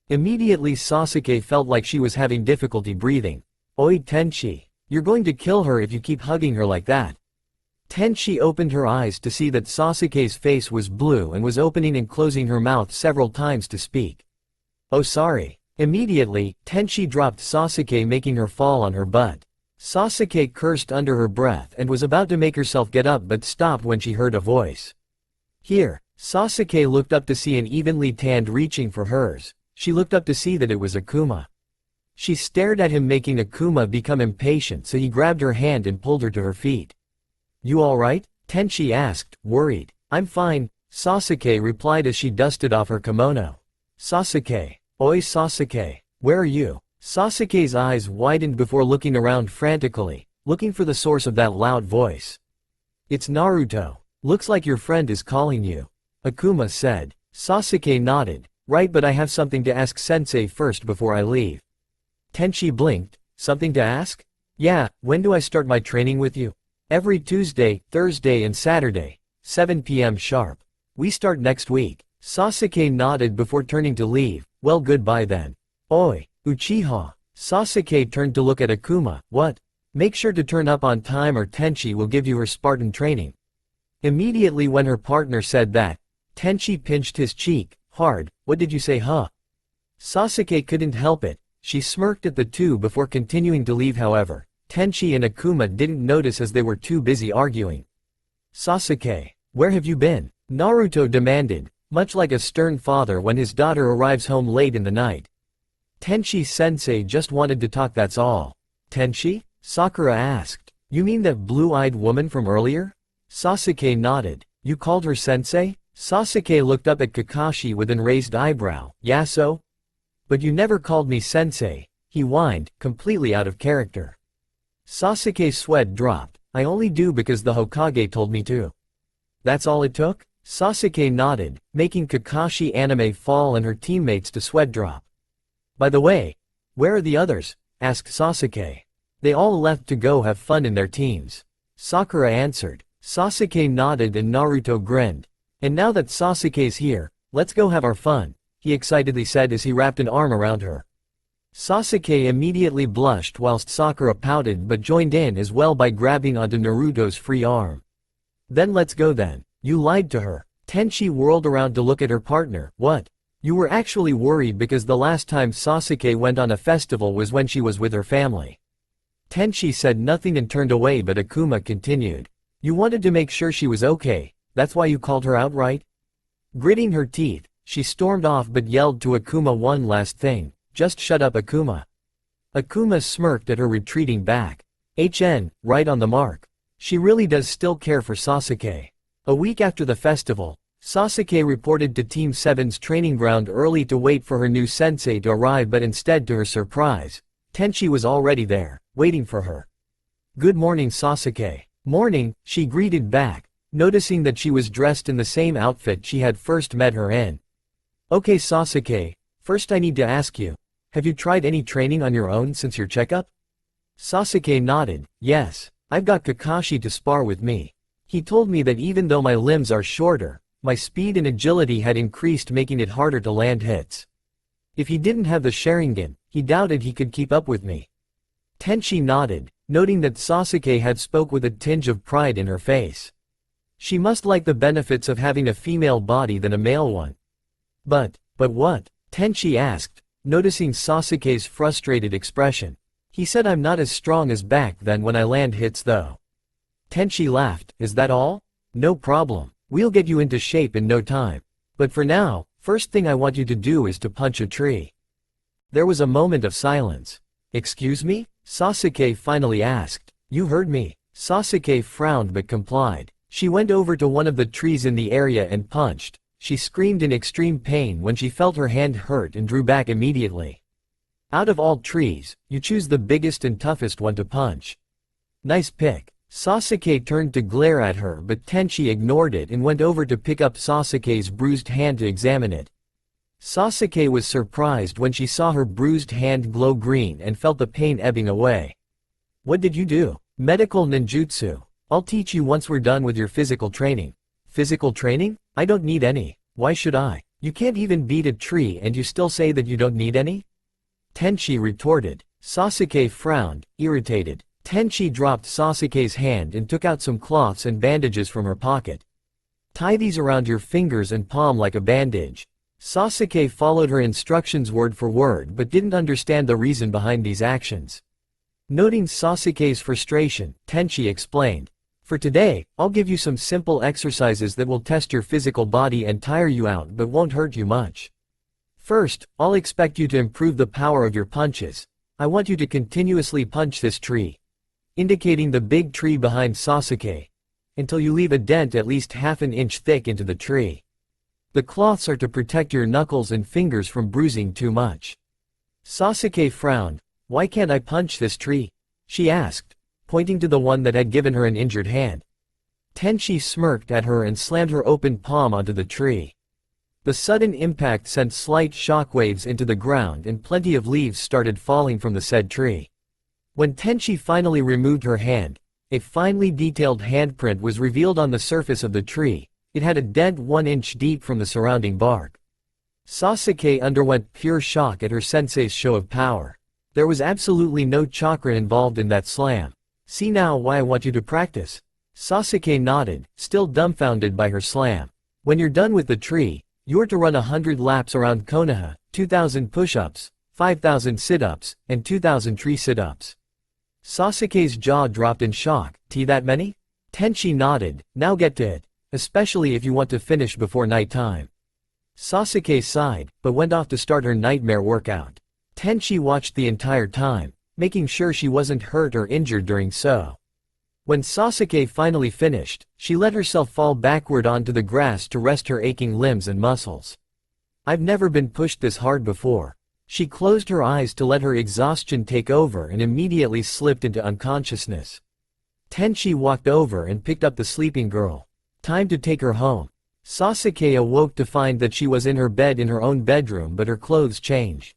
Immediately Sasuke felt like she was having difficulty breathing. Oi Tenchi, you're going to kill her if you keep hugging her like that. Tenchi opened her eyes to see that Sasuke's face was blue and was opening and closing her mouth several times to speak. Oh sorry. Immediately, Tenchi dropped Sasuke, making her fall on her butt. Sasuke cursed under her breath and was about to make herself get up but stopped when she heard a voice. Here, Sasuke looked up to see an evenly tanned reaching for hers. She looked up to see that it was Akuma. She stared at him, making Akuma become impatient, so he grabbed her hand and pulled her to her feet. You alright? Tenchi asked, worried. I'm fine, Sasuke replied as she dusted off her kimono. Sasuke. Oi Sasuke. Where are you? Sasuke's eyes widened before looking around frantically, looking for the source of that loud voice. It's Naruto. Looks like your friend is calling you. Akuma said. Sasuke nodded. Right, but I have something to ask sensei first before I leave. Tenchi blinked. Something to ask? Yeah, when do I start my training with you? Every Tuesday, Thursday and Saturday, 7 p.m. sharp. We start next week. Sasuke nodded before turning to leave. Well, goodbye then. Oi, Uchiha. Sasuke turned to look at Akuma. What? Make sure to turn up on time or Tenchi will give you her Spartan training. Immediately when her partner said that, Tenchi pinched his cheek, hard. What did you say, huh? Sasuke couldn't help it. She smirked at the two before continuing to leave. However, Tenchi and Akuma didn't notice as they were too busy arguing. Sasuke, where have you been? Naruto demanded, much like a stern father when his daughter arrives home late in the night. Tenchi-sensei just wanted to talk, that's all. Tenchi? Sakura asked. You mean that blue-eyed woman from earlier? Sasuke nodded. You called her sensei? Sasuke looked up at Kakashi with an raised eyebrow. Yeah, so? But you never called me sensei, he whined, completely out of character. Sasuke's sweat dropped. I only do because the Hokage told me to. That's all it took? Sasuke nodded, making Kakashi anime fall and her teammates to sweat drop. By the way, where are the others? Asked Sasuke. They all left to go have fun in their teams. Sakura answered. Sasuke nodded and Naruto grinned. And now that Sasuke's here, let's go have our fun, he excitedly said as he wrapped an arm around her. Sasuke immediately blushed whilst Sakura pouted but joined in as well by grabbing onto Naruto's free arm. Then let's go then. You lied to her. Tenchi whirled around to look at her partner. What? You were actually worried because the last time Sasuke went on a festival was when she was with her family. Tenchi said nothing and turned away, but Akuma continued. You wanted to make sure she was okay, that's why you called her out, right? Gritting her teeth, she stormed off but yelled to Akuma one last thing. Just shut up, Akuma. Akuma smirked at her retreating back. Right on the mark. She really does still care for Sasuke. A week after the festival, Sasuke reported to Team 7's training ground early to wait for her new sensei to arrive, but instead, to her surprise, Tenchi was already there, waiting for her. Good morning, Sasuke. Morning, she greeted back, noticing that she was dressed in the same outfit she had first met her in. Okay Sasuke, first I need to ask you, have you tried any training on your own since your checkup? Sasuke nodded. Yes, I've got Kakashi to spar with me. He told me that even though my limbs are shorter, my speed and agility had increased, making it harder to land hits. If he didn't have the Sharingan, he doubted he could keep up with me. Tenchi nodded, noting that Sasuke had spoke with a tinge of pride in her face. She must like the benefits of having a female body than a male one. But what? Tenchi asked, noticing Sasuke's frustrated expression. He said I'm not as strong as back then when I land hits though. Tenchi laughed. Is that all? No problem. We'll get you into shape in no time. But for now, first thing I want you to do is to punch a tree. There was a moment of silence. Excuse me? Sasuke finally asked. You heard me. Sasuke frowned but complied. She went over to one of the trees in the area and punched. She screamed in extreme pain when she felt her hand hurt and drew back immediately. Out of all trees, you choose the biggest and toughest one to punch. Nice pick. Sasuke turned to glare at her, but Tenchi ignored it and went over to pick up Sasuke's bruised hand to examine it. Sasuke was surprised when she saw her bruised hand glow green and felt the pain ebbing away. What did you do? Medical ninjutsu. I'll teach you once we're done with your physical training. Physical training? I don't need any. Why should I? You can't even beat a tree and you still say that you don't need any? Tenchi retorted. Sasuke frowned, irritated. Tenchi dropped Sasuke's hand and took out some cloths and bandages from her pocket. Tie these around your fingers and palm like a bandage. Sasuke followed her instructions word for word but didn't understand the reason behind these actions. Noting Sasuke's frustration, Tenchi explained. For today, I'll give you some simple exercises that will test your physical body and tire you out but won't hurt you much. First, I'll expect you to improve the power of your punches. I want you to continuously punch this tree, indicating the big tree behind Sasuke, until you leave a dent at least half an inch thick into the tree. The cloths are to protect your knuckles and fingers from bruising too much. Sasuke frowned. Why can't I punch this tree? She asked, pointing to the one that had given her an injured hand. Tenchi smirked at her and slammed her open palm onto the tree. The sudden impact sent slight shockwaves into the ground and plenty of leaves started falling from the said tree. When Tenchi finally removed her hand, a finely detailed handprint was revealed on the surface of the tree. It had a dent 1 inch deep from the surrounding bark. Sasuke underwent pure shock at her sensei's show of power. There was absolutely no chakra involved in that slam. See now why I want you to practice? Sasuke nodded, still dumbfounded by her slam. When you're done with the tree, you're to run 100 laps around Konoha, 2,000 push-ups, 5,000 sit-ups, and 2,000 tree sit-ups. Sasuke's jaw dropped in shock. That many? Tenchi nodded. Now get to it. Especially if you want to finish before nighttime. Sasuke sighed, but went off to start her nightmare workout. Tenchi watched the entire time, making sure she wasn't hurt or injured during so. When Sasuke finally finished, she let herself fall backward onto the grass to rest her aching limbs and muscles. I've never been pushed this hard before. She closed her eyes to let her exhaustion take over and immediately slipped into unconsciousness. Tenchi walked over and picked up the sleeping girl. Time to take her home. Sasuke awoke to find that she was in her bed in her own bedroom, but her clothes changed.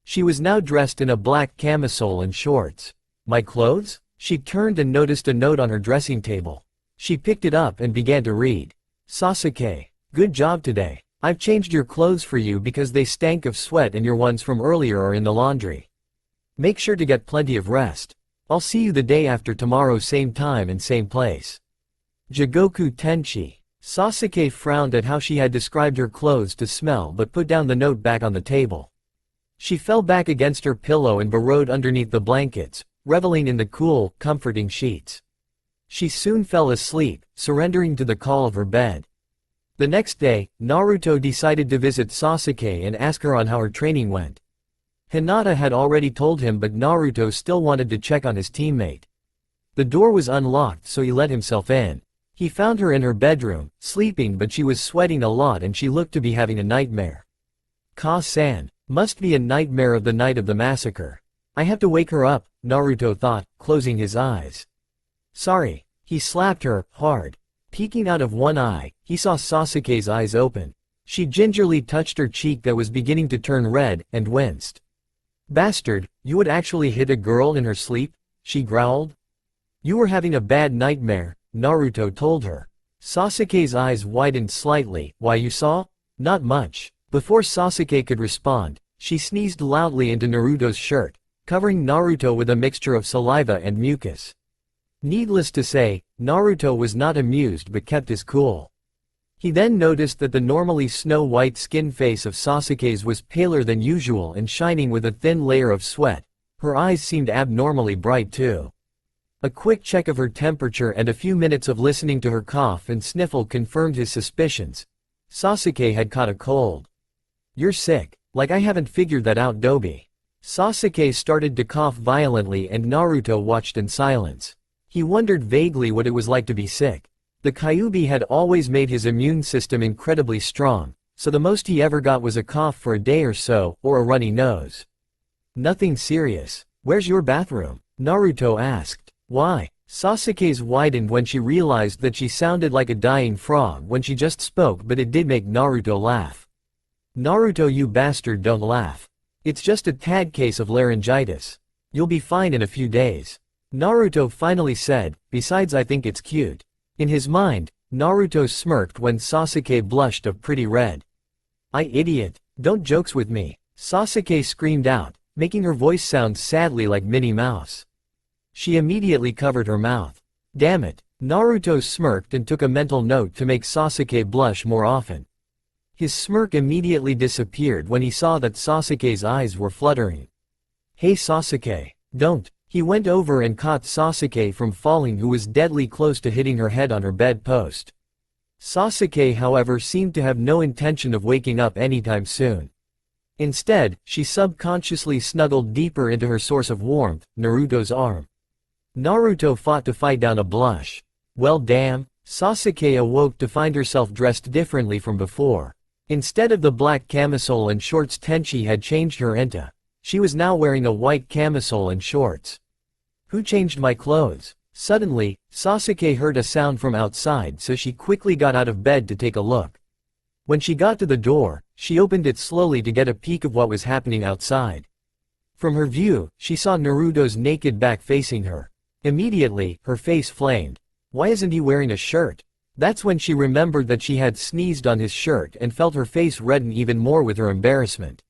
She was now dressed in a black camisole and shorts. My clothes? She turned and noticed a note on her dressing table. She picked it up and began to read. Sasuke, good job today. I've changed your clothes for you because they stank of sweat and your ones from earlier are in the laundry. Make sure to get plenty of rest. I'll see you the day after tomorrow, same time and same place. Jigoku Tenchi. Sasuke frowned at how she had described her clothes to smell but put down the note back on the table. She fell back against her pillow and burrowed underneath the blankets, reveling in the cool, comforting sheets. She soon fell asleep, surrendering to the call of her bed. The next day, Naruto decided to visit Sasuke and ask her on how her training went. Hinata had already told him, but Naruto still wanted to check on his teammate. The door was unlocked, so he let himself in. He found her in her bedroom, sleeping, but she was sweating a lot and she looked to be having a nightmare. Ka-san, must be a nightmare of the night of the massacre. I have to wake her up, Naruto thought, closing his eyes. Sorry. He slapped her, hard. Peeking out of one eye, he saw Sasuke's eyes open. She gingerly touched her cheek that was beginning to turn red, and winced. Bastard, you would actually hit a girl in her sleep? She growled. You were having a bad nightmare, Naruto told her. Sasuke's eyes widened slightly. Why, you saw? Not much. Before Sasuke could respond, she sneezed loudly into Naruto's shirt, covering Naruto with a mixture of saliva and mucus. Needless to say, Naruto was not amused but kept his cool. He then noticed that the normally snow-white skin face of Sasuke's was paler than usual and shining with a thin layer of sweat. Her eyes seemed abnormally bright too. A quick check of her temperature and a few minutes of listening to her cough and sniffle confirmed his suspicions. Sasuke had caught a cold. You're sick. Like I haven't figured that out, Dobi. Sasuke started to cough violently and Naruto watched in silence. He wondered vaguely what it was like to be sick. The Kyuubi had always made his immune system incredibly strong, so the most he ever got was a cough for a day or so, or a runny nose. Nothing serious. Where's your bathroom? Naruto asked. Why? Sasuke's widened when she realized that she sounded like a dying frog when she just spoke, but it did make Naruto laugh. Naruto, you bastard, don't laugh. It's just a tad case of laryngitis. You'll be fine in a few days. Naruto finally said, besides I think it's cute. In his mind, Naruto smirked when Sasuke blushed a pretty red. I idiot, don't jokes with me, Sasuke screamed out, making her voice sound sadly like Minnie Mouse. She immediately covered her mouth. Damn it, Naruto smirked and took a mental note to make Sasuke blush more often. His smirk immediately disappeared when he saw that Sasuke's eyes were fluttering. Hey Sasuke, don't. He went over and caught Sasuke from falling, who was deadly close to hitting her head on her bedpost. Sasuke, however, seemed to have no intention of waking up anytime soon. Instead, she subconsciously snuggled deeper into her source of warmth, Naruto's arm. Naruto fought to fight down a blush. Well damn, Sasuke awoke to find herself dressed differently from before. Instead of the black camisole and shorts Tenchi had changed her into, she was now wearing a white camisole and shorts. Who changed my clothes? Suddenly, Sasuke heard a sound from outside, so she quickly got out of bed to take a look. When she got to the door, she opened it slowly to get a peek of what was happening outside. From her view, she saw Naruto's naked back facing her. Immediately, her face flamed. Why isn't he wearing a shirt? That's when she remembered that she had sneezed on his shirt and felt her face redden even more with her embarrassment.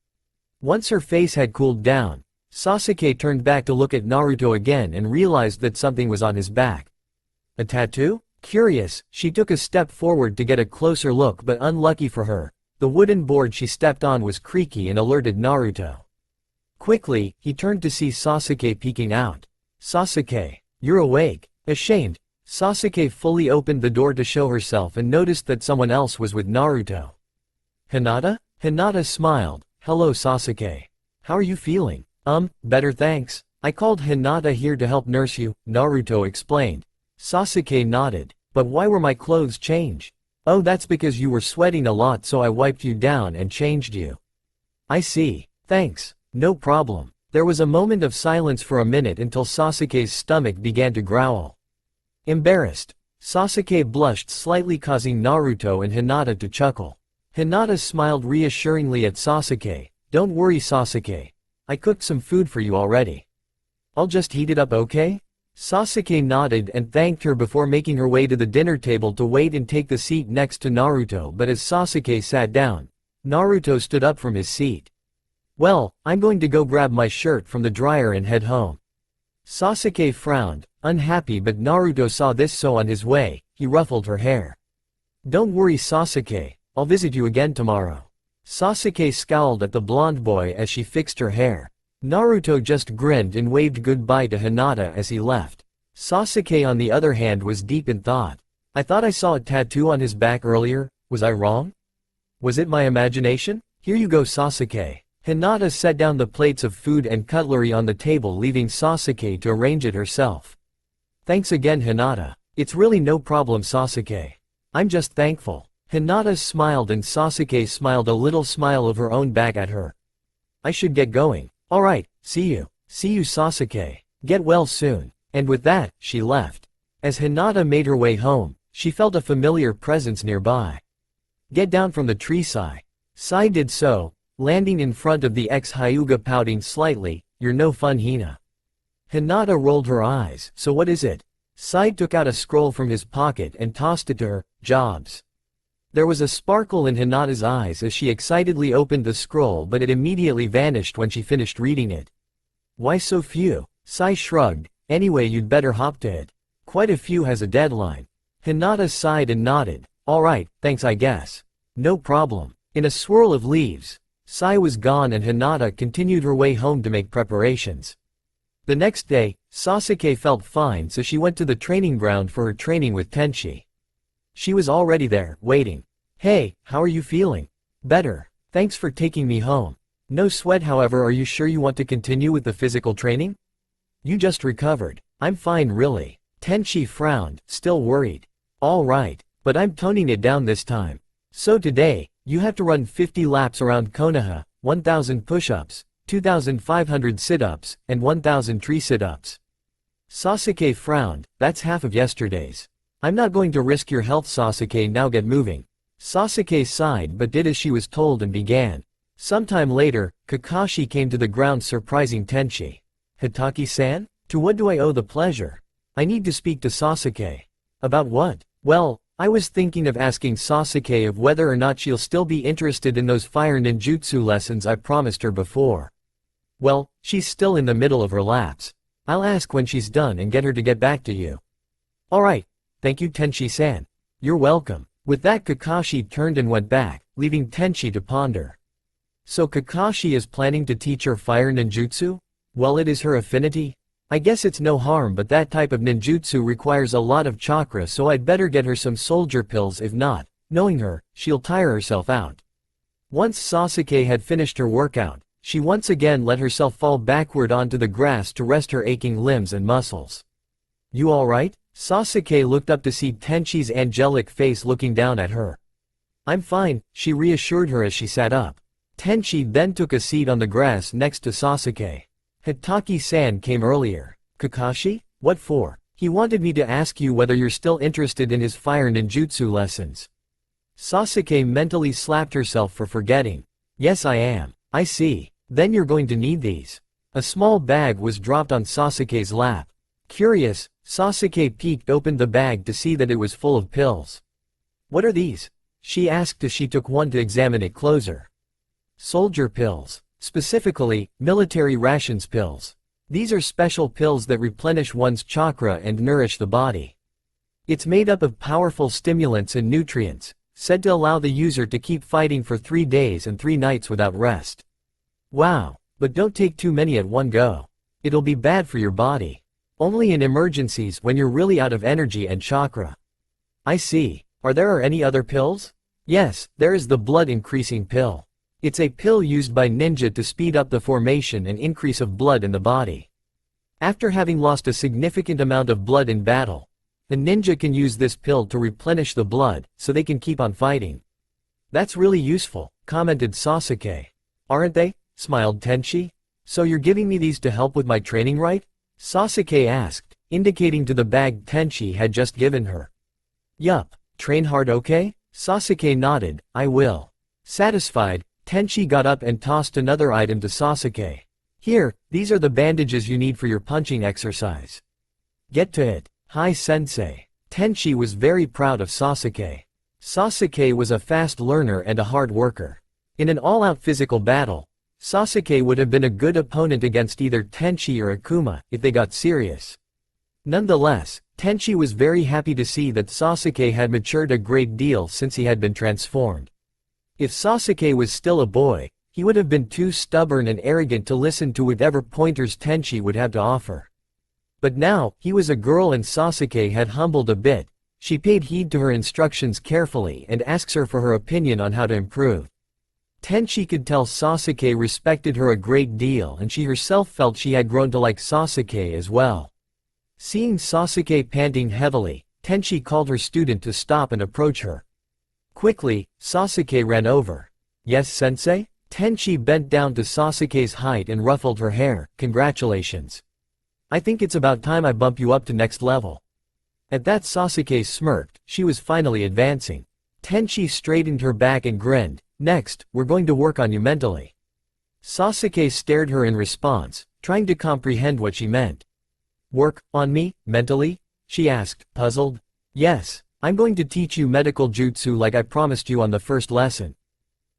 Once her face had cooled down, Sasuke turned back to look at Naruto again and realized that something was on his back. A tattoo? Curious, she took a step forward to get a closer look, but unlucky for her, the wooden board she stepped on was creaky and alerted Naruto. Quickly, he turned to see Sasuke peeking out. Sasuke, you're awake. Ashamed, Sasuke fully opened the door to show herself and noticed that someone else was with Naruto. Hinata? Hinata smiled. Hello Sasuke. How are you feeling? Better thanks. I called Hinata here to help nurse you, Naruto explained. Sasuke nodded. But why were my clothes changed? Oh, that's because you were sweating a lot, so I wiped you down and changed you. I see. Thanks. No problem. There was a moment of silence for a minute until Sasuke's stomach began to growl. Embarrassed, Sasuke blushed slightly, causing Naruto and Hinata to chuckle. Hinata smiled reassuringly at Sasuke. Don't worry Sasuke. I cooked some food for you already. I'll just heat it up, okay? Sasuke nodded and thanked her before making her way to the dinner table to wait and take the seat next to Naruto, but as Sasuke sat down, Naruto stood up from his seat. Well, I'm going to go grab my shirt from the dryer and head home. Sasuke frowned, unhappy, but Naruto saw this, so on his way, he ruffled her hair. Don't worry Sasuke, I'll visit you again tomorrow. Sasuke scowled at the blonde boy as she fixed her hair. Naruto just grinned and waved goodbye to Hinata as he left. Sasuke on the other hand was deep in thought. I thought I saw a tattoo on his back earlier, was I wrong? Was it my imagination? Here you go Sasuke. Hinata set down the plates of food and cutlery on the table, leaving Sasuke to arrange it herself. Thanks again Hinata. It's really no problem Sasuke. I'm just thankful. Hinata smiled and Sasuke smiled a little smile of her own back at her. I should get going. Alright, see you. See you Sasuke. Get well soon. And with that, she left. As Hinata made her way home, she felt a familiar presence nearby. Get down from the tree, Sai. Sai did so, landing in front of the ex-Hyuga, pouting slightly. You're no fun Hina. Hinata rolled her eyes. So what is it? Sai took out a scroll from his pocket and tossed it to her. Jobs. There was a sparkle in Hinata's eyes as she excitedly opened the scroll, but it immediately vanished when she finished reading it. Why so few? Sai shrugged. Anyway, you'd better hop to it. Quite a few has a deadline. Hinata sighed and nodded. Alright, thanks I guess. No problem. In a swirl of leaves, Sai was gone and Hinata continued her way home to make preparations. The next day, Sasuke felt fine, so she went to the training ground for her training with Tenchi. She was already there, waiting. Hey, how are you feeling? Better. Thanks for taking me home. No sweat, however. Are you sure you want to continue with the physical training? You just recovered. I'm fine, really. Tenchi frowned, still worried. All right, but I'm toning it down this time. So today, you have to run 50 laps around Konoha, 1,000 push-ups, 2,500 sit-ups, and 1,000 tree sit-ups. Sasuke frowned. That's half of yesterday's. I'm not going to risk your health, Sasuke. Now get moving. Sasuke sighed but did as she was told and began. Sometime later, Kakashi came to the ground, surprising Tenchi. Hitaki-san? To what do I owe the pleasure? I need to speak to Sasuke. About what? Well, I was thinking of asking Sasuke of whether or not she'll still be interested in those fire ninjutsu lessons I promised her before. Well, she's still in the middle of her laps. I'll ask when she's done and get her to get back to you. Alright. Thank you, Tenchi-san. You're welcome. With that, Kakashi turned and went back, leaving Tenchi to ponder. So Kakashi is planning to teach her fire ninjutsu? Well, it is her affinity. I guess it's no harm, but that type of ninjutsu requires a lot of chakra, so I'd better get her some soldier pills. If not, knowing her, she'll tire herself out. Once Sasuke had finished her workout, she once again let herself fall backward onto the grass to rest her aching limbs and muscles. You alright? Sasuke looked up to see Tenchi's angelic face looking down at her. I'm fine, she reassured her as she sat up. Tenchi then took a seat on the grass next to Sasuke. Hitaki-san came earlier. Kakashi? What for? He wanted me to ask you whether you're still interested in his fire ninjutsu lessons. Sasuke mentally slapped herself for forgetting. Yes, I am. I see. Then you're going to need these. A small bag was dropped on Sasuke's lap. Curious, Sasuke peeked open the bag to see that it was full of pills. What are these? She asked as she took one to examine it closer. Soldier pills. Specifically, military rations pills. These are special pills that replenish one's chakra and nourish the body. It's made up of powerful stimulants and nutrients, said to allow the user to keep fighting for 3 days and 3 nights without rest. Wow, but don't take too many at one go. It'll be bad for your body. Only in emergencies, when you're really out of energy and chakra. I see. Are there any other pills? Yes, there is the blood increasing pill. It's a pill used by ninja to speed up the formation and increase of blood in the body. After having lost a significant amount of blood in battle, the ninja can use this pill to replenish the blood, so they can keep on fighting. That's really useful, commented Sasuke. Aren't they? Smiled Tenchi. So you're giving me these to help with my training, right? Sasuke asked, indicating to the bag Tenchi had just given her. Yup. Train hard, okay? Sasuke nodded. I will. Satisfied, Tenchi got up and tossed another item to Sasuke. Here, these are the bandages you need for your punching exercise. Get to it. Hi, sensei. Tenchi was very proud of Sasuke. Sasuke was a fast learner and a hard worker. In an all-out physical battle, Sasuke would have been a good opponent against either Tenchi or Akuma if they got serious. Nonetheless, Tenchi was very happy to see that Sasuke had matured a great deal since he had been transformed. If Sasuke was still a boy, he would have been too stubborn and arrogant to listen to whatever pointers Tenchi would have to offer. But now, he was a girl and Sasuke had humbled a bit. She paid heed to her instructions carefully and asks her for her opinion on how to improve. Tenchi could tell Sasuke respected her a great deal and she herself felt she had grown to like Sasuke as well. Seeing Sasuke panting heavily, Tenchi called her student to stop and approach her. Quickly, Sasuke ran over. Yes, sensei? Tenchi bent down to Sasuke's height and ruffled her hair. Congratulations. I think it's about time I bump you up to next level. At that, Sasuke smirked. She was finally advancing. Tenchi straightened her back and grinned. Next, we're going to work on you mentally. Sasuke stared her in response, trying to comprehend what she meant. Work on me, mentally? She asked, puzzled. Yes, I'm going to teach you medical jutsu like I promised you on the first lesson.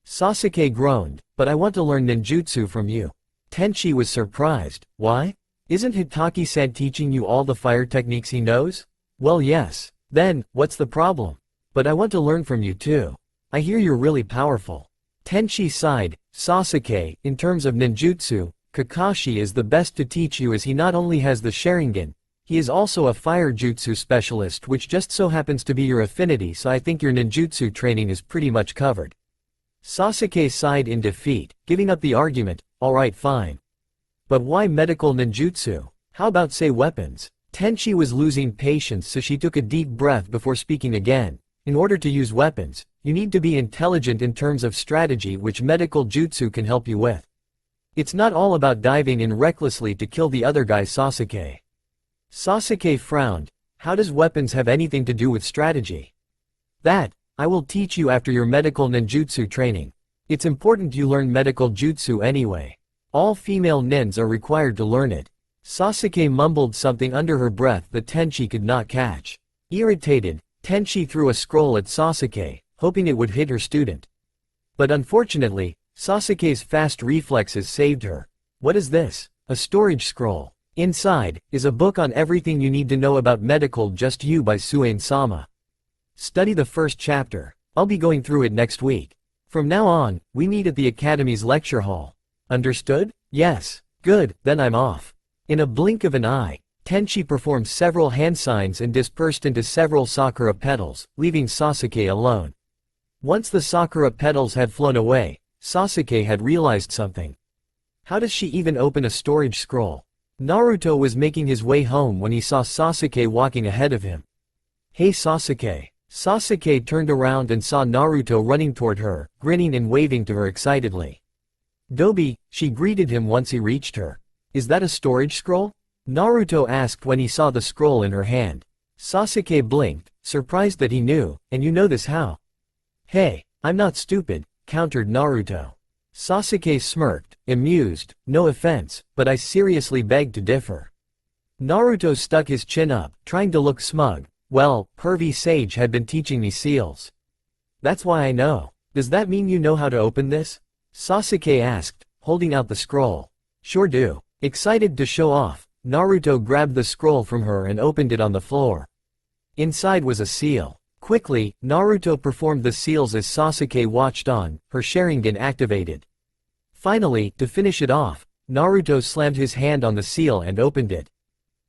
Sasuke groaned, but I want to learn ninjutsu from you. Tenchi was surprised. Why? Isn't Hitaki-san teaching you all the fire techniques he knows? Well, yes. Then, what's the problem? But I want to learn from you too. I hear you're really powerful. Tenchi sighed. Sasuke, in terms of ninjutsu, Kakashi is the best to teach you as he not only has the Sharingan, he is also a fire jutsu specialist, which just so happens to be your affinity, so I think your ninjutsu training is pretty much covered. Sasuke sighed in defeat, giving up the argument. Alright, fine. But why medical ninjutsu? How about say weapons? Tenchi was losing patience, so she took a deep breath before speaking again. In order to use weapons, you need to be intelligent in terms of strategy, which medical jutsu can help you with. It's not all about diving in recklessly to kill the other guy, Sasuke. Sasuke frowned. How does weapons have anything to do with strategy? That, I will teach you after your medical ninjutsu training. It's important you learn medical jutsu anyway. All female nins are required to learn it. Sasuke mumbled something under her breath that Tenchi could not catch. Irritated, Tenchi threw a scroll at Sasuke, hoping it would hit her student. But unfortunately, Sasuke's fast reflexes saved her. What is this? A storage scroll. Inside is a book on everything you need to know about medical just you by Suane-sama. Study the first chapter. I'll be going through it next week. From now on, we meet at the Academy's lecture hall. Understood? Yes. Good, then I'm off. In a blink of an eye, Tenchi performed several hand signs and dispersed into several Sakura petals, leaving Sasuke alone. Once the Sakura petals had flown away, Sasuke had realized something. How does she even open a storage scroll? Naruto was making his way home when he saw Sasuke walking ahead of him. Hey Sasuke. Sasuke turned around and saw Naruto running toward her, grinning and waving to her excitedly. Dobi, she greeted him once he reached her. Is that a storage scroll? Naruto asked when he saw the scroll in her hand. Sasuke blinked, surprised that he knew, and you know this how? Hey, I'm not stupid, countered Naruto. Sasuke smirked, amused, no offense, but I seriously beg to differ. Naruto stuck his chin up, trying to look smug. Well, pervy sage had been teaching me seals. That's why I know. Does that mean you know how to open this? Sasuke asked, holding out the scroll. Sure do. Excited to show off, Naruto grabbed the scroll from her and opened it on the floor. Inside was a seal. Quickly, Naruto performed the seals as Sasuke watched on, her Sharingan activated. Finally, to finish it off, Naruto slammed his hand on the seal and opened it.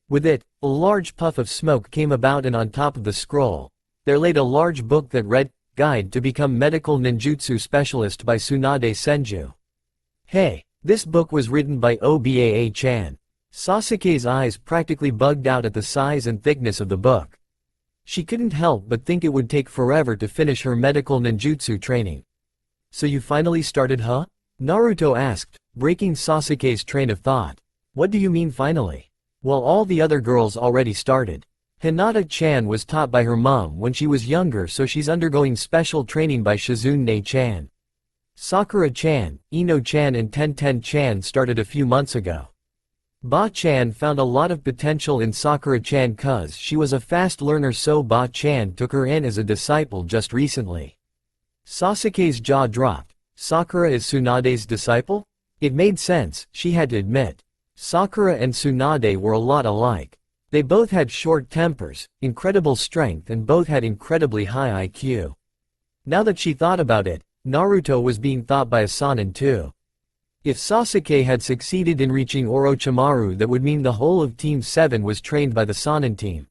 With it, a large puff of smoke came about, and on top of the scroll, there laid a large book that read, Guide to Become Medical Ninjutsu Specialist by Tsunade Senju. Hey, this book was written by Obaa-chan. Sasuke's eyes practically bugged out at the size and thickness of the book. She couldn't help but think it would take forever to finish her medical ninjutsu training. So you finally started, huh? Naruto asked, breaking Sasuke's train of thought. What do you mean finally? Well, all the other girls already started. Hinata-chan was taught by her mom when she was younger, so she's undergoing special training by Shizune-chan. Sakura-chan, Ino-chan and Ten-Ten-chan started a few months ago. Ba-chan found a lot of potential in Sakura-chan cause she was a fast learner, so Ba-chan took her in as a disciple just recently. Sasuke's jaw dropped. Sakura is Tsunade's disciple? It made sense, she had to admit. Sakura and Tsunade were a lot alike. They both had short tempers, incredible strength, and both had incredibly high IQ. Now that she thought about it, Naruto was being taught by a Sannin too. If Sasuke had succeeded in reaching Orochimaru, that would mean the whole of Team 7 was trained by the Sannin team.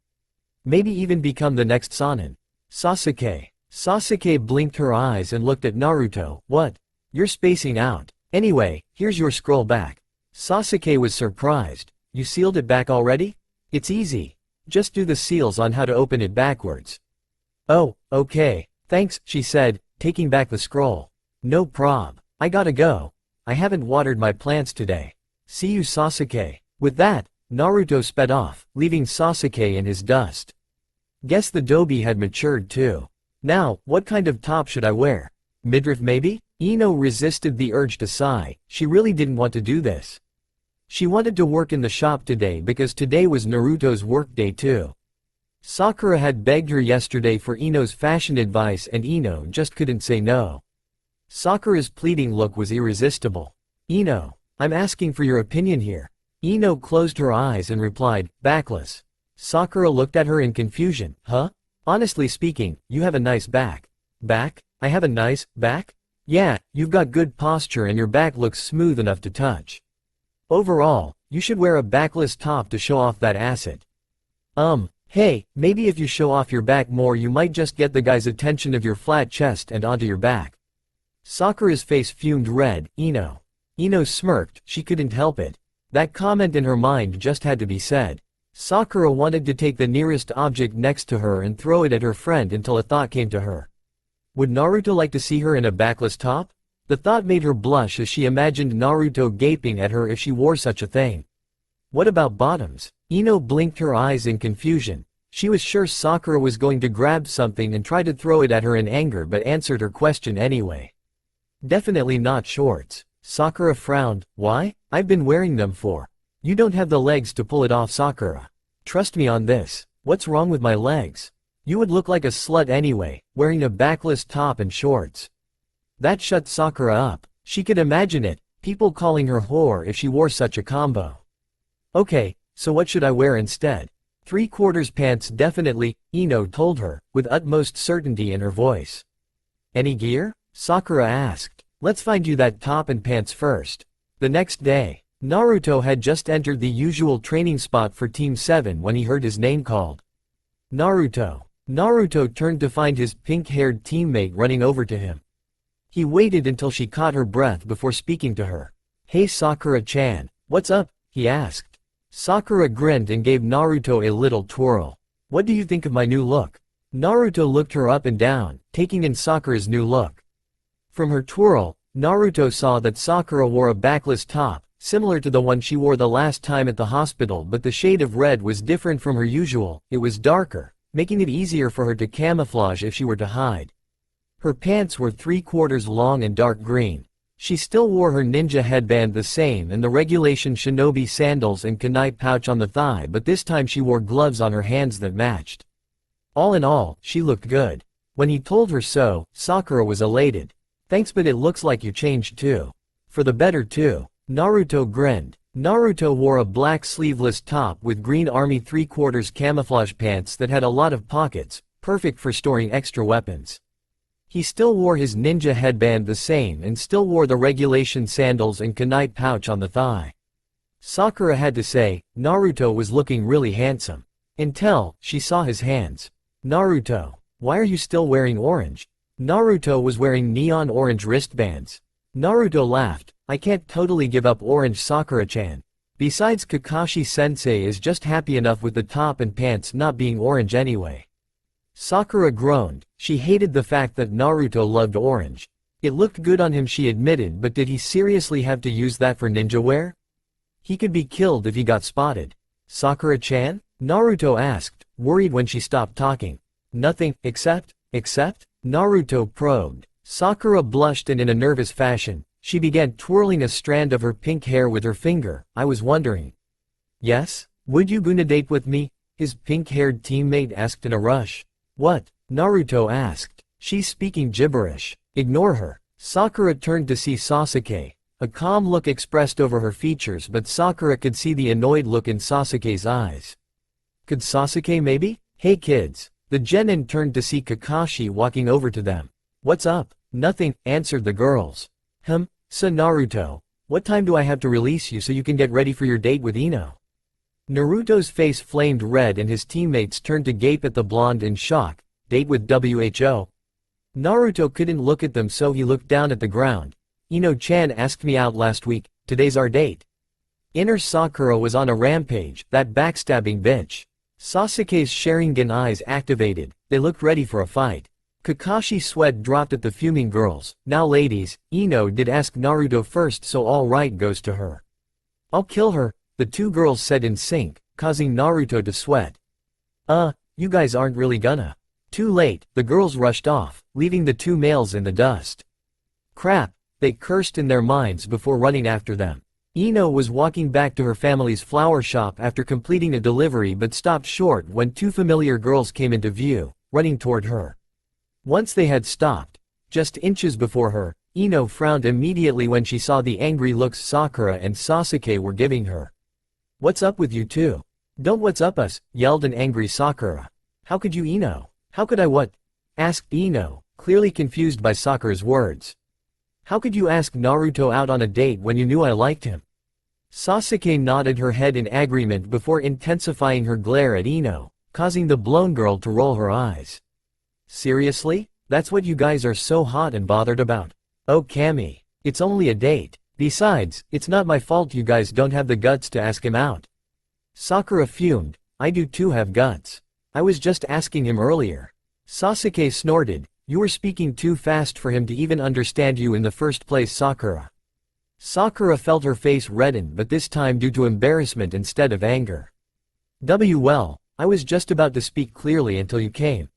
Maybe even become the next Sannin. Sasuke. Sasuke blinked her eyes and looked at Naruto. What? You're spacing out. Anyway, here's your scroll back. Sasuke was surprised. You sealed it back already? It's easy. Just do the seals on how to open it backwards. Oh, okay. Thanks, she said, taking back the scroll. No prob. I gotta go. I haven't watered my plants today. See you, Sasuke. With that, Naruto sped off, leaving Sasuke in his dust. Guess the Dobi had matured too. Now, what kind of top should I wear? Midriff maybe? Ino resisted the urge to sigh. She really didn't want to do this. She wanted to work in the shop today because today was Naruto's work day too. Sakura had begged her yesterday for Ino's fashion advice, and Ino just couldn't say no. Sakura's pleading look was irresistible. Ino, I'm asking for your opinion here. Ino closed her eyes and replied, backless. Sakura looked at her in confusion. Huh? Honestly speaking, you have a nice back. Back? I have a nice back? Yeah, you've got good posture and your back looks smooth enough to touch. Overall, you should wear a backless top to show off that asset. Hey, maybe if you show off your back more you might just get the guy's attention of your flat chest and onto your back. Sakura's face fumed red. Ino. Ino smirked, she couldn't help it. That comment in her mind just had to be said. Sakura wanted to take the nearest object next to her and throw it at her friend until a thought came to her. Would Naruto like to see her in a backless top? The thought made her blush as she imagined Naruto gaping at her if she wore such a thing. What about bottoms? Ino blinked her eyes in confusion. She was sure Sakura was going to grab something and try to throw it at her in anger but answered her question anyway. Definitely not shorts. Sakura frowned. Why? I've been wearing them for. You don't have the legs to pull it off, Sakura. Trust me on this. What's wrong with my legs? You would look like a slut anyway, wearing a backless top and shorts. That shut Sakura up. She could imagine it, people calling her whore if she wore such a combo. Okay, so what should I wear instead? 3/4 pants definitely, Ino told her, with utmost certainty in her voice. Any gear? Sakura asked. Let's find you that top and pants first. The next day, Naruto had just entered the usual training spot for Team 7 when he heard his name called. Naruto. Naruto turned to find his pink-haired teammate running over to him. He waited until she caught her breath before speaking to her. Hey Sakura-chan, what's up? He asked. Sakura grinned and gave Naruto a little twirl. What do you think of my new look? Naruto looked her up and down, taking in Sakura's new look. From her twirl, Naruto saw that Sakura wore a backless top, similar to the one she wore the last time at the hospital, but the shade of red was different from her usual. It was darker, making it easier for her to camouflage if she were to hide. Her pants were 3/4 long and dark green. She still wore her ninja headband the same and the regulation shinobi sandals and kunai pouch on the thigh, but this time she wore gloves on her hands that matched. All in all, she looked good. When he told her so, Sakura was elated. Thanks, but it looks like you changed too. For the better too. Naruto grinned. Naruto wore a black sleeveless top with green army 3/4 camouflage pants that had a lot of pockets, perfect for storing extra weapons. He still wore his ninja headband the same and still wore the regulation sandals and kunai pouch on the thigh. Sakura had to say, Naruto was looking really handsome. Until she saw his hands. Naruto, why are you still wearing orange? Naruto was wearing neon orange wristbands. Naruto laughed. I can't totally give up orange, Sakura-chan. Besides, Kakashi-sensei is just happy enough with the top and pants not being orange anyway. Sakura groaned. She hated the fact that Naruto loved orange. It looked good on him, she admitted, but did he seriously have to use that for ninja wear? He could be killed if he got spotted. Sakura-chan? Naruto asked, worried when she stopped talking. Nothing, except? Naruto probed. Sakura blushed and in a nervous fashion, she began twirling a strand of her pink hair with her finger. I was wondering. Yes? Would you gonna date with me? His pink-haired teammate asked in a rush. What? Naruto asked. She's speaking gibberish. Ignore her. Sakura turned to see Sasuke. A calm look expressed over her features, but Sakura could see the annoyed look in Sasuke's eyes. Could Sasuke maybe? Hey kids. The genin turned to see Kakashi walking over to them. What's up? Nothing, answered the girls. So Naruto, what time do I have to release you so you can get ready for your date with Ino? Naruto's face flamed red and his teammates turned to gape at the blonde in shock. Date with WHO? Naruto couldn't look at them, so he looked down at the ground. Ino-chan asked me out last week. Today's our date. Inner Sakura was on a rampage, that backstabbing bitch. Sasuke's Sharingan eyes activated. They looked ready for a fight. Kakashi's sweat dropped at the fuming girls. Now ladies, Ino did ask Naruto first, so all right goes to her. I'll kill her, the two girls said in sync, causing Naruto to sweat. You guys aren't really gonna. Too late, the girls rushed off, leaving the two males in the dust. Crap, they cursed in their minds before running after them. Ino was walking back to her family's flower shop after completing a delivery but stopped short when two familiar girls came into view, running toward her. Once they had stopped, just inches before her, Ino frowned immediately when she saw the angry looks Sakura and Sasuke were giving her. What's up with you two? Don't what's up us, yelled an angry Sakura. How could you, Ino? How could I what? Asked Ino, clearly confused by Sakura's words. How could you ask Naruto out on a date when you knew I liked him? Sasuke nodded her head in agreement before intensifying her glare at Ino, causing the blown girl to roll her eyes. Seriously? That's what you guys are so hot and bothered about? Oh Cammy. It's only a date. Besides, it's not my fault you guys don't have the guts to ask him out. Sakura fumed. I do too have guts. I was just asking him earlier. Sasuke snorted. You were speaking too fast for him to even understand you in the first place, Sakura. Sakura felt her face redden, but this time due to embarrassment instead of anger. Well, I was just about to speak clearly until you came.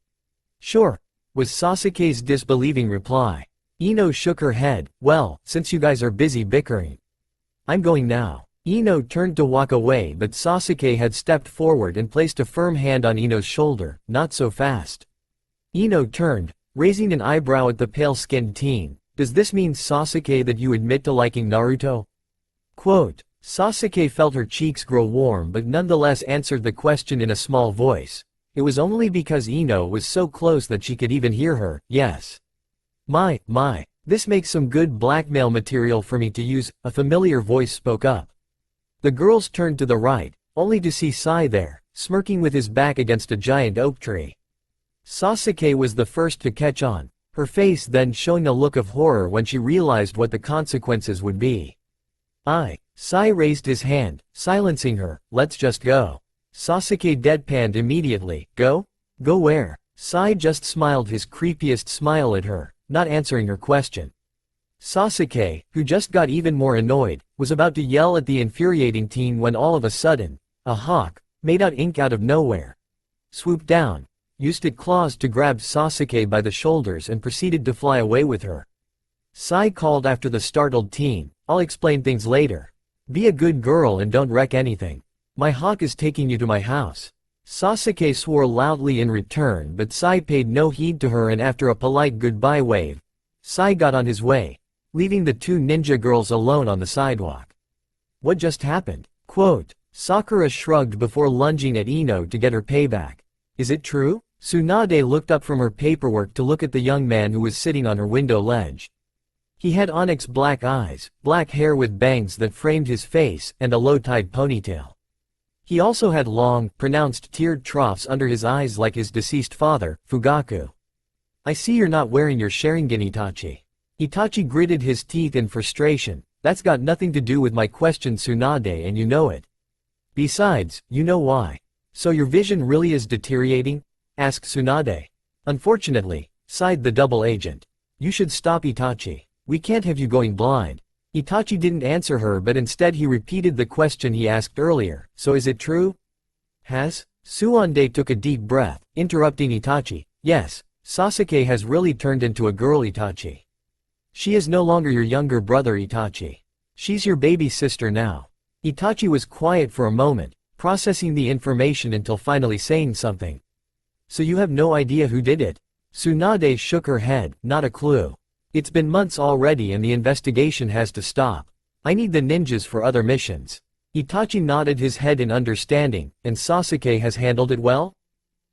Sure, was Sasuke's disbelieving reply. Ino shook her head. Well, since you guys are busy bickering. I'm going now. Ino turned to walk away, but Sasuke had stepped forward and placed a firm hand on Ino's shoulder. Not so fast. Ino turned, raising an eyebrow at the pale-skinned teen. Does this mean, Sasuke, that you admit to liking Naruto? Quote. Sasuke felt her cheeks grow warm but nonetheless answered the question in a small voice. It was only because Ino was so close that she could even hear her. Yes. My, this makes some good blackmail material for me to use, a familiar voice spoke up. The girls turned to the right, only to see Sai there, smirking with his back against a giant oak tree. Sasuke was the first to catch on, her face then showing a look of horror when she realized what the consequences would be. Sai raised his hand, silencing her. Let's just go. Sasuke deadpanned immediately. Go? Go where? Sai just smiled his creepiest smile at her, not answering her question. Sasuke, who just got even more annoyed, was about to yell at the infuriating teen when all of a sudden, a hawk, made out ink out of nowhere, swooped down, used its claws to grab Sasuke by the shoulders and proceeded to fly away with her. Sai called after the startled teen, I'll explain things later. Be a good girl and don't wreck anything. My hawk is taking you to my house. Sasuke swore loudly in return, but Sai paid no heed to her, and after a polite goodbye wave, Sai got on his way, leaving the two ninja girls alone on the sidewalk. What just happened? Quote. Sakura shrugged before lunging at Ino to get her payback. Is it true? Tsunade looked up from her paperwork to look at the young man who was sitting on her window ledge. He had onyx black eyes, black hair with bangs that framed his face, and a low-tied ponytail. He also had long, pronounced tiered troughs under his eyes like his deceased father, Fugaku. I see you're not wearing your Sharingan, Itachi. Itachi gritted his teeth in frustration. That's got nothing to do with my question, Tsunade, and you know it. Besides, you know why. So your vision really is deteriorating? Asked Tsunade. Unfortunately, sighed the double agent. You should stop, Itachi. We can't have you going blind. Itachi didn't answer her, but instead he repeated the question he asked earlier. So is it true? Has? Tsunade took a deep breath, interrupting Itachi. Yes, Sasuke has really turned into a girl, Itachi. She is no longer your younger brother, Itachi. She's your baby sister now. Itachi was quiet for a moment, processing the information until finally saying something. So you have no idea who did it? Tsunade shook her head. Not a clue. It's been months already and the investigation has to stop. I need the ninjas for other missions. Itachi nodded his head in understanding. And Sasuke has handled it well?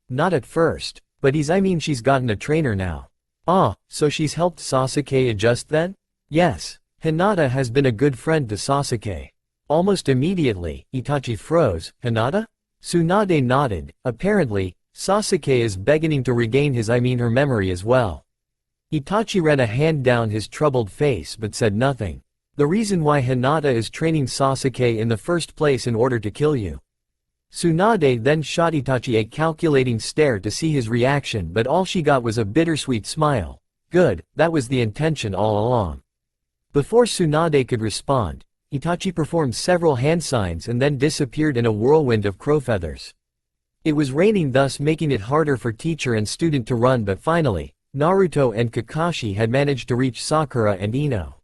Not at first. But she's gotten a trainer now. Ah, so she's helped Sasuke adjust then? Yes. Hinata has been a good friend to Sasuke. Almost immediately, Itachi froze. Hinata? Tsunade nodded. Apparently, Sasuke is beginning to regain her memory as well. Itachi ran a hand down his troubled face but said nothing. The reason why Hinata is training Sasuke in the first place in order to kill you. Tsunade then shot Itachi a calculating stare to see his reaction, but all she got was a bittersweet smile. Good, that was the intention all along. Before Tsunade could respond, Itachi performed several hand signs and then disappeared in a whirlwind of crow feathers. It was raining, thus making it harder for teacher and student to run, but finally, Naruto and Kakashi had managed to reach Sakura and Ino.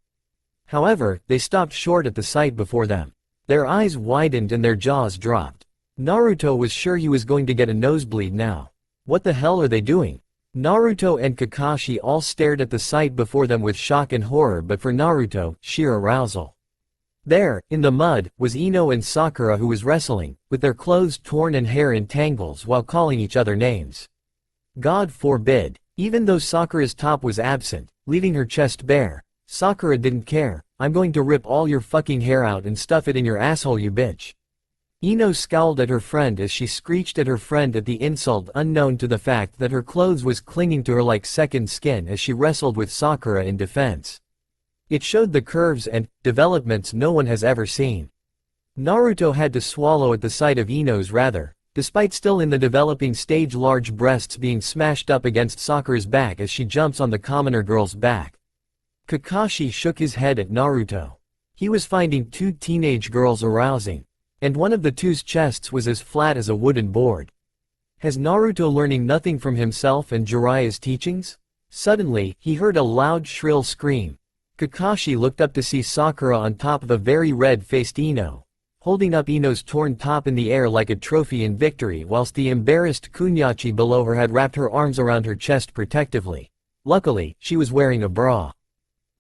However, they stopped short at the sight before them. Their eyes widened and their jaws dropped. Naruto was sure he was going to get a nosebleed now. What the hell are they doing? Naruto and Kakashi all stared at the sight before them with shock and horror, but for Naruto, sheer arousal. There, in the mud, was Ino and Sakura, who was wrestling, with their clothes torn and hair in tangles while calling each other names. God forbid. Even though Sakura's top was absent, leaving her chest bare, Sakura didn't care. I'm going to rip all your fucking hair out and stuff it in your asshole, you bitch. Ino scowled at her friend as she screeched at her friend at the insult, unknown to the fact that her clothes was clinging to her like second skin as she wrestled with Sakura in defense. It showed the curves and developments no one has ever seen. Naruto had to swallow at the sight of Ino's rather, despite still in the developing stage, large breasts being smashed up against Sakura's back as she jumps on the commoner girl's back. Kakashi shook his head at Naruto. He was finding two teenage girls arousing, and one of the two's chests was as flat as a wooden board. Has Naruto learning nothing from himself and Jiraiya's teachings? Suddenly, he heard a loud shrill scream. Kakashi looked up to see Sakura on top of a very red-faced Ino, holding up Ino's torn top in the air like a trophy in victory, whilst the embarrassed Kunyachi below her had wrapped her arms around her chest protectively. Luckily, she was wearing a bra.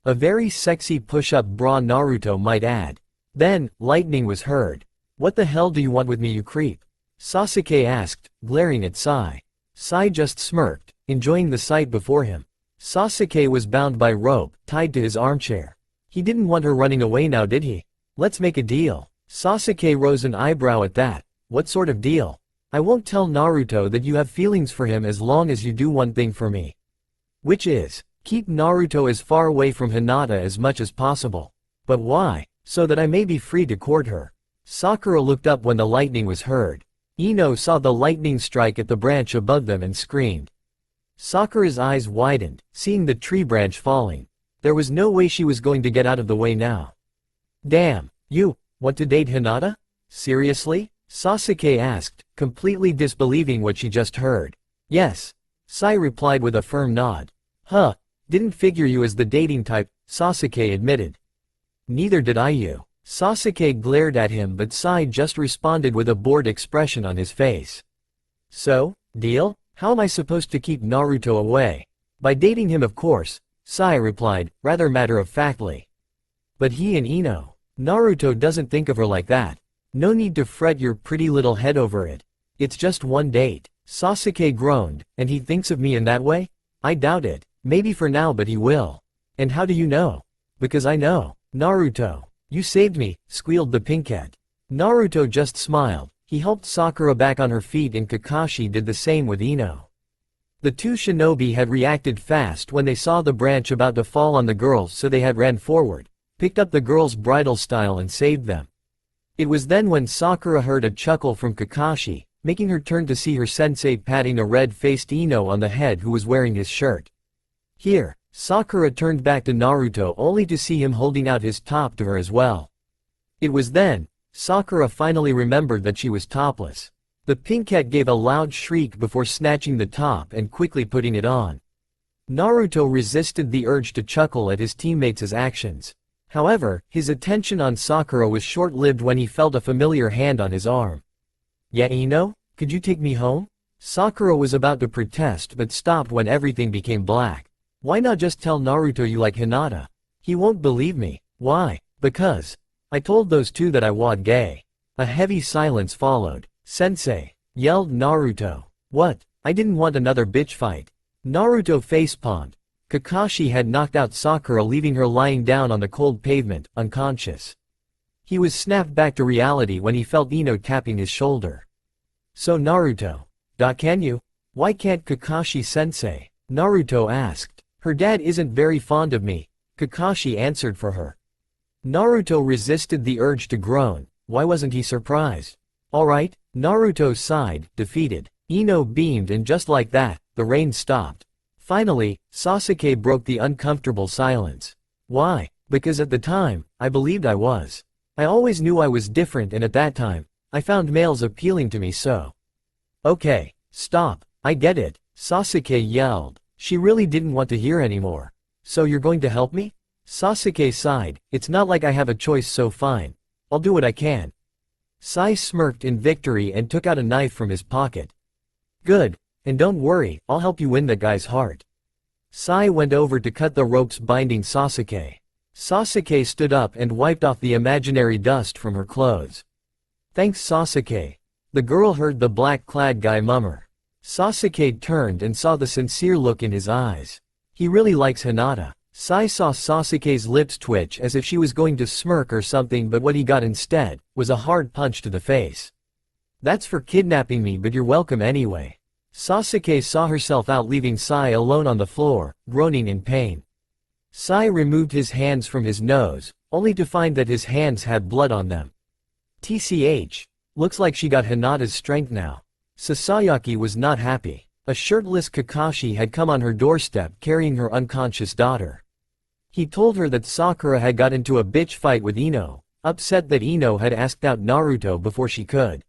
A very sexy push-up bra, Naruto might add. Then, lightning was heard. "What the hell do you want with me, you creep?" Sasuke asked, glaring at Sai. Sai just smirked, enjoying the sight before him. Sasuke was bound by rope, tied to his armchair. He didn't want her running away now, did he? "Let's make a deal." Sasuke rose an eyebrow at that. "What sort of deal?" "I won't tell Naruto that you have feelings for him as long as you do one thing for me. Which is, keep Naruto as far away from Hinata as much as possible." "But why?" "So that I may be free to court her." Sakura looked up when the lightning was heard. Ino saw the lightning strike at the branch above them and screamed. Sakura's eyes widened, seeing the tree branch falling. There was no way she was going to get out of the way now. "Damn, you want to date Hinata? Seriously?" Sasuke asked, completely disbelieving what she just heard. "Yes." Sai replied with a firm nod. "Huh, didn't figure you as the dating type," Sasuke admitted. "Neither did I." Sasuke glared at him, but Sai just responded with a bored expression on his face. "So, deal? How am I supposed to keep Naruto away?" "By dating him, of course," Sai replied, rather matter-of-factly. "But he and Ino. Naruto doesn't think of her like that. No need to fret your pretty little head over it. It's just one date." Sasuke groaned. "And he thinks of me in that way? I doubt it. Maybe for now, but he will." "And how do you know?" "Because I know. Naruto. You saved me," squealed the pinkette. Naruto just smiled. He helped Sakura back on her feet and Kakashi did the same with Ino. The two shinobi had reacted fast when they saw the branch about to fall on the girls, so they had ran forward, picked up the girls' bridal style and saved them. It was then when Sakura heard a chuckle from Kakashi, making her turn to see her sensei patting a red-faced Ino on the head who was wearing his shirt. "Here." Sakura turned back to Naruto only to see him holding out his top to her as well. It was then Sakura finally remembered that she was topless. The pinkette gave a loud shriek before snatching the top and quickly putting it on. Naruto resisted the urge to chuckle at his teammates' actions. However, his attention on Sakura was short-lived when he felt a familiar hand on his arm. "Yeah, Ino? Could you take me home?" Sakura was about to protest but stopped when everything became black. "Why not just tell Naruto you like Hinata? He won't believe me." "Why?" "Because I told those two that I was gay." A heavy silence followed. "Sensei!" yelled Naruto. "What?" "I didn't want another bitch fight." Naruto facepalmed. Kakashi had knocked out Sakura, leaving her lying down on the cold pavement, unconscious. He was snapped back to reality when he felt Ino tapping his shoulder. "So Naruto. Can you? Why can't Kakashi-sensei?" Naruto asked. "Her dad isn't very fond of me," Kakashi answered for her. Naruto resisted the urge to groan. Why wasn't he surprised? "Alright," Naruto sighed, defeated. Ino beamed and just like that, the rain stopped. Finally, Sasuke broke the uncomfortable silence. "Why?" "Because at the time, I believed I was. I always knew I was different and at that time, I found males appealing to me so." "Okay, stop, I get it," Sasuke yelled. She really didn't want to hear anymore. "So you're going to help me?" Sasuke sighed. "It's not like I have a choice, so fine. I'll do what I can." Sai smirked in victory and took out a knife from his pocket. "Good. And don't worry, I'll help you win that guy's heart." Sai went over to cut the ropes binding Sasuke. Sasuke stood up and wiped off the imaginary dust from her clothes. "Thanks, Sasuke." The girl heard the black-clad guy murmur. Sasuke turned and saw the sincere look in his eyes. He really likes Hinata. Sai saw Sasuke's lips twitch as if she was going to smirk or something, but what he got instead was a hard punch to the face. "That's for kidnapping me, but you're welcome anyway." Sasuke saw herself out, leaving Sai alone on the floor, groaning in pain. Sai removed his hands from his nose, only to find that his hands had blood on them. TCH. Looks like she got Hinata's strength now. Sasayaki was not happy. A shirtless Kakashi had come on her doorstep carrying her unconscious daughter. He told her that Sakura had got into a bitch fight with Ino, upset that Ino had asked out Naruto before she could.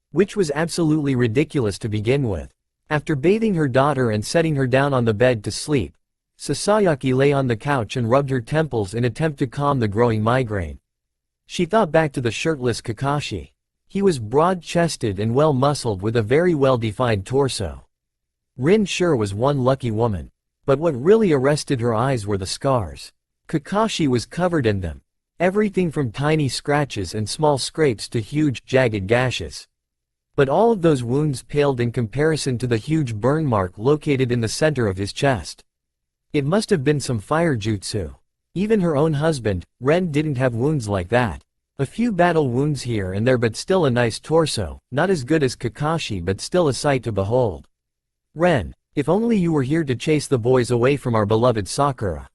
Which was absolutely ridiculous to begin with. After bathing her daughter and setting her down on the bed to sleep, Sasayaki lay on the couch and rubbed her temples in attempt to calm the growing migraine. She thought back to the shirtless Kakashi. He was broad-chested and well-muscled with a very well-defined torso. Rin sure was one lucky woman. But what really arrested her eyes were the scars. Kakashi was covered in them. Everything from tiny scratches and small scrapes to huge, jagged gashes. But all of those wounds paled in comparison to the huge burn mark located in the center of his chest. It must have been some fire jutsu. Even her own husband, Ren, didn't have wounds like that. A few battle wounds here and there, but still a nice torso, not as good as Kakashi but still a sight to behold. Ren, if only you were here to chase the boys away from our beloved Sakura.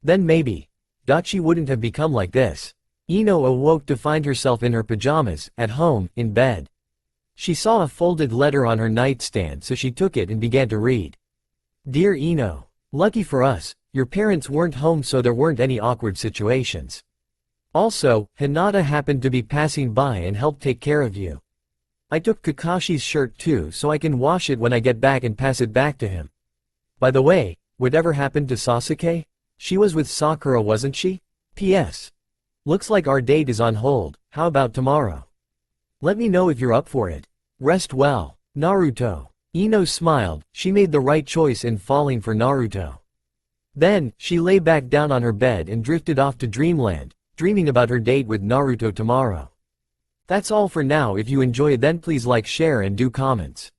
Then maybe Dachi wouldn't have become like this. Ino awoke to find herself in her pajamas, at home, in bed. She saw a folded letter on her nightstand, so she took it and began to read. Dear Ino, lucky for us, your parents weren't home, so there weren't any awkward situations. Also, Hinata happened to be passing by and helped take care of you. I took Kakashi's shirt too, so I can wash it when I get back and pass it back to him. By the way, whatever happened to Sasuke? She was with Sakura, wasn't she? P.S. Looks like our date is on hold. How about tomorrow? Let me know if you're up for it. Rest well, Naruto. Ino smiled. She made the right choice in falling for Naruto. Then, she lay back down on her bed and drifted off to dreamland, dreaming about her date with Naruto tomorrow. That's all for now. If you enjoy, then please like, share and do comments.